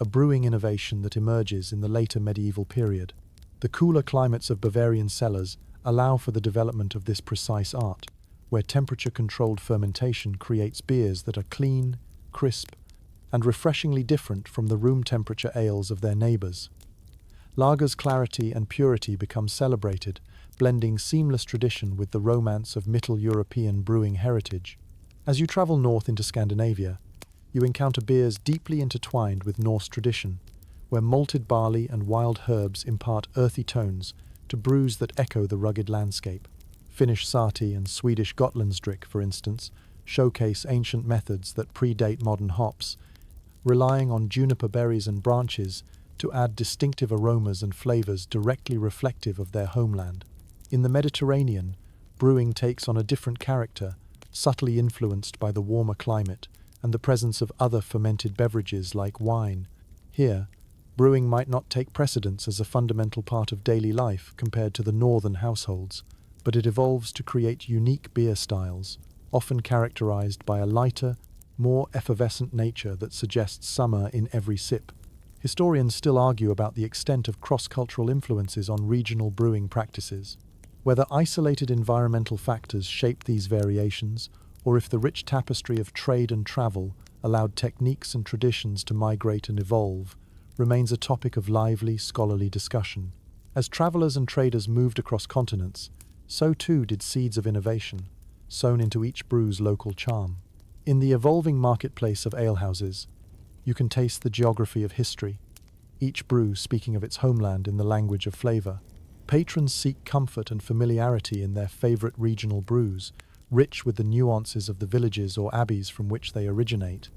a brewing innovation that emerges in the later medieval period. The cooler climates of Bavarian cellars allow for the development of this precise art, where temperature-controlled fermentation creates beers that are clean, crisp, and refreshingly different from the room-temperature ales of their neighbors. Lager's clarity and purity become celebrated, blending seamless tradition with the romance of Middle European brewing heritage. As you travel north into Scandinavia, you encounter beers deeply intertwined with Norse tradition, where malted barley and wild herbs impart earthy tones to brews that echo the rugged landscape. Finnish Sahti and Swedish Gotlandsdrick, for instance, showcase ancient methods that predate modern hops, relying on juniper berries and branches to add distinctive aromas and flavors directly reflective of their homeland. In the Mediterranean, brewing takes on a different character, subtly influenced by the warmer climate and the presence of other fermented beverages like wine. Here, brewing might not take precedence as a fundamental part of daily life compared to the northern households, but it evolves to create unique beer styles, often characterized by a lighter, more effervescent nature that suggests summer in every sip. Historians still argue about the extent of cross-cultural influences on regional brewing practices, whether isolated environmental factors shaped these variations, or if the rich tapestry of trade and travel allowed techniques and traditions to migrate and evolve, remains a topic of lively, scholarly discussion. As travelers and traders moved across continents, so too did seeds of innovation, sown into each brew's local charm. In the evolving marketplace of alehouses, you can taste the geography of history, each brew speaking of its homeland in the language of flavor. Patrons seek comfort and familiarity in their favorite regional brews, rich with the nuances of the villages or abbeys from which they originate.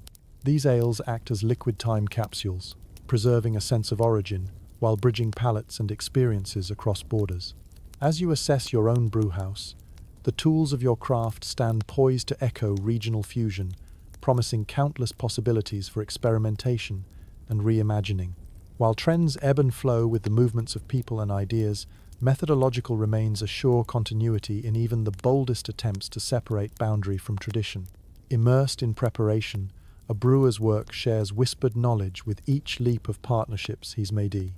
These ales act as liquid time capsules, preserving a sense of origin while bridging palates and experiences across borders. As you assess your own brewhouse, the tools of your craft stand poised to echo regional fusion, promising countless possibilities for experimentation and reimagining. While trends ebb and flow with the movements of people and ideas, methodological remains a sure continuity in even the boldest attempts to separate boundary from tradition. Immersed in preparation, a brewer's work shares whispered knowledge with each leap of partnerships he's made.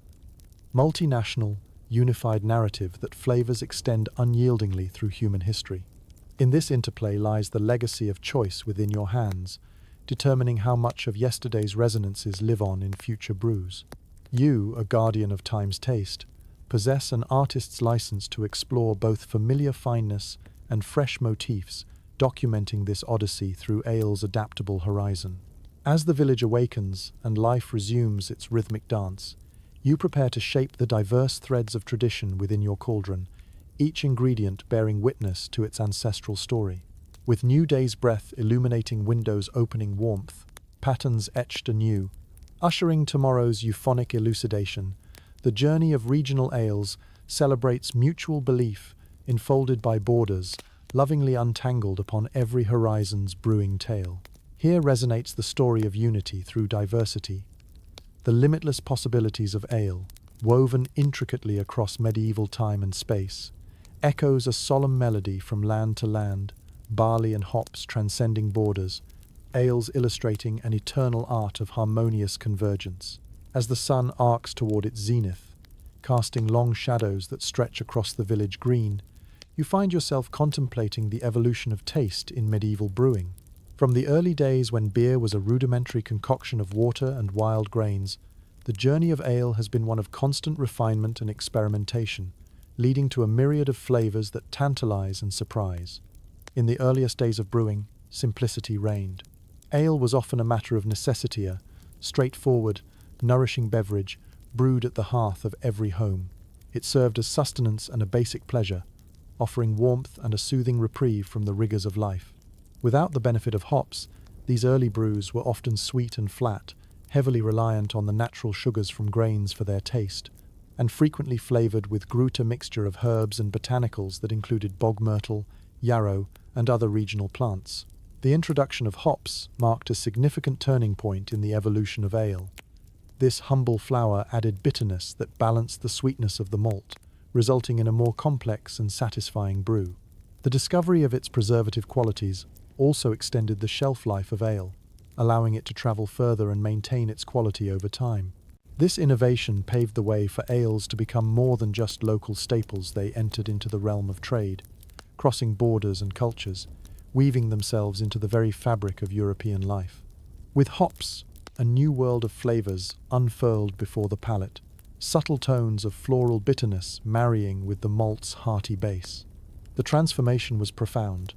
Multinational, unified narrative that flavors extend unyieldingly through human history. In this interplay lies the legacy of choice within your hands, determining how much of yesterday's resonances live on in future brews. You, a guardian of time's taste, possess an artist's license to explore both familiar fineness and fresh motifs, documenting this odyssey through ale's adaptable horizon. As the village awakens and life resumes its rhythmic dance, you prepare to shape the diverse threads of tradition within your cauldron, each ingredient bearing witness to its ancestral story. With new day's breath illuminating windows opening warmth, patterns etched anew, ushering tomorrow's euphonic elucidation, the journey of regional ales celebrates mutual belief, enfolded by borders, lovingly untangled upon every horizon's brewing tale. Here resonates the story of unity through diversity, the limitless possibilities of ale, woven intricately across medieval time and space, echoes a solemn melody from land to land, barley and hops transcending borders, ales illustrating an eternal art of harmonious convergence. As the sun arcs toward its zenith, casting long shadows that stretch across the village green, you find yourself contemplating the evolution of taste in medieval brewing. From the early days when beer was a rudimentary concoction of water and wild grains, the journey of ale has been one of constant refinement and experimentation, leading to a myriad of flavors that tantalize and surprise. In the earliest days of brewing, simplicity reigned. Ale was often a matter of necessity, a straightforward, nourishing beverage brewed at the hearth of every home. It served as sustenance and a basic pleasure, offering warmth and a soothing reprieve from the rigors of life. Without the benefit of hops, these early brews were often sweet and flat, heavily reliant on the natural sugars from grains for their taste, and frequently flavored with gruta mixture of herbs and botanicals that included bog myrtle, yarrow, and other regional plants. The introduction of hops marked a significant turning point in the evolution of ale. This humble flower added bitterness that balanced the sweetness of the malt, resulting in a more complex and satisfying brew. The discovery of its preservative qualities also extended the shelf life of ale, allowing it to travel further and maintain its quality over time. This innovation paved the way for ales to become more than just local staples. They entered into the realm of trade, crossing borders and cultures, weaving themselves into the very fabric of European life. With hops, a new world of flavors unfurled before the palate, subtle tones of floral bitterness marrying with the malt's hearty base. The transformation was profound,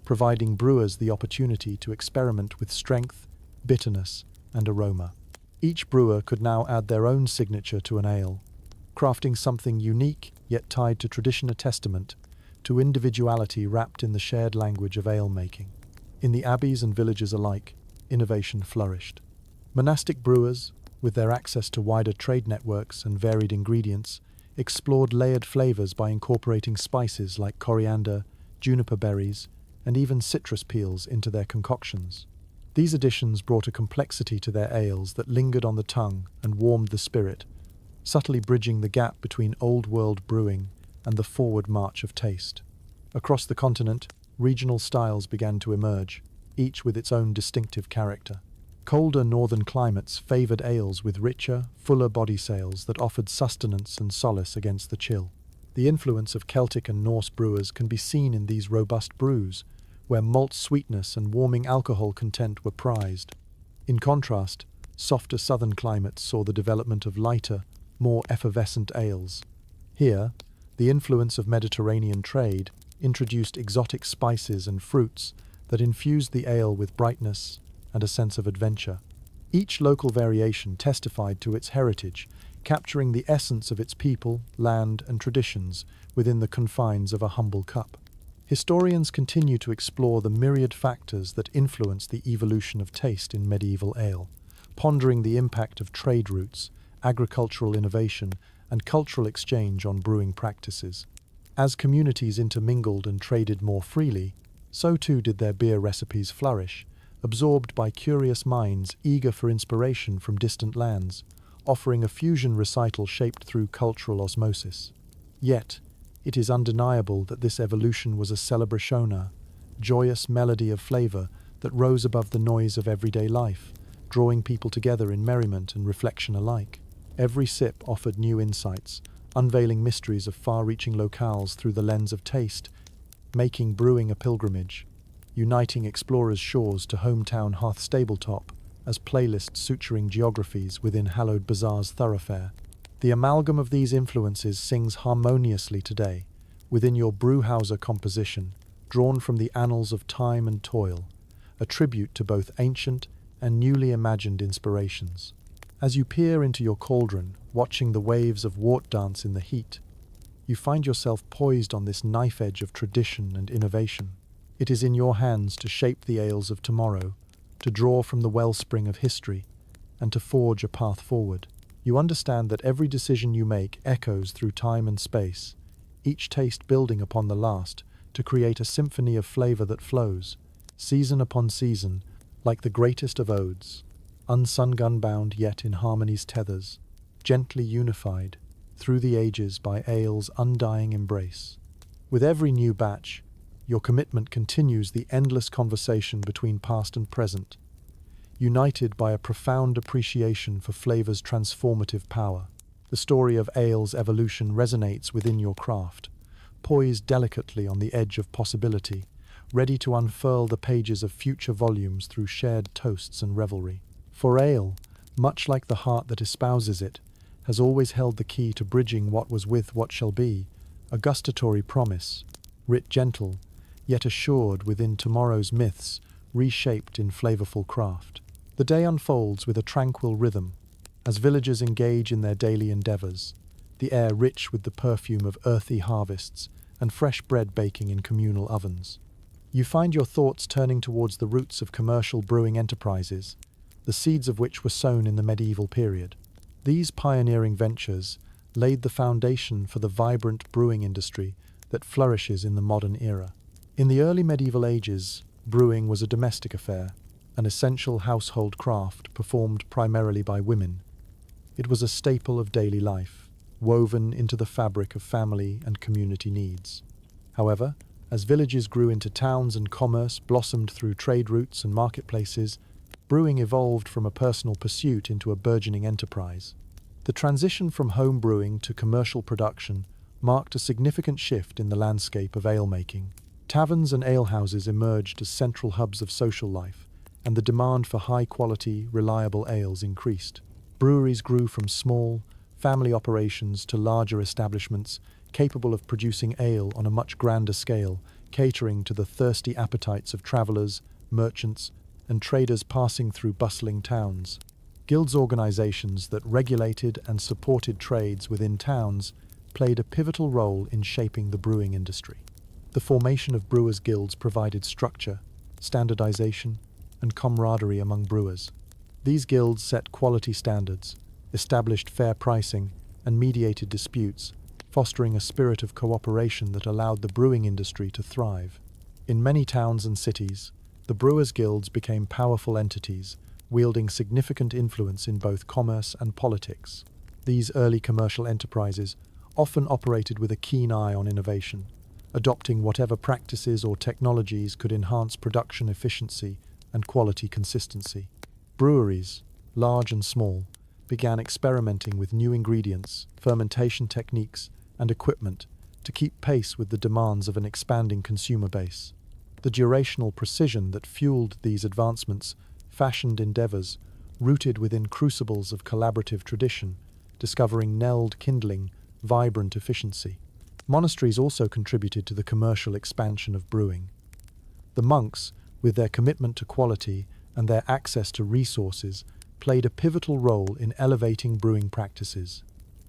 providing brewers the opportunity to experiment with strength, bitterness, and aroma. Each brewer could now add their own signature to an ale, crafting something unique yet tied to tradition, a testament to individuality wrapped in the shared language of ale making. In the abbeys and villages alike, innovation flourished. Monastic brewers, with their access to wider trade networks and varied ingredients, explored layered flavors by incorporating spices like coriander, juniper berries, and even citrus peels into their concoctions. These additions brought a complexity to their ales that lingered on the tongue and warmed the spirit, subtly bridging the gap between old-world brewing and the forward march of taste. Across the continent, regional styles began to emerge, each with its own distinctive character. Colder northern climates favored ales with richer, fuller body sails that offered sustenance and solace against the chill. The influence of Celtic and Norse brewers can be seen in these robust brews, where malt sweetness and warming alcohol content were prized. In contrast, softer southern climates saw the development of lighter, more effervescent ales. Here, the influence of Mediterranean trade introduced exotic spices and fruits that infused the ale with brightness and a sense of adventure. Each local variation testified to its heritage, capturing the essence of its people, land, and traditions within the confines of a humble cup. Historians continue to explore the myriad factors that influence the evolution of taste in medieval ale, pondering the impact of trade routes, agricultural innovation, and cultural exchange on brewing practices. As communities intermingled and traded more freely, so too did their beer recipes flourish, absorbed by curious minds eager for inspiration from distant lands, offering a fusion recital shaped through cultural osmosis. Yet, it is undeniable that this evolution was a celebrationa, joyous melody of flavor that rose above the noise of everyday life, drawing people together in merriment and reflection alike. Every sip offered new insights, unveiling mysteries of far-reaching locales through the lens of taste, making brewing a pilgrimage, uniting explorers' shores to hometown hearth stabletop as playlists suturing geographies within hallowed bazaar's thoroughfare. The amalgam of these influences sings harmoniously today, within your brewhouser composition, drawn from the annals of time and toil, a tribute to both ancient and newly imagined inspirations. As you peer into your cauldron, watching the waves of wort dance in the heat, you find yourself poised on this knife edge of tradition and innovation. It is in your hands to shape the ales of tomorrow, to draw from the wellspring of history, and to forge a path forward. You understand that every decision you make echoes through time and space, each taste building upon the last to create a symphony of flavor that flows, season upon season, like the greatest of odes, unsung gunbound yet in harmony's tethers, gently unified through the ages by ale's undying embrace. With every new batch, your commitment continues the endless conversation between past and present, united by a profound appreciation for flavor's transformative power. The story of ale's evolution resonates within your craft, poised delicately on the edge of possibility, ready to unfurl the pages of future volumes through shared toasts and revelry. For ale, much like the heart that espouses it, has always held the key to bridging what was with what shall be, a gustatory promise, writ gentle, yet assured within tomorrow's myths, reshaped in flavorful craft. The day unfolds with a tranquil rhythm, as villagers engage in their daily endeavors, the air rich with the perfume of earthy harvests and fresh bread baking in communal ovens. You find your thoughts turning towards the roots of commercial brewing enterprises, the seeds of which were sown in the medieval period. These pioneering ventures laid the foundation for the vibrant brewing industry that flourishes in the modern era. In the early medieval ages, brewing was a domestic affair, an essential household craft performed primarily by women. It was a staple of daily life, woven into the fabric of family and community needs. However, as villages grew into towns and commerce blossomed through trade routes and marketplaces, brewing evolved from a personal pursuit into a burgeoning enterprise. The transition from home brewing to commercial production marked a significant shift in the landscape of ale-making. Taverns and alehouses emerged as central hubs of social life, and the demand for high-quality, reliable ales increased. Breweries grew from small, family operations to larger establishments capable of producing ale on a much grander scale, catering to the thirsty appetites of travelers, merchants, and traders passing through bustling towns. Guilds organizations that regulated and supported trades within towns played a pivotal role in shaping the brewing industry. The formation of brewers' guilds provided structure, standardization, and camaraderie among brewers. These guilds set quality standards, established fair pricing, and mediated disputes, fostering a spirit of cooperation that allowed the brewing industry to thrive. In many towns and cities, the brewers' guilds became powerful entities, wielding significant influence in both commerce and politics. These early commercial enterprises often operated with a keen eye on innovation, adopting whatever practices or technologies could enhance production efficiency and quality consistency. Breweries, large and small, began experimenting with new ingredients, fermentation techniques, and equipment to keep pace with the demands of an expanding consumer base. The durational precision that fueled these advancements fashioned endeavors rooted within crucibles of collaborative tradition, discovering knelled kindling, vibrant efficiency. Monasteries also contributed to the commercial expansion of brewing. The monks, with their commitment to quality and their access to resources, played a pivotal role in elevating brewing practices.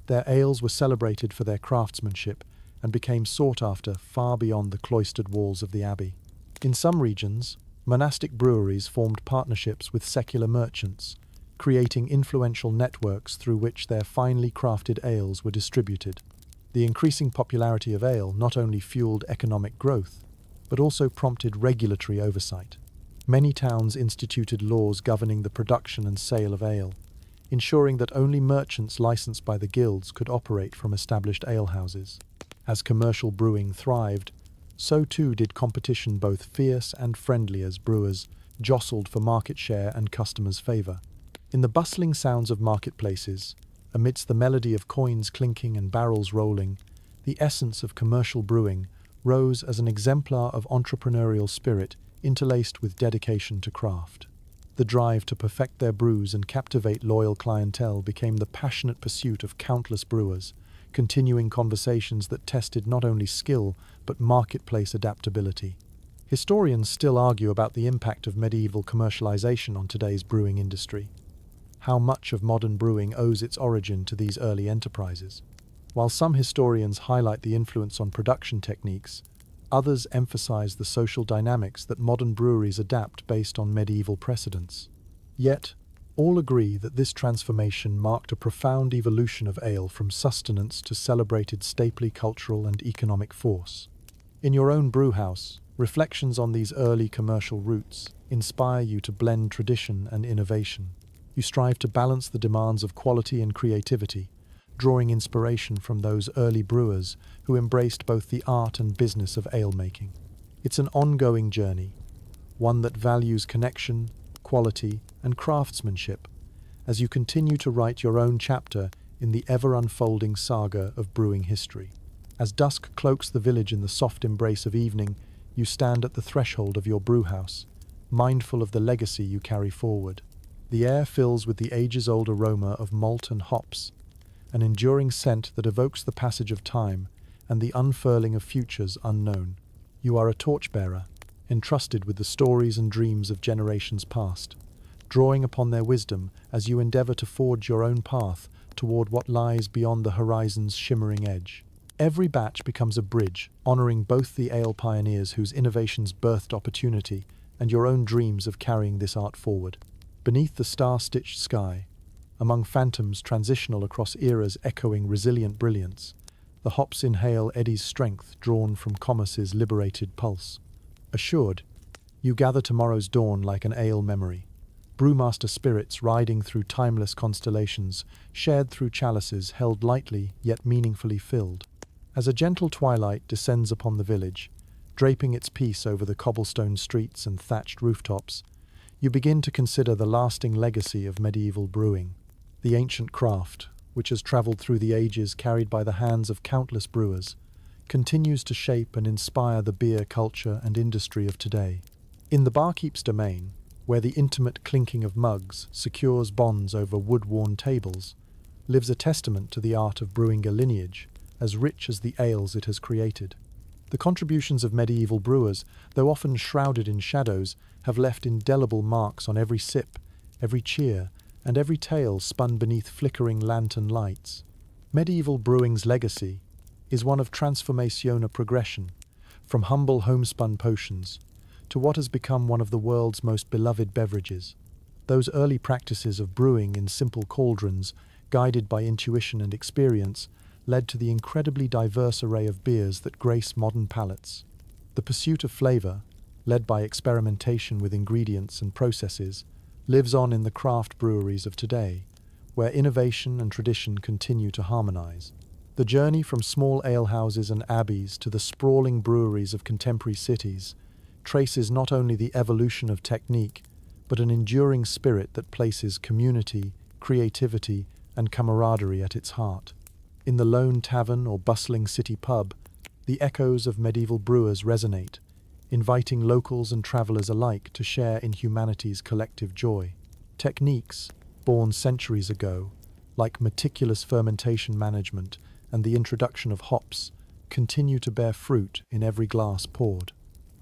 Their ales were celebrated for their craftsmanship and became sought after far beyond the cloistered walls of the abbey. In some regions, monastic breweries formed partnerships with secular merchants, creating influential networks through which their finely crafted ales were distributed. The increasing popularity of ale not only fueled economic growth, but also prompted regulatory oversight. Many towns instituted laws governing the production and sale of ale, ensuring that only merchants licensed by the guilds could operate from established alehouses. As commercial brewing thrived, so too did competition, both fierce and friendly, as brewers jostled for market share and customers' favour. In the bustling sounds of marketplaces, amidst the melody of coins clinking and barrels rolling, the essence of commercial brewing rose as an exemplar of entrepreneurial spirit interlaced with dedication to craft. The drive to perfect their brews and captivate loyal clientele became the passionate pursuit of countless brewers, continuing conversations that tested not only skill but marketplace adaptability. Historians still argue about the impact of medieval commercialization on today's brewing industry. How much of modern brewing owes its origin to these early enterprises? While some historians highlight the influence on production techniques, others emphasize the social dynamics that modern breweries adapt based on medieval precedents. Yet, all agree that this transformation marked a profound evolution of ale from sustenance to celebrated stately cultural and economic force. In your own brewhouse, reflections on these early commercial roots inspire you to blend tradition and innovation. You strive to balance the demands of quality and creativity, drawing inspiration from those early brewers who embraced both the art and business of ale-making. It's an ongoing journey, one that values connection, quality, and craftsmanship, as you continue to write your own chapter in the ever-unfolding saga of brewing history. As dusk cloaks the village in the soft embrace of evening, you stand at the threshold of your brewhouse, mindful of the legacy you carry forward. The air fills with the ages-old aroma of malt and hops, an enduring scent that evokes the passage of time and the unfurling of futures unknown. You are a torchbearer, entrusted with the stories and dreams of generations past, drawing upon their wisdom as you endeavor to forge your own path toward what lies beyond the horizon's shimmering edge. Every batch becomes a bridge, honoring both the ale pioneers whose innovations birthed opportunity and your own dreams of carrying this art forward. Beneath the star-stitched sky, among phantoms transitional across eras echoing resilient brilliance, the hops inhale Eddie's strength drawn from commerce's liberated pulse. Assured, you gather tomorrow's dawn like an ale memory. Brewmaster spirits riding through timeless constellations, shared through chalices held lightly yet meaningfully filled. As a gentle twilight descends upon the village, draping its peace over the cobblestone streets and thatched rooftops, you begin to consider the lasting legacy of medieval brewing. The ancient craft, which has traveled through the ages carried by the hands of countless brewers, continues to shape and inspire the beer culture and industry of today. In the barkeep's domain, where the intimate clinking of mugs secures bonds over wood-worn tables, lives a testament to the art of brewing a lineage as rich as the ales it has created. The contributions of medieval brewers, though often shrouded in shadows, have left indelible marks on every sip, every cheer, and every tale spun beneath flickering lantern lights. Medieval brewing's legacy is one of transformationa progression, from humble homespun potions to what has become one of the world's most beloved beverages. Those early practices of brewing in simple cauldrons, guided by intuition and experience, led to the incredibly diverse array of beers that grace modern palates. The pursuit of flavor, led by experimentation with ingredients and processes, lives on in the craft breweries of today, where innovation and tradition continue to harmonize. The journey from small alehouses and abbeys to the sprawling breweries of contemporary cities traces not only the evolution of technique, but an enduring spirit that places community, creativity, and camaraderie at its heart. In the lone tavern or bustling city pub, the echoes of medieval brewers resonate, inviting locals and travelers alike to share in humanity's collective joy. Techniques, born centuries ago, like meticulous fermentation management and the introduction of hops, continue to bear fruit in every glass poured.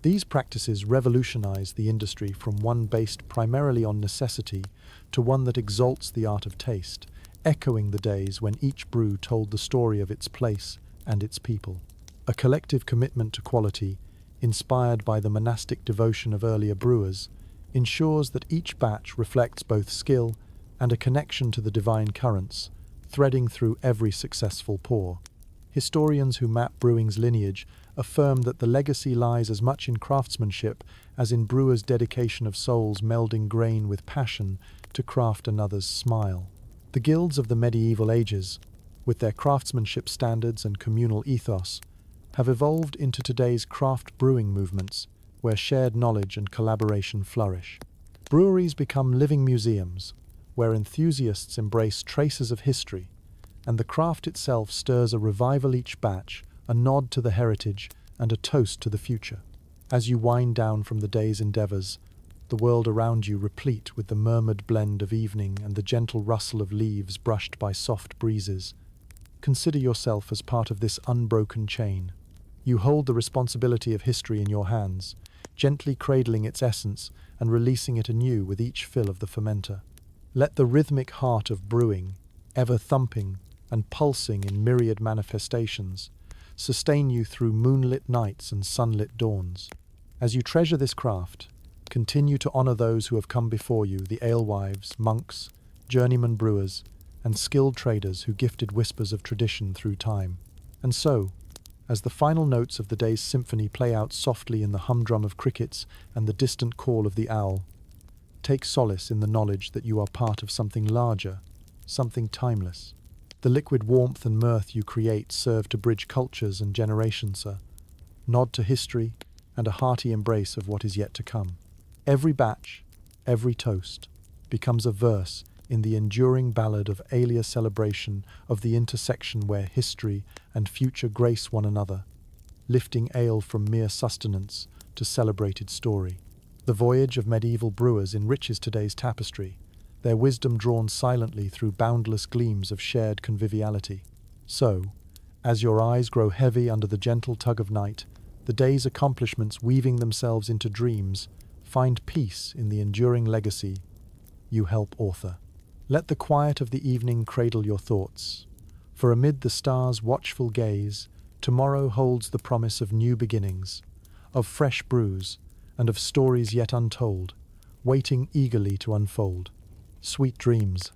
These practices revolutionize the industry from one based primarily on necessity to one that exalts the art of taste, echoing the days when each brew told the story of its place and its people. A collective commitment to quality, inspired by the monastic devotion of earlier brewers, ensures that each batch reflects both skill and a connection to the divine currents, threading through every successful pour. Historians who map brewing's lineage affirm that the legacy lies as much in craftsmanship as in brewers' dedication of souls melding grain with passion to craft another's smile. The guilds of the medieval ages, with their craftsmanship standards and communal ethos, have evolved into today's craft brewing movements, where shared knowledge and collaboration flourish. Breweries become living museums, where enthusiasts embrace traces of history, and the craft itself stirs a revival each batch, a nod to the heritage, and a toast to the future. As you wind down from the day's endeavors, the world around you replete with the murmured blend of evening and the gentle rustle of leaves brushed by soft breezes, consider yourself as part of this unbroken chain. You hold the responsibility of history in your hands, gently cradling its essence and releasing it anew with each fill of the fermenter. Let the rhythmic heart of brewing, ever thumping and pulsing in myriad manifestations, sustain you through moonlit nights and sunlit dawns. As you treasure this craft, continue to honor those who have come before you, the alewives, monks, journeyman brewers, and skilled traders who gifted whispers of tradition through time. And so, as the final notes of the day's symphony play out softly in the humdrum of crickets and the distant call of the owl, take solace in the knowledge that you are part of something larger, something timeless. The liquid warmth and mirth you create serve to bridge cultures and generations, a nod to history, and a hearty embrace of what is yet to come. Every batch, every toast, becomes a verse in the enduring ballad of alea celebration of the intersection where history and future grace one another, lifting ale from mere sustenance to celebrated story. The voyage of medieval brewers enriches today's tapestry, their wisdom drawn silently through boundless gleams of shared conviviality. So, as your eyes grow heavy under the gentle tug of night, the day's accomplishments weaving themselves into dreams, find peace in the enduring legacy you help author. Let the quiet of the evening cradle your thoughts, for amid the stars' watchful gaze, tomorrow holds the promise of new beginnings, of fresh brews, and of stories yet untold, waiting eagerly to unfold. Sweet dreams.